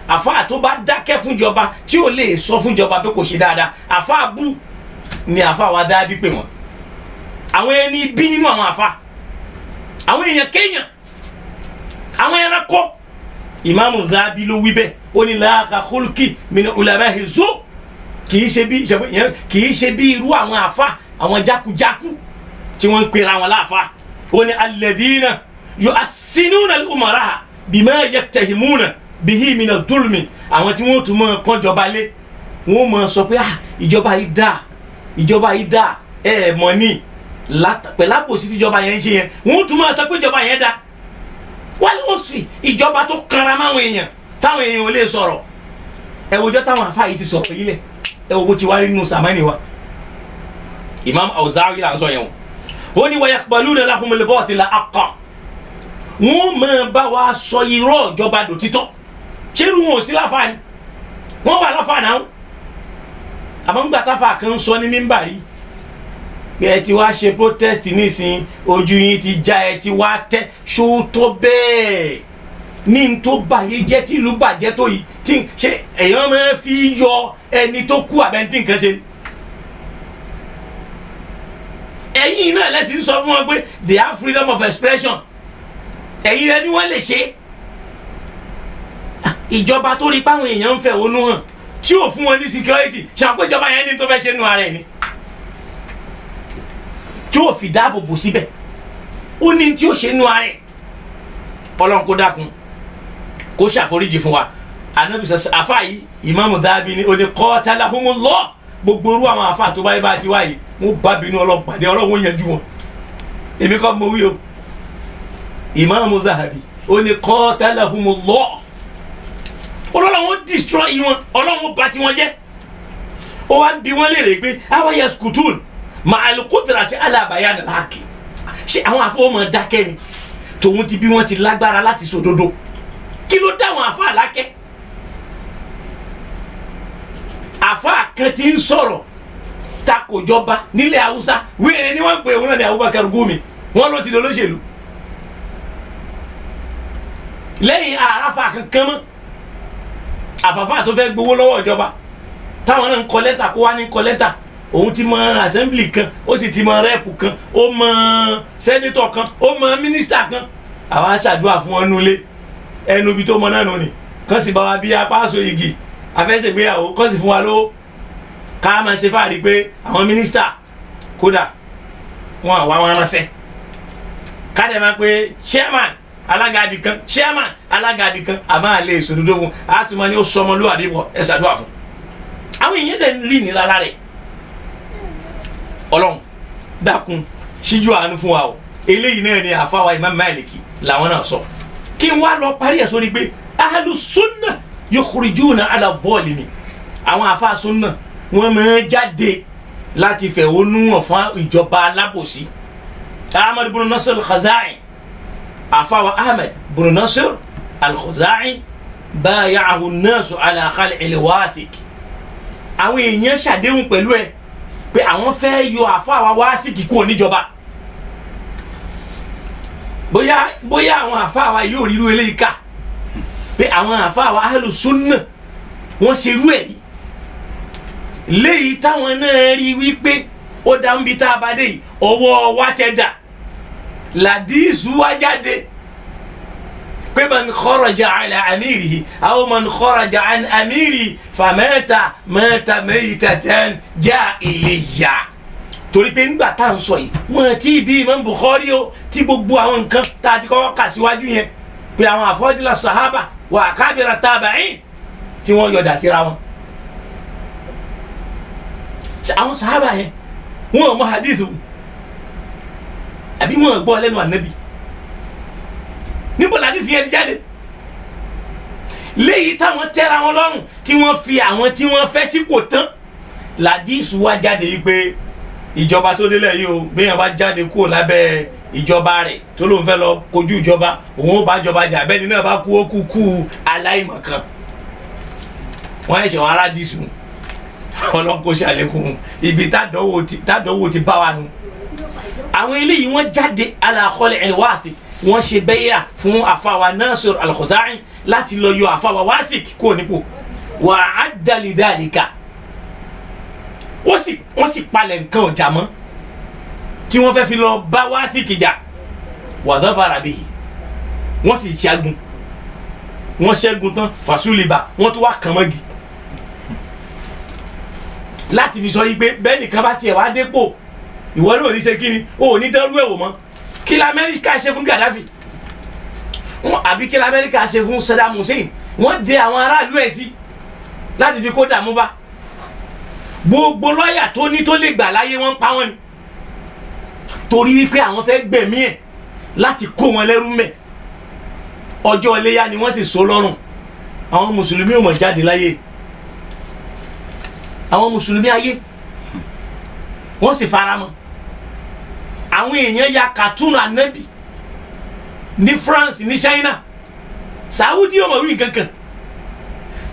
àfà tó bá dákẹ́ fúnjọba tí ò lè sọ fúnjọba pé kò ṣe dáadáa àfà bú ni àfà wa Dábí pè wọ́n àwọn ẹni bí nínú àwọn àfà àwọn èèyàn kéèyàn àwọn ẹranko Ìmáàmù Dábí ló wí bẹ́ẹ̀ ó ní la khulqi min ulamahi su kì í ṣe bí irú àwọn àfà àwọn jákujáku tí wọ́n ń pera wọn láàfà ó ní alladhina yu'assinuna al-umara bima yaktahimuna bihi min ad-dulmi àwọn tí wọ́n tún mọ́ kọ́jọba lé wọ́n mọ̀ sọ pé ìjọba yìí dá ẹ mọ̀ ní pẹ̀lú àpòsí tíjọba yẹn ń ṣe yẹn wọ́n tún mọ̀ sọ pé ìjọba yẹn dá wal wasfi ìjọba tó kanra máwọn èèyàn táwọn èèyàn ò lè sọ̀rọ̀ ẹ wòjọ́ táwọn àfà yìí ti sọ̀rọ̀ yìí lẹ̀ ẹ wo bó ti wá rí nínú sàmánì wa Imam Awza'i là ń sọ yẹn o ó ní wa yaqbaluna lahumul batila haqqa wọ́n máa bá wa sọ irọ́ ìjọba dòtítọ́ ṣé irú wọn ò sí láfààní wọ́n wà láfààní àwọn àmọ́ ńgbà táfà kan sọ ní mímbàrí pé ẹ ti wá ṣe protest nísìn ojú yín ti já ẹ ti wá tẹ́ ṣó tó bẹ́ẹ̀ ní n tó báyé jẹ́ tí ìlú bàjẹ́ tó yìí tí ṣe èèyàn máa fi yọ ẹni tó kú àbẹ́ntì nǹkan ṣe. ẹ̀yin náà lẹ́sìn sọ fún wọn pé they have freedom of expression ẹ̀yin rẹ ni wọ́n lè ṣe. ìjọba tó rí páwọn èèyàn ń fẹ̀hónú hàn tí ò fún wọn ní security ṣàpè ìjọba yẹn ní tó fẹ́ ṣe nù ara ẹ̀ ni tí ò fi dáàbò bò síbẹ̀ ó ní tí ò ṣe nù ara ẹ̀. Ọlọ́run kó dákun kó ṣàforíjì fún wa. Ànábì àfáà yìí Ìmáàmù Dhahabi ni ó ní qatalahumullah gbogbo orú àwọn àfáà tó báyìí bá ti wáyé wọn bá bínú Ọlọ́run pàdé Ọlọ́run yanjú wọn èmi kọ́ mo wí o. Ìmáàmù Dhahabi ó ní qatalahumullah Ọlọ́run destroy wọn Ọlọ́run bá tiwọn jẹ́. ó wá bí wọ́n léèrè pé awa yaskutun ma'al qudrati ala bayan al-haqq ṣé àwọn àfọwọ́mọ dákẹ́ ni tòun ti bí wọ́n ti lágbára láti sòdodo kí ló dá àwọn àfa àlákẹ́. àfa kan ti ń sọ̀rọ̀ takòjọba nílẹ̀ haúsá wíìrì ni wọ́n ń pè òun náà ní Abubakar Gumi wọ́n ló ti dolóṣèlú lẹ́yìn àràfà kankan mọ́ àfàfà tó fẹ́ gbowó lọ́wọ́ ìjọba táwọn náà ń kọ lẹ́tà kó wá ní kọ lẹ́tà òun ti mọ assembly kan ó sì ti mọ rep kan ó mọ senator kan ó mọ minister kan àwa ṣàdúrà fún wọn nulẹ̀ ẹnu ibi tó mọ náà nù ni kàn sì bá wa bí apá aṣọ igi afẹsẹ̀gbéyàwó kàn sì fún wa lówó ká máa ṣe fáàrí pé àwọn minister kódà wọn àwa wọn ránṣẹ́ ká dẹ̀ máa pé chairman alága ibì kan chairman alága ibì kan àmọ́ àlẹ́ ìṣòdodo fún àtúmọ̀ ni ó sọmọ lóàbí wọ ẹ ṣàdúrà fún àwọn èèyàn dẹ̀ ń rí ní lára rẹ̀. Ọlọ́run dákun ṣíjú àánú fún wa o eléyìí náà ni àfáwà Imam Maliki làwọn náà sọ kí n wá lọ parí ẹ̀ sórí pé ahlu sunna yukhrijuna ala zalimi àwọn àfáà sunna wọ́n máa jáde láti fẹ̀hónú hàn fún ìjọba alábòsí. Ahmad ibn Nasir al-Khuzai àfáwà Ahmad ibn Nasir al-Khuzai bay'ahu an-nasu ala khal'il wathiq àwọn èèyàn ṣàdéhùn pẹ̀lú ẹ̀ pé àwọn fẹ́ yọ àfáà Wáthiqi kúrò níjọba bóyá àwọn àfáà wa yóò ríru eléyìí ká pé àwọn àfáà wa ahlu sunna wọ́n ṣe rú ẹ̀ rí léyìí táwọn náà rí wípé ó dá ń bi tá a bá dé yìí ọwọ́ wa tẹ̀ dà làdíìsù wá jáde pé man kharaja ala amirihi aw man kharaja an amirihi famata mata maytatan jahiliyya. torí pé nígbà tá à ń sọ yìí wọn ti bí Imam Bukhari o tí gbogbo àwọn nǹkan tá a ti kọ́kọ́ kà síwájú yẹn pé àwọn afọ́dílà sahaba wà akabira tabi'in tí wọ́n yọ̀dà síra wọn. àwọn sahaba yẹn wọn ò mọ hadithu àbí wọn ò gbọ́ lẹ́nu ànábì níbo làdísì yẹn ti jáde léyìí táwọn tẹ́ra wọn lọ́rùn tí wọ́n fi àwọn tí wọ́n fẹ́ sípò tán làdísì wá jáde yìí pé ìjọba tó délẹ̀ yìí o béèyàn bá jáde kúrò lábẹ́ ìjọba rẹ̀ tó lóun fẹ́ lọ kojú ìjọba òun ó bá ìjọba jà bẹ́ẹ̀ ni náà bá kú ó kú aláìmọ̀kan wọ́n ẹ̀ṣẹ̀ wọn aládìsù ọlọ́kọ̀ ṣàlékún ibi tádọ́wò ti bá wa nu. àwọn eléyìí wọ́n jáde ala khal'il wathiq wọ́n ṣe bẹ́yà fún àfàwà Nasir al-Khuzai láti lọ yọ àfàwà Wathiq kúrò nípò wà á dali dhalika wọ́n sì palẹ̀ nǹkan ọ̀jà mọ́ tí wọ́n fẹ́ fi lọ bá Wathiq jà wa dhafara bihi wọ́n sì ṣẹ́gun wọ́n ṣẹ́gun tán fasuliba wọ́n tún wá kàn mọ́gi láti fi sọ yí pé bẹ́ẹ̀ nìkan bá tiẹ̀ wá dépò ìwọ náà ò ní ṣe kí ni o ò ní dánrú ẹ̀wò mọ́ kí la Amẹ́ríkà ṣe fún Gaddafi àbí kí la Amẹ́ríkà ṣe fún Saddam Hussein wọ́n dè àwọn aráàlú ẹ̀ sí láti fi kó dààmú bá gbogbo lọ́ọ̀yà tó ní tó lè gbà láyé wọ́n ń pa wọ́n ni torí wípé àwọn fẹ́ gbẹ̀mí ẹ̀ láti kó wọn lẹ́rú mẹ́ ọjọ́ iléyà ni wọ́n sì so lọ́rùn àwọn mùsùlùmí ò mọ̀ jáde láyé àwọn mùsùlùmí ayé wọ́n sì fara mọ́ àwọn èèyàn ya cartoon anabi ní France ní China Saudi ọmọ wí kankan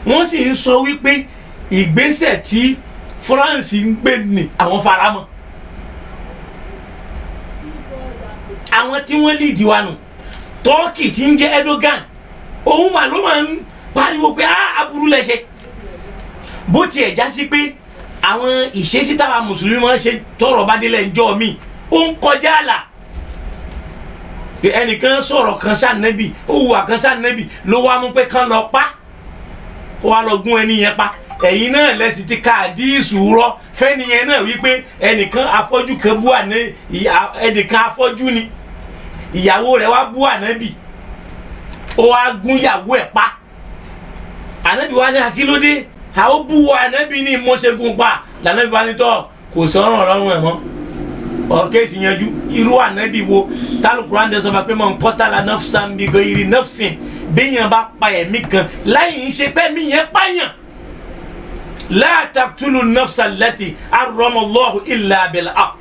wọ́n sì ń sọ wípé ìgbésẹ̀ tí France ń gbé ní àwọn faramọ́ àwọn tí wọ́n lead wa nù Turkey tí ń jẹ́ Erdogan òun mà ló máa ń pariwo pé aburú lẹ ṣe bó tiẹ̀ já sí pé àwọn ìṣesí táwa mùsùlùmí máa ń ṣe tọrọ bá délẹ̀ ńjọ́ mi ó ń kọjá àlà ẹnìkan sọ̀rọ̀ kan sànẹ́bì ó hùwà kan sànẹ́bì ló wá mú pé kán lọ pa ó wá lọ gún ẹni yẹn pa ẹ̀yin náà lẹ́sìn ti ka àdíìsù rọ fẹ́niyẹn náà wípé ẹnìkan afọ́jú kan bú àná ẹnìkan afọ́jú ni ìyàwó rẹ̀ wá bú ànábì ó wá gún ìyàwó ẹ̀ pa ànábì wá ní akílódé àwọn bú ànábì ní mọ́ṣẹ́gun pa lànábì wá ní tọ́ kò sọ̀rọ̀ ọlọ́run ẹ̀ mọ́ ọ̀kẹ́sì yanjú irú ànábì wo tálùkùrán dẹ̀ sọ fún wa pé man qatala nafsan bi ghayri nafsin béèyàn bá pa ẹ̀mí kan láyìn ń ṣe pé mí yẹn pààyàn la taqtulu nafsa allati harrama Allahu illa bil haqq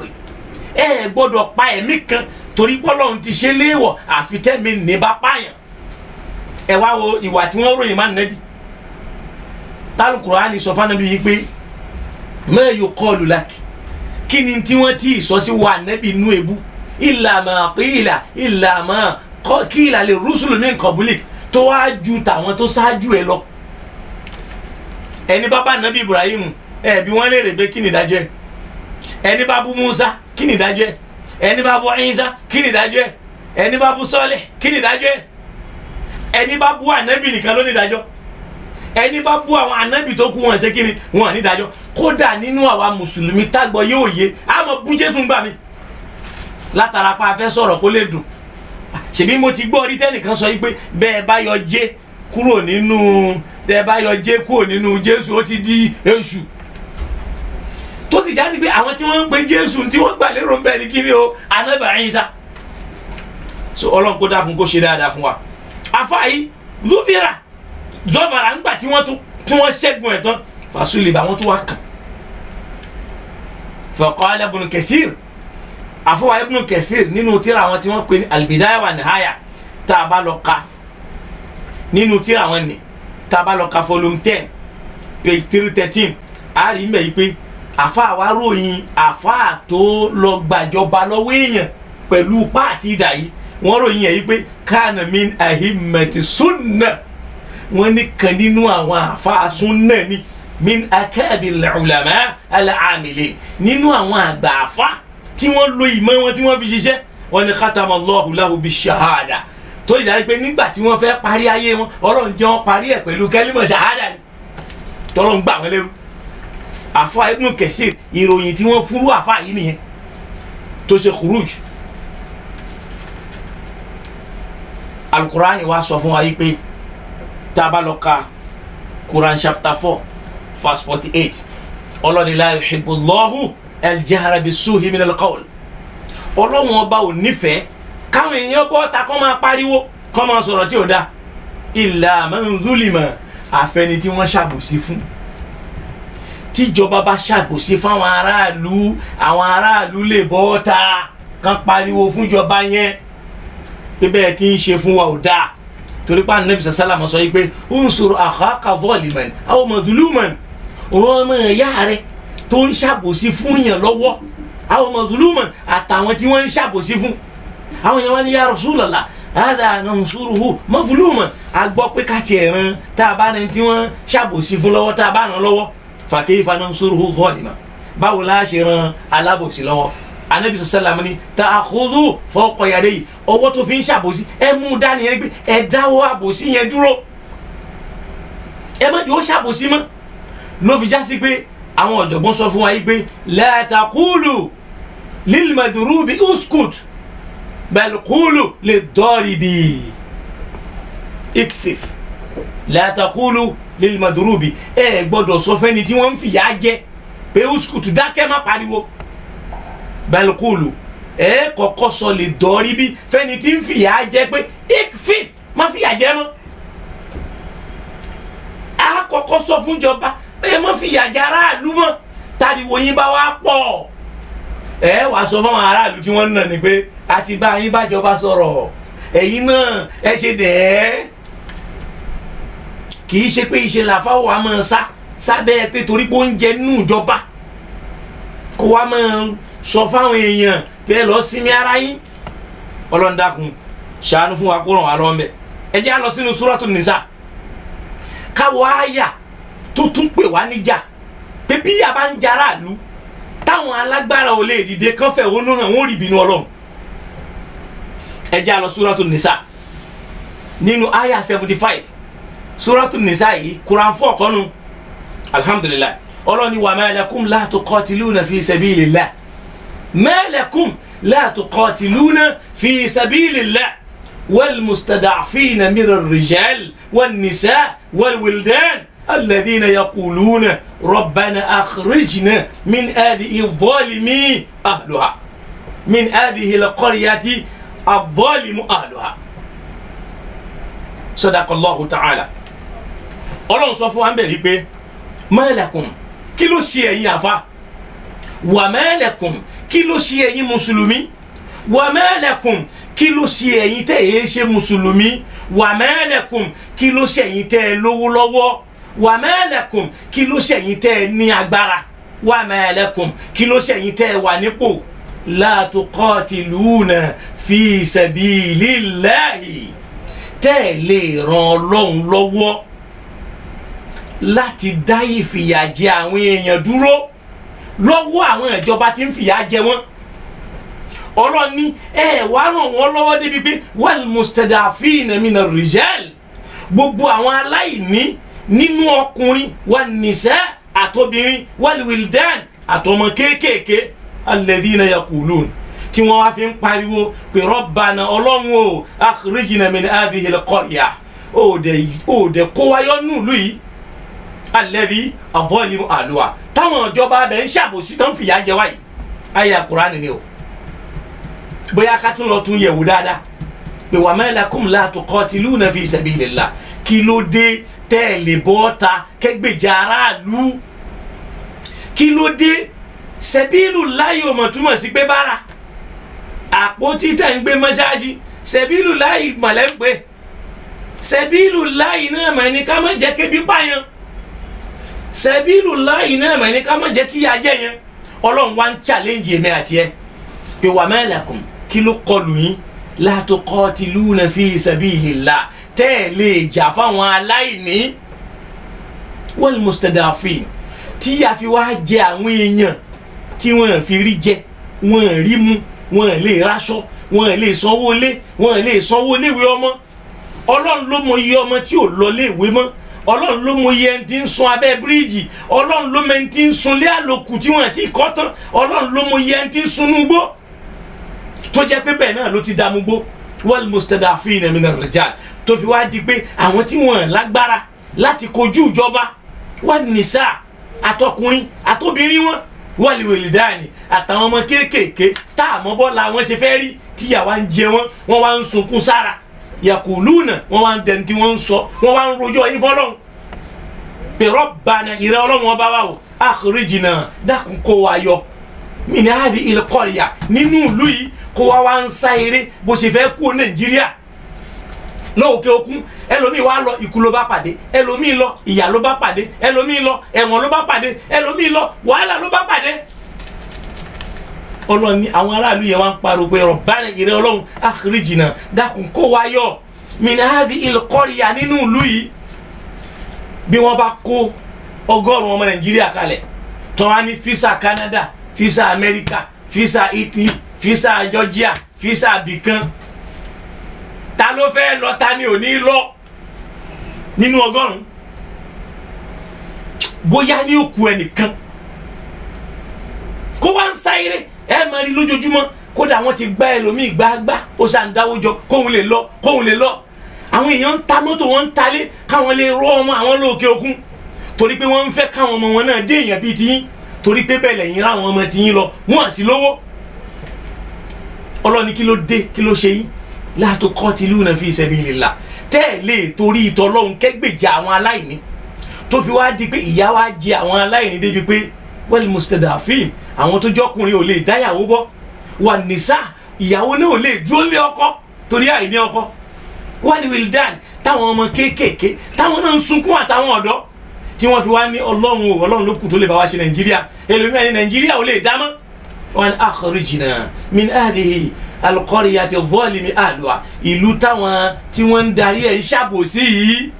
ẹ gbọ́dọ̀ pa ẹ̀mí kan torí pọ́lọ́run ti ṣe léèwọ̀ àfi tẹ́mi ní bá pààyàn ẹ wá wo ìwà tí wọ́n ròyìn má nẹ́bí tálùkùrán sọ fún ànábì yìí pé ma yuqalu lak kí ni tí wọ́n ti sọ sí wa nẹ́bí inú ebú illa ma qila li rusuli min qablik tó wá ju tàwọn tó ṣáájú ẹ lọ ẹni bá bá nàbí Ibrahim bí wọ́n lè rè pé kí ni ìdájọ́ ẹ ẹni bá bú Musa kí ni ìdájọ́ ẹ ẹni bá bú Isa kí ni ìdájọ́ ẹ ẹni bá bú Sọ́lẹ̀ kí ni ìdájọ́ ẹ ẹni bá bú ànábì nìkan ló ní ìdájọ́ ẹni bá bú àwọn ànábì tó kú wọn ṣe kí ni wọn ní ìdájọ́ kódà nínú àwa mùsùlùmí tágbọ́ yóò yé àmọ́ bú Jésù ń gbà mí látara pa afẹ́ sọ̀rọ̀ kó lè dùn ṣèbí mo ti gbọ́ orí tẹ́nìkan sọ yìí pé bẹ́ẹ̀ bá yọ jẹ́ kúrò nínú Jésù ó ti di èṣù tó sì já sí pé àwọn tí wọ́n ń pe Jésù tí wọ́n gbà lérò ń bẹ̀ ní kíni o ànábì Ìsá so Ọlọ́run kó dákun kó ṣe dáadáa fún wa afa yìí lúfìrà zọ́bàrà ńgbà tí wọ́n ṣẹ́gun ẹ̀ tán fàṣùlìbà wọ́n tún wá kàn faqala Ibn Kathir àfọwà Ibn Kathir nínú tírà àwọn tí wọ́n pè ní al-Bidaya wa Nihaya tá a bá lọ ka nínú tírà àwọn ni tá a bá lọ ka volume 10 page 313 a rí mbẹ yìí pé àfa wa ròyìn àfa tó lọ gbàjọba lọ́wọ́ èèyàn pẹ̀lú páàtì ìdá yìí wọ́n ròyìn yẹn yìí pé kana min ahimmati sunna wọ́n ní kan nínú àwọn àfa sunna ni min akabil ulama al-amilin nínú àwọn àgbà àfa tí wọ́n lo ìmọ̀ wọn tí wọ́n fi ṣiṣẹ́ wọ́n ní khatamallahu lahu bishahada tó yà pé nígbà tí wọ́n fẹ́ parí ayé wọn Ọlọ́run jẹ́ wọ́n parí ẹ̀ pẹ̀lú kẹ́límọ̀ ṣahada ni tọ́lọ́run gbà wọ́n lérú àfa Ibn Kathir ìròyìn tí wọ́n fúnrú àfa yìí nìyẹn tó ṣe khuruj alukurani wa sọ fún wa yìí pé tá a bá lọ ka Quran chapter 4 verse 48 Ọlọ́run la yuhibbullahu al-jahra bis-su'i min al-qawl Ọlọ́run ọba ò nífẹ̀ẹ́ káwọn èèyàn bọ́ ta kọ́ máa pariwo kọ́ máa sọ̀rọ̀ tí ò da illa man zulima àfẹni tí wọ́n ṣàbòsí fún tíjọba bá ṣàbòsí fún àwọn aráàlú lè bọ́ ta kán pariwo fúnjọba yẹn pé bẹ́ẹ̀ tí ń ṣe fún wa ò dáa torí pé Ànábì sàlámù sọ yìí pé unsur akhaka zaliman aw madhluman ọ̀rọ̀ ọmọ ẹ̀yà rẹ̀ tó ń ṣàbòsí fún yàn lọ́wọ́ aw madhluman àtàwọn tí wọ́n ń ṣàbòsí fún àwọn yẹn wá ní ya Rasulullah hada nansuruhu mazluman a gbọ́ pé ká tiẹ̀ ran tá a bá rẹ̀ tí wọ́n ṣàbòsí fún lọ́wọ́ tá a bá ràn lọ́wọ́ fa kayfa nansuruhu zaliman báwo la ṣe ran alábòsí lọ́wọ́ Ànábì sallallahu ní ta'khudhu fawqa yadayhi ọwọ́ tó fi ń ṣàbòsí ẹ mú dání yẹn pé ẹ dáwọ́ àbòsí yẹn dúró ẹ má jẹ́ ó ṣàbòsí mọ́ ló fi já sí pé àwọn ọ̀jọ̀gbọ́n sọ fún wa yìí pé la taqulu lil madrubi uskut bal qulu lid daribi ikfif la taqulu lil madrubi ẹ gbọ́dọ̀ sọ fẹ́ni tí wọ́n ń fìyà jẹ pé uskut dákẹ́ má pariwo bal qulu ẹ kọ́kọ́ sọ lid daribi fẹ́ni tí ń fìyà jẹ pé ikfif má fìyà jẹ mọ́ a kọ́kọ́ sọ fún jọba ẹ má fìyà jẹ aráàlú mọ́ tariwo yín bá wá pọ̀ ẹ wàá sọ fún àwọn aráàlú tí wọ́n ń nà ní pé àti bá yín bájọba sọ̀rọ̀ ẹ̀yin náà ẹ ṣe dẹ̀ kì í ṣe pé ìṣe làfáwọ̀ wa máa sábẹ́ pé torí pé oúnjẹ nínú ìjọba kó wa máa sọ fáwọn èèyàn pé ẹ lọ sinmi ara yín Ọlọ́run dákun ṣàánú fún wa kó ràn wá lọ́wọ́ mẹ́ ẹ jẹ́ á lọ sínú Suratul Nisa káwọ àyà tó tún pè wá níjà pé bí yà bá ń jara ìlú táwọn alágbára ò lè dìde kán fẹ̀hónú hàn wọ́n rí ìbínú Ọlọ́run. ẹ jẹ́ á lọ Suratul Nisa nínú àyà 75 Suratul Nisa yìí Quran 4 kọ́nu alhamdulillah Ọlọ́run ní wa ma lakum la tuqatiluna fi sabilillah ma lakum la tuqatiluna fi sabilillah wal mustada'afina min ar-rijal wan nisa wal wildan الذين يقولون ربنا أخرجنا من هذه الظالم أهلها من هذه القرية الظالم أهلها صدق الله تعالى. Ọlọ́run sọ fún wa ń bẹ̀rẹ̀ pé ما لكم kí ló ṣe ẹ̀yin àfa وما لكم kí ló ṣe ẹ̀yin mùsùlùmí وما لكم kí ló ṣe ẹ̀yin tẹ́ ẹ̀ ṣe mùsùlùmí وما لكم kí ló ṣe ẹ̀yin tẹ́ ẹ lówó lọ́wọ́ وما لكم kí ló ṣe ẹ̀yin tẹ́ ẹ ní agbára وما لكم kí ló ṣe ẹ̀yin tẹ́ ẹ wà nípò لا تقاتلون في سبيل الله tẹ́ ẹ lè ràn Ọlọ́run lọ́wọ́ láti dá ìfìyàjẹ àwọn èèyàn dúró lọ́wọ́ àwọn ìjọba tí ń fìyà jẹ wọ́n. Ọlọ́run ní ẹ wá ràn wọ́n lọ́wọ́ débi pé wal mustada'afina mina rijal gbogbo àwọn aláìní nínú ọkùnrin wan nisa àtobìnrin wal wildan àtọmọ kéékèèké alladhina yaqulun tí wọ́n wá fi ń pariwo pé Rabbana Ọlọ́run o akhrijna min hadhihi al-qarya ó dẹ̀ kó wáyọ́ nùlù yìí alladhi adh-dhalimu ahluha táwọn ìjọba bẹ̀ ń ṣàbòsí tán fìyà jẹ wáyìí àyá Kùránì ni o bóyá ká tún lọ tún yẹ̀wò dáadáa pé wa ma lakum la tuqatiluna fi sabilillah kí ló dé tẹ́ẹ̀lì bọ́ta kẹgbèjà aráàlú kí ló dé sabilillahi ò mọ̀ túmọ̀ sí pé bára àpótí tẹ̀ ń gbé mọ́ṣáláṣí sabilillahi mọ̀lẹ́ ń pè sabilillahi náà mà ní ká má jẹ́ kébi pààyàn sabilillahi náà mà ní ká má jẹ́ kí ya jẹ́ yẹn Ọlọ́run wá ń challenge èmi àti ẹ pé wa ma lakum kí ló kọlù yín la tuqatiluna fi sabilillah tẹ́ ẹ lè jà fáwọn aláìní wal mustada'afin tí a fi wá jẹ àwọn èèyàn tí wọ́n fi rí jẹ wọ́n rí mu wọ́n lè ráṣọ wọ́n lè sanwó lé wọ́n lè sanwó léwé ọmọ Ọlọ́run ló mọ iye ọmọ tí ò lọ léwé mọ́ Ọlọ́run ló mọ iye ẹni tí ń sun abẹ́ bíríìjì Ọlọ́run ló mọ ẹni tí ń sun lé àlòkù tí wọ́n ti kọ́ tán Ọlọ́run ló mọ iye ẹni tí ń sunú gbó tó jẹ́ pé bẹ́ẹ̀ náà ló ti dààmú gbó wal mustada'afina mina rijal tó fi wá di pé àwọn tí wọ́n lágbára láti kojú ìjọba wan nisa àtọkùnrin àtobìnrin wọn wal wilidani àtàwọn ọmọ kéékèèké tá àmọ́ bọ́lá wọn ṣe fẹ́ rí tíyàwó ń jẹ wọ́n wá ń sunkún sára yakuluna wọ́n wá ń dẹni tí wọ́n ń sọ wọ́n wá ń rojọ́ yín fọ́lọ́run pé Rabbana ìrẹ́ Ọlọ́run ọba wa o akhrijna dákun kó wa yọ min hadhihi al-qarya nínú ìlú yìí kó wá ń sá eré bó ṣe fẹ́ kú Nàìjíríà lóòkè òkun ẹlòmíì wá lọ ikú ló bá pàdé ẹlòmíì lọ ìyà ló bá pàdé ẹlòmíì lọ ẹ̀wọ̀n ló bá pàdé ẹlòmíì lọ wàhálà ló bá pàdé. Ọlọ́run ní àwọn aráàlú yẹn wá ń pariwo pé Rabbana ìrẹ́ Ọlọ́run akhrijna dákun kó wa yọ min hadhihi al-qarya nínú ìlú yìí. bí wọ́n bá kó 100 ọmọ Nàìjíríà kalẹ̀ tán wá ní fisa Canada fisa America fisa Italy fisa Georgia fisa bikan ta ló fẹ́ lọ ta ni ò ní lọ nínú 100 bóyá ní òkú ẹnìkan kó wá ń sáyéré ẹ máa rí lójoojúmọ́ kódà wọ́n ti gbá ẹlòmíì gbágbá ó ṣà ń dáwó jọ kóhun lè lọ àwọn èèyàn ń ta mọ́tò wọn ń talé káwọn lè rọ ọmọ àwọn lóòkè òkun torí pé wọ́n ń fẹ́ káwọn ọmọ wọn náà dé èèyàn bíi tiyín torí pé bẹ́ẹ̀ lẹ́yìn ráwọn ọmọ tiyín lọ wọ́n à sí lówó. Ọlọ́run ní kí ló dé kí ló ṣe yín la tuqatiluna fi sabilillah tẹ́ẹ̀lé torí ìtọ́lọ́hún kẹ́gbèjà àwọn aláìní tó fi wá di pé ìyà wá jẹ àwọn aláìní débi pé wal mustada'afin àwọn tó jọkùnrin ò lè dáyàwó bọ́ wan nisa ìyàwó náà ò lè dúró lé ọkọ torí àìní ọkọ wal wildan táwọn ọmọ kéékèèké táwọn náà ń sunkún àtàwọn ọ̀dọ́ tí wọ́n fi wá ní Ọlọ́run ló kù tó lè bá wa ṣe Nàìjíríà ẹlòmíràn ní Nàìjíríà ò lè dámọ́ wọn akhrijna min hadhihi al-qaryati adh-dhalimi ahluha ìlú táwọn tí wọ́n ń darí ẹ̀ ń ṣàbòsí yìí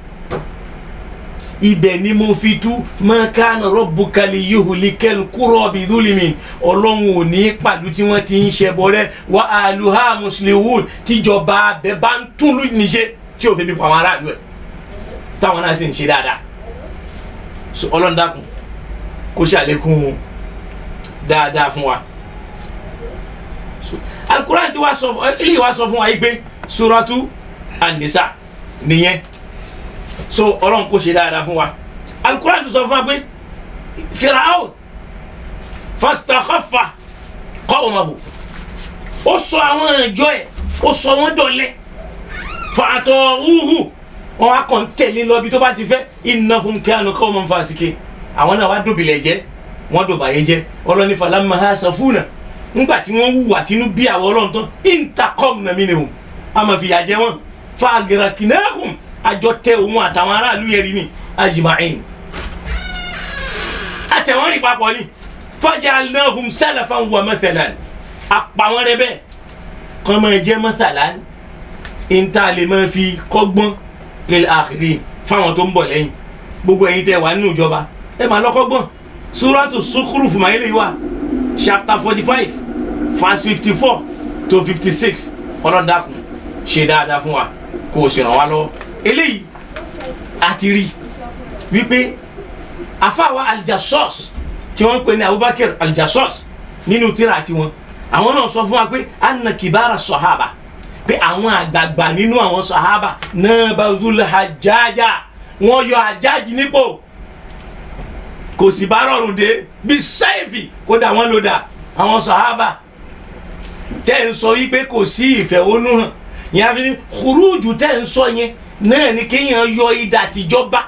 ibẹ̀ ni mo fi tú ma kana rabbuka liyuhlikal qura bidhulmin ọlọ́run ò ní pàdú tí wọ́n ti ń ṣẹbọ rẹ̀ wa ahluha muslihun tíjọba abẹ bá ń tún níṣẹ́ tí ò fi bí pa àwọn aráàlú ẹ̀ táwọn náà sì ń ṣe dáadáa ọlọ́run dákun kó ṣàlékún dáadáa fún wa. Al-Qur'an ti wá sọ ilé wa sọ fún wa yìí pé suratu An-Nisa nìyẹn so ọlọ́run kó ṣe dáadáa fún wa. Al-Qur'an ti sọ fún wa pé Fir'aun fastakhaffa qawmahu ó sọ àwọn ìjọ ẹ̀ ó sọ wọ́n dọ̀lẹ fa'ata'uhu wọn wá kàn tẹ̀lé lọ bí tó bá ti fẹ́ innahum kanu qawman fasikin àwọn náà wá dòbìlẹ̀ jẹ́ wọ́n dòbàyé jẹ́ ọlọ́ni falamma hasafuna ńgbà tí wọ́n wùwà tínú bí àwọn ọlọ́run tán intaqamna minhum a máa fi yà jẹ wọ́n fa agraknahum àjọ tẹ òun àtàwọn aráàlú yẹri ní ajma'in àtẹ̀wọ́n rí papọ̀ ní faja'alnahum salafan wa mathalan àpàwọn rẹ bẹ́ẹ̀ kọ́ máa jẹ́ mathalan ìta lè máa fi kọ́gbọ́n lil akhirin fáwọn tó ń bọ̀ lẹ́yìn gbogbo ẹ̀yin tẹ́ wà nínú ìjọba ẹ máa lọ́kọ́gbọ́n suratu Zukhruf mayele wa chapter 45 verse 54 to 56 ọlọ́run dákun ṣe dáadáa fún wa kó o sì ràn wá lọ́wọ́ eléyìí àti rí wípé afáwa Al-Jassas tí wọ́n ń pè ní Abubakar Al-Jassas nínú tírà tiwọn àwọn náà sọ fún wa pé anna kibara sahaba pé àwọn àgbààgbà nínú àwọn sahaba náà bazul Hajjaja wọ́n yọ Hajjaj nípò kò sì bá rọrùn dé bí sẹ́ẹ̀fì kódà wọ́n lò dà àwọn sahaba tẹ́ ń sọ wípé kò sí ìfẹ̀hónú hàn yẹn àfi ní khuruju tẹ́ ń sọ yẹn náà ni kéèyàn yọ idà tìjọba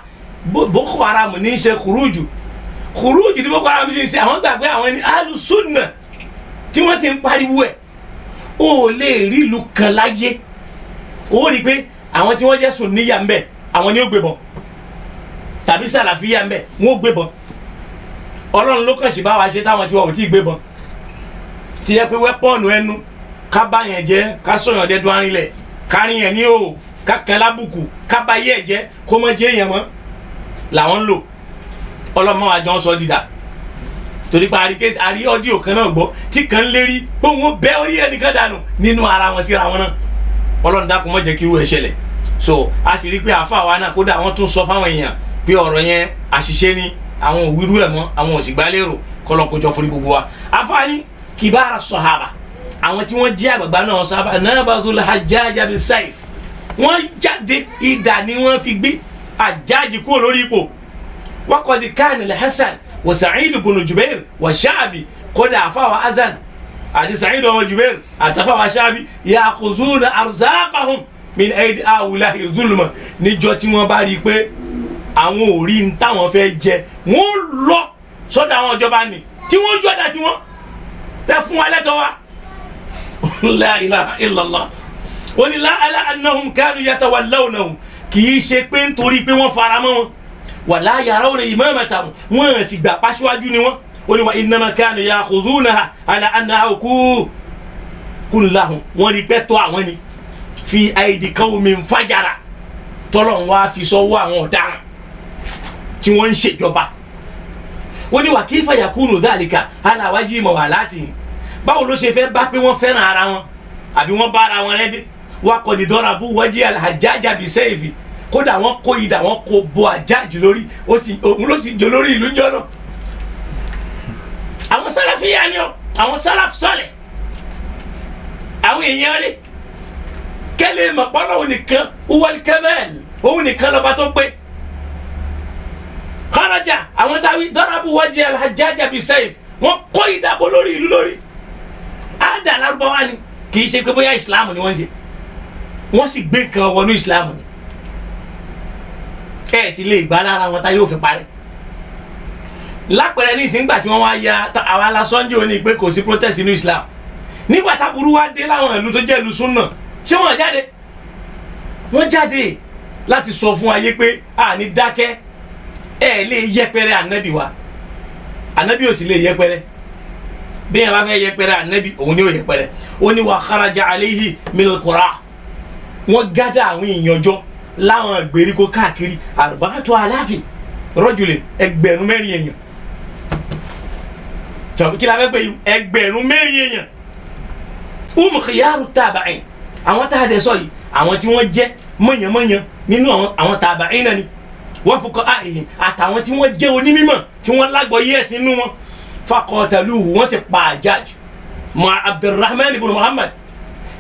Boko Haram ní í ṣe khuruju tí Boko Haram ṣe ń ṣe àwọn gbàgbé àwọn ẹni Ahlus-Sunnah tí wọ́n sì ń pariwo ẹ̀ ó lè rí ìlú kan láyé ó rí i pé àwọn tí wọ́n jẹ́ Sunniya ń bẹ àwọn ni ó gbébọn tàbí Sàlàfíyà ń bẹ wọ́n ó gbébọn ọlọ́run ló kàn sí bá wa ṣe táwọn tí wọ́n ò tí ì gbébọn ti yẹ pé wẹ́pọ̀nù ẹnu ká bá yẹn jẹ́ ká sọ̀yàn dẹ́dún arìnlẹ̀ ká rí yẹn ní o ká kẹ́ lábùkù ká bá yẹ̀ jẹ́ kó mọ́ jẹ́ yẹn mọ́ làwọn ń lò ọlọ́mọ àjọ sọ dídà torí pé àrí ọ́díò kan náà gbọ́ tí kan lérí pé wọ́n bẹ́ orí ẹnìkan dànù nínú ara wọn síra wọn náà ọlọ́run dákun má jẹ́ kí irú ẹ̀ ṣẹlẹ̀ so a sì rí pé àáfàá wa náà kódà wọ́n tún sọ fáwọn èèyàn pé ọ̀rọ̀ yẹn àṣìṣe ni àwọn òwúrú ẹ̀ mọ́ àwọn òsì gbálérò kọ́lọ́kójọ fún gbogbo wa àáfàá ní kibara sahaba àwọn tí wọ́n jẹ́ àgbàgbà náà sábà nabadhul Hajjaja bis-sayf wọ́n jáde idà ni wọ́n fi gbé Hajjaj kúrò lórí ipò wa qad kana al-Hasan wa Sa'id ibn Jubair wa Sha'bi kódà àfàwà Hasan àti Sa'id ibn Jubair àtàfàwà Sha'bi ya'khuzuna arzaqahum min aydi ha'ula'i zulma níjọ́ tí wọ́n bá rí pé àwọn ò rí n táwọn fẹ́ jẹ wọ́n lọ sọ́dọ̀ àwọn ìjọba ni tí wọ́n yọ̀dà tí wọ́n fẹ́ fún wa lẹ́tọ̀ wa la ilaha illallah wọ́n ní la ala annahum kanu yatawallawnahum kì í ṣe pé nítorí pé wọ́n fara mọ́ wọn wala yarawna imamatahum wọ́n sì gbà pàṣíwájú ni wọ́n ní wa innama kanu ya'khudunaha ala annaha kun lahum wọ́n rí pẹ́ tọ́ àwọn ni fi aidi qawmin fajara tọ́lọ̀ wá fi sọ́wọ́ àwọn ọ̀daràn tí wọ́n ń ṣèjọba wọ́n ní wa kayfa yakunu dhalika ala wajhi mawalati báwo ló ṣe fẹ́ bá pé wọ́n fẹ́ràn ara wọn àbí wọ́n bá ara wọn rẹ́dí wa qad darabu wajhi al-Hajjaja bis-sayfi kódà wọ́n kó idà wọ́n kó bo Hajjaj lórí òun ló sì jọ lórí ìlú njọ́ náà àwọn Sàlàfíyà ni ọ àwọn Sàlàf sọlẹ̀ àwọn èèyàn rẹ̀ kẹ́lẹ́ mọ̀pọ́nà òun nìkan wal kamal òun nìkan lọ́ba tó pé kharaja àwọn táwí darabu wajhi al-Hajjaja bis-sayf wọ́n kó idà bo lórí ìlú lórí àdá Lárúbáwá ni kì í ṣe pé bóyá ìsìláàmù ni wọ́n ń ṣe wọ́n sì gbé nǹkan wọnú ìsìláàmù ni ẹ̀ sì lè gbá lára wọn tá yóò fi parẹ́ lápẹ̀rẹ̀ ní ìsìngbà tí wọ́n wá ya àwọn alásọ́njẹ́ òní pé kò sí protest inú Islam nígbà táburú wá dé láwọn ìlú tó jẹ́ ìlú súnà ṣé wọ́n jáde wọ́n jáde láti sọ fún ayé pé a ní dákẹ́ ẹ̀ lè yẹpẹrẹ ànábì wa ànábì ò sì lè yẹpẹrẹ bí yẹn bá fẹ́ yẹpẹrẹ anabi òun ni ó yẹpẹrẹ ó ní wa kharaja alayhi minal qura wọ́n gádà àwọn èèyàn jọ láwọn ìgbèríko káàkiri arba'atu alafi rajulin ẹgbẹ̀rún mẹ́rin èèyàn kí la fẹ́ pé ẹgbẹ̀rún mẹ́rin èèyàn khiyaru tabi'in àwọn tá a dẹ̀ sọ yìí àwọn tí wọ́n jẹ́ mọ̀nyánmọ̀nyán nínú àwọn tabi'in náà ni wọ́n fuqaha'ihim àtàwọn tí wọ́n jẹ́ onímọ̀ tí wọ́n lágbọ́yé ẹ̀sìn nínú wọn faqataluhu wọ́n sì pa Hajjaj ma Abdurrahman ibn Muhammad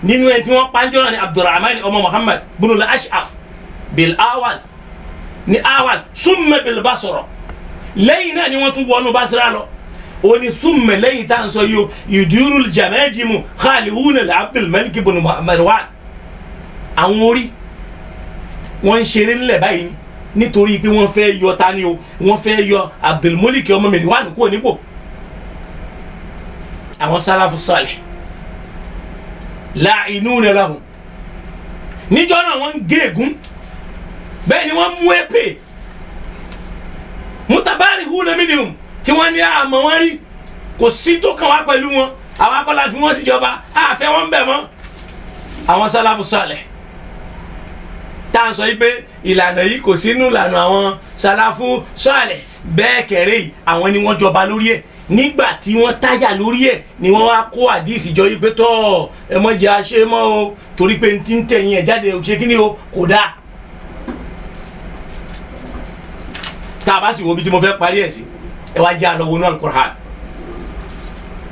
nínú ẹni tí wọ́n panjọ́ náà ni Abdurrahman ọmọ Muhammad ibn al-Ash'af bil Awaz ní Awaz summa bil Basra lẹ́yìn náà ni wọ́n tún wọnú Basra lọ ó ní summa lẹ́yìn tá à ń sọ yìí o yudurul jamajimu khalihuna li Abdul Malik ibn Marwan àwọn orí wọ́n ń ṣeré nílẹ̀ báyìí nítorí pé wọ́n fẹ́ yọ tani o wọ́n fẹ́ yọ Abdul Malik ọmọ Marwan kúrò nípò àwọn Salafu Salih la'inuna lahum níjọ́ náà wọ́n ń gégún bẹ́ẹ̀ ni wọ́n mú èpè mutabarihuna minhum tí wọ́n ní àmọ́ wọn rí kò sí tó kàn wá pẹ̀lú wọn àwọn akọ́lá fi wọ́n síjọba àfẹ́ wọn bẹ̀ mọ́ àwọn Salafu Salih tá à ń sọ yìí pé ìlànà yìí kò sínú ìlànà àwọn Salafu Salih bẹ́ẹ̀ kẹ̀rẹ́ yìí àwọn ni wọ́n jọba lórí ẹ̀ nígbà tí wọ́n táyà lórí ẹ̀ ni wọ́n wá kó àdìsí jọ yìí pé tọ́ ẹ mọ́ jẹ́ àṣẹ mọ́ o torí pé n ti ń tẹ̀yìn ẹ̀ jáde ṣe kí ni o kò dáa. tá a bá sì wo bí tí mo fẹ́ parí ẹ̀ sí ẹ wá jẹ́ àlọ́ wọnú Al-Qur'an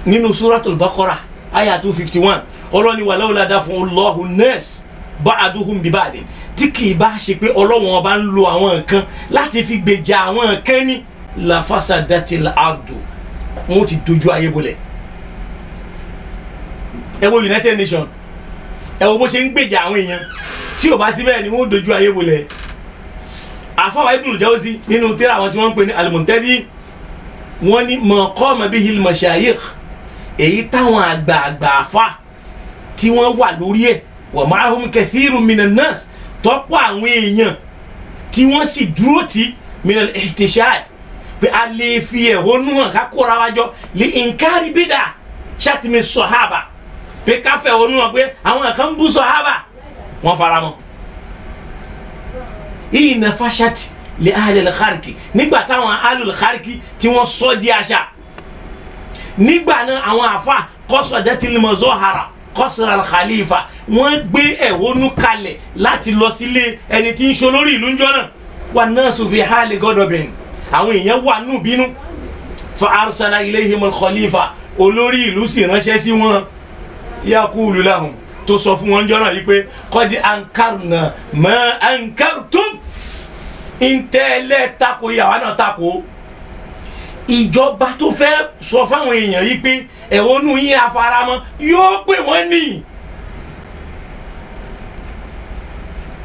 nínú Suratul Baqarah ayah 251 ọlọ́ni walawla daf'ullahu an-nas ba'duhum bi ba'din tí kì í bá ṣe pé Ọlọ́hun ọba ń lo àwọn nǹkan láti fi gbèjà àwọn nǹkan ní la fasadatil ardu wọn ti dojú ayé bolẹ̀ ẹ wo United Nations ẹ wo bó ṣe ń gbèjà àwọn èèyàn tí ò bá síbẹ̀ ni wọn dojú ayé bolẹ̀ àfọwọ́ Ibn Jawzi nínú tírà àwọn tí wọ́n ń pè ní Al-Muntadhi wọ́n ní ma qama bihil mashayikh èyí táwọn àgbààgbà àfa tí wọ́n wà lórí ẹ̀ wa ma'ahum kathirun minan nas tọ́pọ̀ àwọn èèyàn tí wọ́n sì dúró tí minal ihtishad pé a lè fi ẹ̀hónú hàn ká kóra wájọ lè inkari bídà shatmi sọ̀hábà pé ká fẹ́ ẹ̀hónú hàn pé àwọn kan bú sọ̀hábà wọ́n fara mọ́ ìyìnà fashati lè ahlil kharki nígbà táwọn ahlul kharki tí wọ́n sọ di àṣà nígbà náà àwọn àfa qasadatil muzahara qasra al-khalifa wọ́n gbé ẹ̀hónú kalẹ̀ láti lọ sílé ẹni tí ń ṣe olórí ìlú ńjọ́ náà wan nasu fi hali ghadabin àwọn èèyàn wà nù bínú fa arsala ilayhimul khalifa olórí ìlú sì ránṣẹ́ sí wọn yaqulu lahum tó sọ fún wọn ńjọ́ náà yìí pé qad ankarna ma ankartum ìntẹ́lẹ̀ tako ìyàwó náà tako ìjọba tó fẹ́ sọ fáwọn èèyàn yìí pé ẹ̀hónú yín afaramọ́ yóò pè wọ́n ní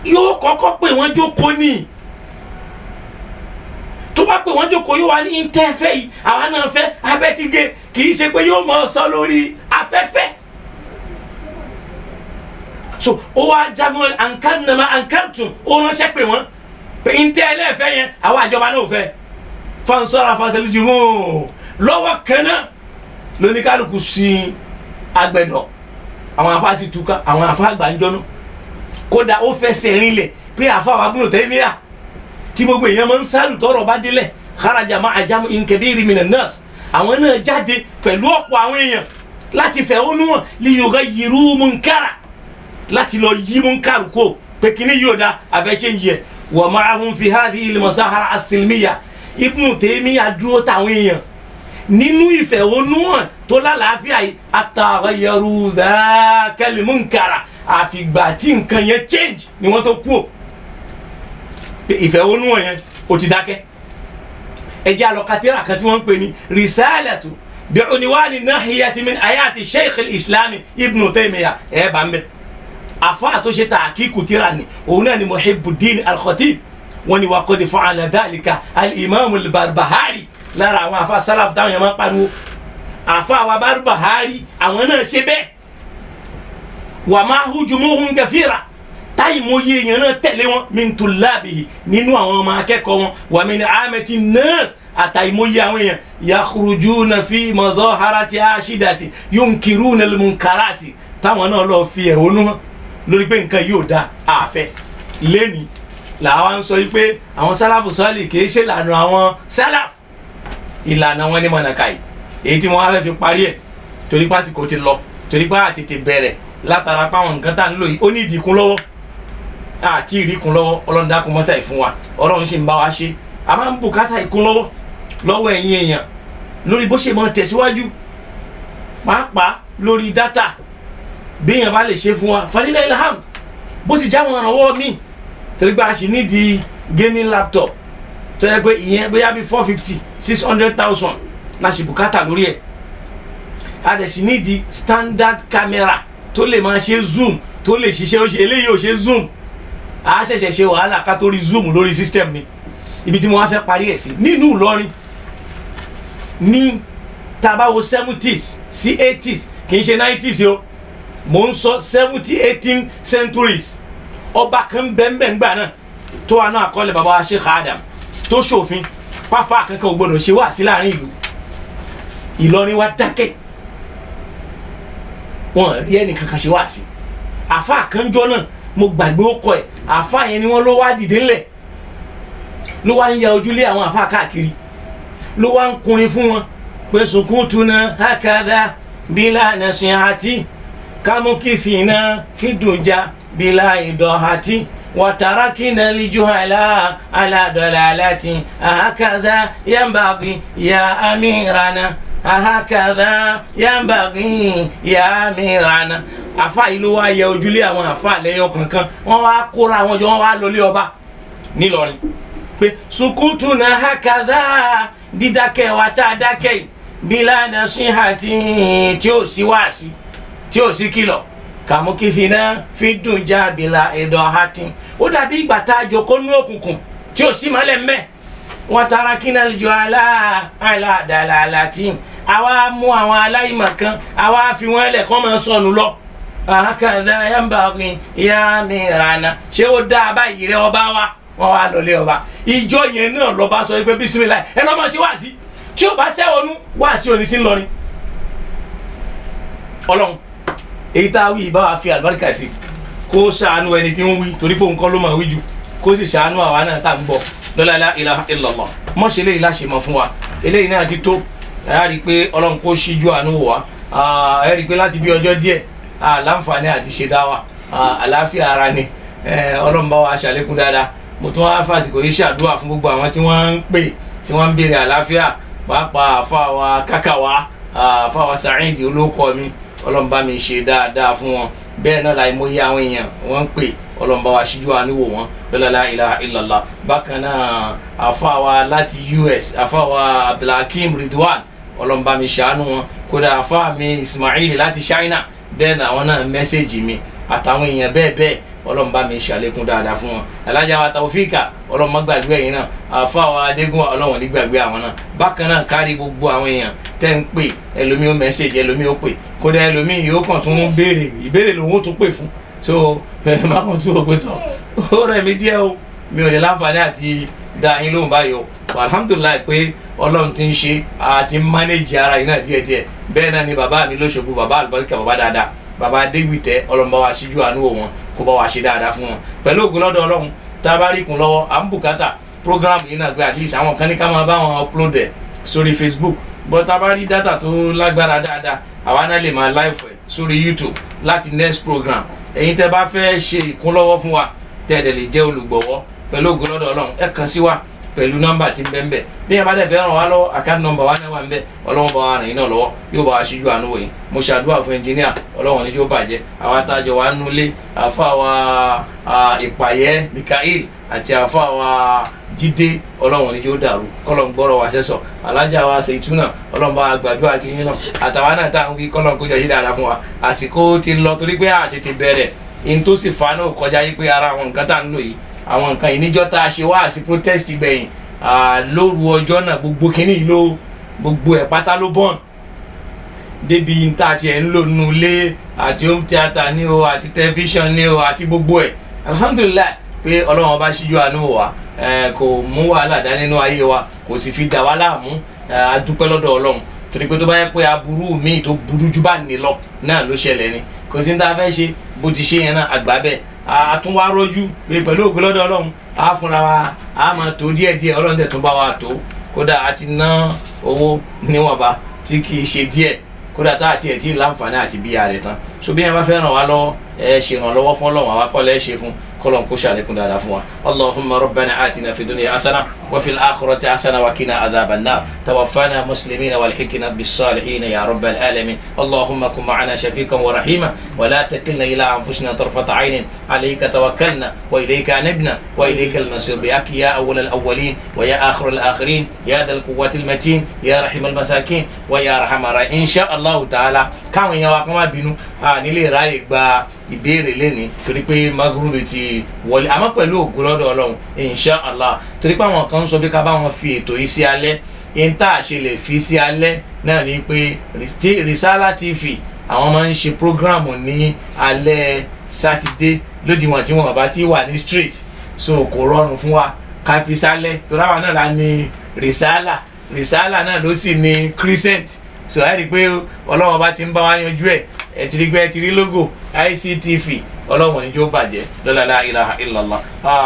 yóò kọ́kọ́ pè wọ́n jókòó ní tó bá pè wọ́n jókòó yóò wá ní ìntẹ́fẹ́ yìí àwa náà fẹ́ abẹ́tígé kì í ṣe pé yóò mọ̀ sọ lórí afẹ́fẹ́ so ó wá jáfún ankarnama ankartum ó ránṣẹ́ pè wọ́n pé ìntẹ́lẹ̀ fẹ́ yẹn àwọn àjọba náà fẹ́ fansara fatalijumu lọ́wọ́ kẹ́nà lóníkálukú sí agbẹ̀dọ̀ àwọn afa sì túká àwọn afa àgbàǹjọ́nù kódà ó fẹsẹ̀ rinlẹ̀ pé afa wa Ibn Taymiyyah tí gbogbo èèyàn máa ń sálù tọrọ bá délẹ̀ kharaja ma'a jam'in kabiri minan nas àwọn náà jáde pẹ̀lú ọ̀pọ̀ àwọn èèyàn láti fẹ̀hónú hàn li yughayyiru munkara láti lọ yí munkaru kó pé kíní yóò da àfẹ́ṣẹ́ yìí wa ma'ahum fi hadhihi al-masahara as-silmiyya Ibn Taymiyyah dúró táwọn èèyàn nínú ìfẹ̀hónúhàn tó lálàáfíà yìí àtàghayyaru dhakal munkara àfìgbà tí nǹkan yẹn change ni wọ́n tó kú ò ìfẹ̀hónúhàn yẹn ó ti dákẹ́ ẹjẹ́ àlọ́kàtẹ́rà kan tí wọ́n ń pè ní risalatu bi'unwani nahiyati min ayati sheikh al-islam Ibn Taymiyyah ẹ̀ bá ń bẹ̀ àfáà tó ṣe tàkíkù tíra ni òun náà ni Muhibbuddin al-Khatib wọ́n ní wa qad fa'ala dhalika al-imam al-Barbahari lára àwọn àfa salaf táwọn yẹn máa ń pariwo àfa wa Barbahari àwọn náà ṣe bẹ́ẹ̀ wa ma'ahu jumu'un kathira táyì mo yé èèyàn náà tẹ̀lé wọn min tullabihi nínú àwọn ọmọ akẹ́kọ̀ọ́ wọn wa min amati nas àtàìmọye àwọn èèyàn yakhrujuna fi mudhaharati ashidati yunkiruna al-munkarati táwọn náà lọ fi ẹ̀hónú hàn lórí pé nǹkan yóò da àfẹ́ lẹ́ni làwọn ń sọ yìí pé àwọn sálàfù sọ́ọ̀lì kì í ṣe ìlànà àwọn sálàfù ìlànà wọn ní mọ̀nàkàì èyí tí wọ́n á fẹ́ fi parí ẹ̀ torí pásìkò ti lọ torí pé àti ti bẹ̀rẹ̀ látara páwọn nǹkan tá à ń lò yìí ó ní ìdìkún lọ́wọ́ àti ìríkún lọ́wọ́ ọlọ́run dákun mọ́sà ìfún wa ọlọ́run sì ń bá wa ṣe a máa ń bùkátà ìkún lọ́wọ́ ẹ̀yin èèyàn lórí bó ṣe máa tẹ̀síwájú pàápàá lórí dátà bí èèyàn bá lè ṣe fún wa falilẹ̀ ilham bó sì jáwọn ìrànwọ́ míì torí pé a sì nídìí gaming laptop tó yẹ pé ìyẹn bóyá bí 450-600,000 la ṣe bùkátà lórí ẹ̀ a dẹ̀ sì nídìí standard camera tó lè máa ṣe zoom tó lè ṣiṣẹ́ ó ṣe eléyìí ò ṣe zoom a ṣẹ̀ṣẹ̀ ṣe wàhálà ká tó rí zoom lórí system ni ibi tí mo wá fẹ́ parí ẹ̀ sí nínú Ìlọrin ní tabawo 70s sí 80s kì í ṣe 90s o mo ń sọ 17-18 centuries ọba kan bẹ́ẹ̀ gbà náà tó wà náà àkọọ́lẹ̀ baba wa Sheikh Adam tó ṣòfin pàfà kankan ò gbọdọ̀ ṣe wá sí láàrin ìlú Ìlọrin wa dákẹ́ wọn rí ẹnì kankan ṣe wá sí àfa kanjọ náà mo gbàgbé ó kọ ẹ àfa yẹn ni wọn ló wá dìde ńlẹ̀ ló wá ń ya ojúlé àwọn àfa káàkiri ló wá ń kunrin fún wọn pé sukutuna hakadha bila nasihati kamukifina fiduja bila idahati watarakina lijuhala ala dalalati ahakaza yambaghi ya amirana ahakaza yambaghi ya amirana àfà ìlú wa yẹ ojúlé àwọn àfà lẹ́yọ kankan wọ́n wá kóra àwọn jọ wọ́n wá lọlé ọba nílọrin pé sukutuna hakaza dídákẹ́ wa tá a dákẹ́ bila nasihati tí ó sì wáàsí tí ó sì kìlọ̀ kàmúkìfínà fi dùn já bila idahati ó dàbí ìgbà tá a jókòó nú òkùnkùn tí ó sì mọ́lẹ̀ mẹ́ wọ́n tara kínà jọ aládàlálàtì àwa mú àwọn aláìmọ̀ kan àwa fi wọ́n lẹ̀ kọ́ máa sọnù lọ àkàzà yambaghi ya mirana ṣé ó dá báyìí rẹ ọba wa wọ́n wá lọlé ọba ìjọ yẹn náà lọ́ba sọ pé bisimilayi ẹ lọ́ máa ṣe wáàsí tí ó bá sẹ́wọ̀nù wáàsí òní sí ńlọrin ọlọ́run èyí tá a wí bá wa fi àlùbáríkà sí kó ṣàánú ẹni tí ń wí torí pé nǹkan ló máa wí jù kó sì ṣàánú àwa náà tá à ń bọ̀ lọ́la la ilaha illallah mọ́ṣẹ́ eléyìí láṣẹ mọ́ fún wa eléyìí náà ti tó ẹ rí i pé ọlọ́run kó ṣíjú àánú wò wá ẹ rí i pé láti bí ọjọ́ díẹ̀ láǹfààní àti ṣe dá wa àlàáfíà ara ni ọlọ́run bá wa ṣàlékún dáadáa mo tún wá fàsìkò yìí ṣàdúrà fún gbogbo àwọn tí wọ́n ń pè tí wọ́n ń béèrè àlàáfíà pàápàá àfàwà kákàwá àfàwà Sa'id olóko mi ọlọ́run bá mi ṣe dáadáa fún wọn bẹ́ẹ̀ náà láì mọyì àwọn èèyàn wọ́n ń pè ọlọ́run bá wa ṣíjú àánú wò wọ́n lọ́la la ilaha illallah bákan náà àfàwà láti US àfàwà Abdulhakeem Ridwan ọlọ́run bá mi ṣàánú wọn kódà àfà mi Ismail láti China bẹ́ẹ̀ náà àwọn náà mẹ́sẹ̀gì mi àtàwọn èèyàn bẹ́ẹ̀ bẹ́ẹ̀ ọlọ́run bá mi ṣàlékún dáadáa fún wọn alájà wa Taofika ọlọ́run má gbàgbé ẹ̀yin náà àfàwà Adégún ọlọ́run ní gbàgbé àwọn náà bákan náà kárí gbogbo àwọn èèyàn tẹ́ ń pè ẹlòmíì ó mẹ́sẹ̀gì ẹlòmíì ó pè kódà ẹlòmíì yóò kàn tún béèrè ìbéèrè lòun ó tún pè fún so má kàn tún o pé tán ó rẹ̀ mí díẹ̀ o mi ò lè láǹfààní àti dá yín lóhùn báyìí o alhamdulilayi pé ọlọ́run ti ń ṣe àti mánéjì ara yìí náà díẹ̀díẹ̀ bẹ́ẹ̀ náà ni bàbá mi lóṣogbo bàbá àlùbáríkà bàbá dáadáa bàbá adégbìtẹ́ ọlọ́run bá wa ṣíjú àánú wò wọn kó bá wa ṣe dáadáa fún wọn pẹ̀lú ògùn lọ́dọ̀ ọlọ́run tá a bá rí kun lọ́wọ́ à ń bùkátà program yìí náà gbé at least àwọn kan ní ká máa bá wọn upload ẹ̀ sórí Facebook but tá a bá rí data tó lágbára dáadáa àwa náà lè máa live ẹ̀ sórí YouTube láti next program ẹ̀yin tẹ́ bá fẹ́ ṣe ìkúnlọ́wọ́ fún wa tẹ́ ẹ̀ dẹ̀ lè jẹ́ olùgbọ̀wọ́ pẹ̀lú ògùn lọ́dọ̀ ọlọ́run ẹ kàn sí wa pẹ̀lú nọ́mbà tí ń bẹ ń bẹ bí ẹ bá dẹ̀ fẹ́ ràn wá lọ́wọ́ àkáǹtì nọ́mbà wa náà wà ń bẹ ọlọ́run bá wa ràn yín náà lọ́wọ́ yóò bá wa ṣíjú àánú wò yín mo ṣàdúrà fún ẹnjìníà ọlọ́run ní yóò bàjẹ́ àwa tájọ wa nulẹ̀ àfàwà ìpàyẹ́ Mikael àti àfàwà Jídé ọlọ́run ní yóò dàrú kọ́lọ́n gbọ́rọ̀ wa sẹ́sọ̀ alájà wa Ṣèyítúnà ọlọ́run bá wa gbàdúrà tí yín náà àtàwa náà táwọn wí kọ́lọ́n kó jọ yí dáadáa fún wa àsìkò ti lọ torí pé àti ti bẹ̀rẹ̀ in tó sì fa náà kọjá yí pé ara àwọn nǹkan tá à ń lò yìí àwọn nǹkan ìníjọ́ tá a ṣe wá sí protest gbẹ̀yìn lóru ọjọ́ náà gbogbo kínní ló gbogbo ẹ̀ pátá ló bọ́n débi níta tí ẹ̀ ń lò nínú ilé àti home theatre ní o àti tẹlifíṣàn ní o àti gbogbo ẹ̀ alhamdulilayi pé ọlọ́run ọba ṣíjú àánú wò wá kò mú wàhálà dá nínú ayé wa kò sì fi dà wá láàmú a dúpẹ́ lọ́dọ̀ Ọlọ́run torí pé tó bá yẹ pé aburú míì tó burú jù bá ní lọ náà ló ṣẹlẹ̀ ni kò sí ní tá a fẹ́ ṣe bó ti ṣe yẹn náà àgbà bẹ́ẹ̀ a tún wá rójú pé pẹ̀lú ògo lọ́dọ̀ Ọlọ́run a fúnra wa a máa tó díẹ̀díẹ̀ Ọlọ́run tẹ̀ tún bá wa tó kódà a ti ná owó níwọ̀nba tí kì í ṣe díẹ̀ kódà tá àti ẹ̀ tí láǹfààní àti bí ààrẹ tán so bí yẹn bá fẹ́ ràn wá lọ́wọ́ ẹ ṣe ìrànlọ́wọ́ fún Ọlọ́run àwa kọ́ lẹ́ ṣe fún كلهم كوشا لكم دادا فوا اللهم ربنا آتنا في الدنيا حسنة وفي الآخرة حسنة وقنا عذاب النار توفنا مسلمين والحقنا بالصالحين يا رب العالمين اللهم كن معنا شفيقا ورحيما ولا تكلنا إلى أنفسنا طرفة عين عليك توكلنا وإليك أنبنا وإليك المصير بك يا أول الأولين ويا آخر الآخرين يا ذا القوة المتين يا رحم المساكين ويا رحم إن شاء الله تعالى كم يوم بينو نيلي رايك با ìbéèrè lẹ́ni torí pé magrubi ti wọlé àmọ́ pẹ̀lú ògo lọ́dọ̀ Ọlọ́run inshallah torí pé àwọn kan ń sọ pé ká bá wọn fi ètò yìí sí alẹ́ yín tá a ṣe lè fi sí alẹ́ náà ni pé Risala TV àwọn máa ń ṣe programu ní alẹ́ sátidé lódiwọ̀n tí wọ́n bá ti wà ní street so kò rọrùn fún wa ká fi sálẹ̀ torí àwọn náà la ní Risala náà ló sì ní Crescent so ẹ rí i pé Ọlọ́run bá ti ń bá wa yanjú ẹ̀ ẹ ti rí logo ICTV Ọlọ́run ní jó bàjẹ́ la ilaha illallah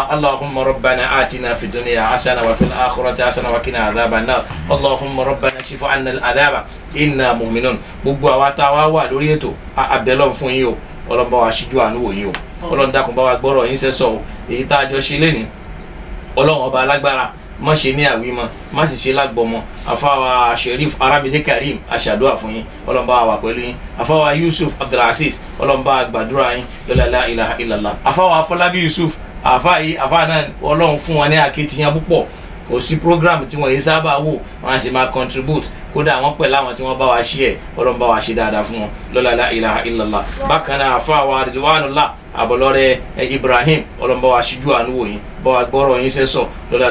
Allahumma rabbana atina fid dunya hasana wa fil akhirati hasana wa qina adhaban nar Allahumma rabbana kshif 'anna al-adhaba inna mu'minun gbogbo àwa tá wá wà lórí ètò abẹ́lọ́n fún yín o Ọlọ́run bá wa ṣíjú àánú wò yín o Ọlọ́run dákun bá wa gbọ́rọ̀ yín sẹ́sọ̀ èyí tá a jọ ṣe lénìí Ọlọ́run ọba alágbára má ṣe ní àwímọ má sì ṣe lágbọmọ àfáwà Sheriff Aramide Karim aṣàdúrà fún yín Ọlọ́run bá wà pẹ̀lú yín àfáwà Yusuf Abdulaziz Ọlọ́run bá gbàdúrà yín la ilaha illallah àfáwà Afọlábí Yusuf àfá náà Ọlọ́run fún wọn ní akitiyan púpọ̀ kò sí program tí wọ́n yìí sábà wò wọ́n á sì máa contribute kódà wọ́n pẹ̀lú àwọn tí wọ́n bá wa ṣe ẹ̀ Ọlọ́run bá wa ṣe dáadáa fún wọn la ilaha illallah bákan náà àfáwà Ridwanullah àbọ̀lọ́rẹ́ Ibrahim Ọlọ́run bá wa ṣíjú àánú wò yín bá wa gbọ́rọ̀ yín sẹ́sọ̀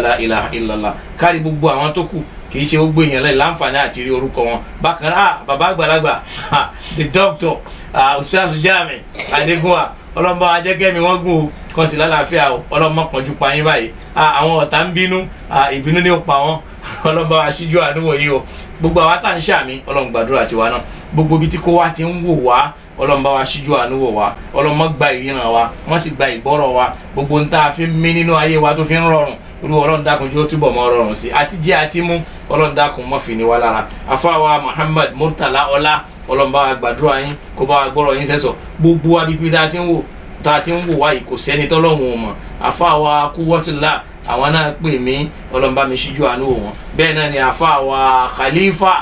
la ilaha illallah kárí gbogbo àwọn tó kù kì í ṣe gbogbo èèyàn lẹ́yìn láǹfààní àti rí orúkọ wọn bákan náà bàbá àgbàlagbà the doctor Ustaz Jami Adégúnwà Ọlọ́run bá wa jẹ́ kẹ́mi wọ́n gùn o kàn sí lálàáfíà o Ọlọ́run má kánjú pa yín báyìí àwọn ọ̀tá ń bínú ìbínú ní ó pa wọ́n Ọlọ́run bá wa ṣíjú àánú wò yín o gbogbo àwa tá ń ṣàmì Ọlọ́run gbàdúrà tiwa náà gbogbo ibi tí kò wá ti ń wò wá Ọlọ́run bá wa ṣíjú àánú wò wá Ọlọ́run má gba ìríran wa wọ́n sì gba ìgbọ́rọ̀ wa gbogbo ń tá a fi mí nínú ayé wa tó fi ń rọrùn olú Ọlọ́run dákun jẹ́ ó túbọ̀ mọ́ rọrùn sí àti jẹ́ àti mú Ọlọ́run dákun mọ́ fi ní wa lára àfáwà Muhammad Murtala Ọlá Ọlọ́run bá wa gbàdúrà yín kó bá wa gbọ́rọ̀ yín sẹ́sọ̀ gbogbo abibi tá a ti ń wò wá yìí kò sẹ́ni tọ́lọ́run ò mọ̀ àfáwà Quwwatullah àwọn náà pè mí Ọlọ́run bá mi ṣíjú àánú wò wọ́n bẹ́ẹ̀ náà ni àfáwà Khalifa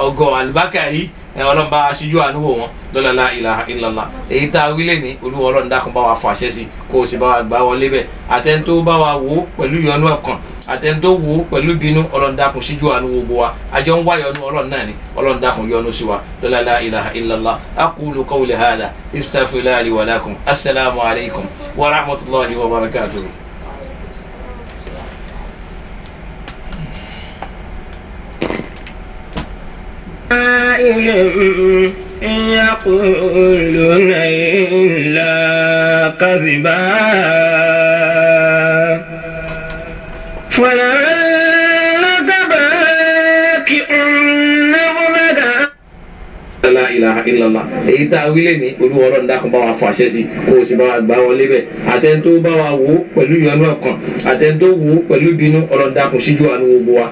ọgọ Albakari Ọlọ́run bá ṣíjú àánú wò wọ́n la ilaha illallah èyí tá a wílé ní Olúwa Ọlọ́run dákun bá wa fàṣẹ sí kó o sì bá wa gbà wọlé bẹ́ẹ̀ àtẹ̀ntó bá wa wò pẹ̀lú ìyọnú ọkàn àtẹ̀ntó wò pẹ̀lú bínú Ọlọ́run dákun ṣíjú àánú wò gbogbo wa àjọ ń wá yọnú Ọlọ́run náà ni Ọlọ́run dákun yọ́nú sí wa la ilaha illallah aqulu qawli hadha astaghfirullaha li wa lakum assalamu alaykum wa rahmatullahi wa barakatuh. إن يقولون إلا كذبا فلعلك باكع نفسك la ilaha illallah èyí tá a wílé ní Olúwa Ọlọ́run dákun bá wa fàṣẹ sí kó o sì bá wa gbà wọlé bẹ́ẹ̀ àtẹ̀ntó bá wa wò pẹ̀lú ìyọnú ọkàn àtẹ̀ntó wò pẹ̀lú bínú Ọlọ́run dákun ṣíjú àánú gbogbo wa.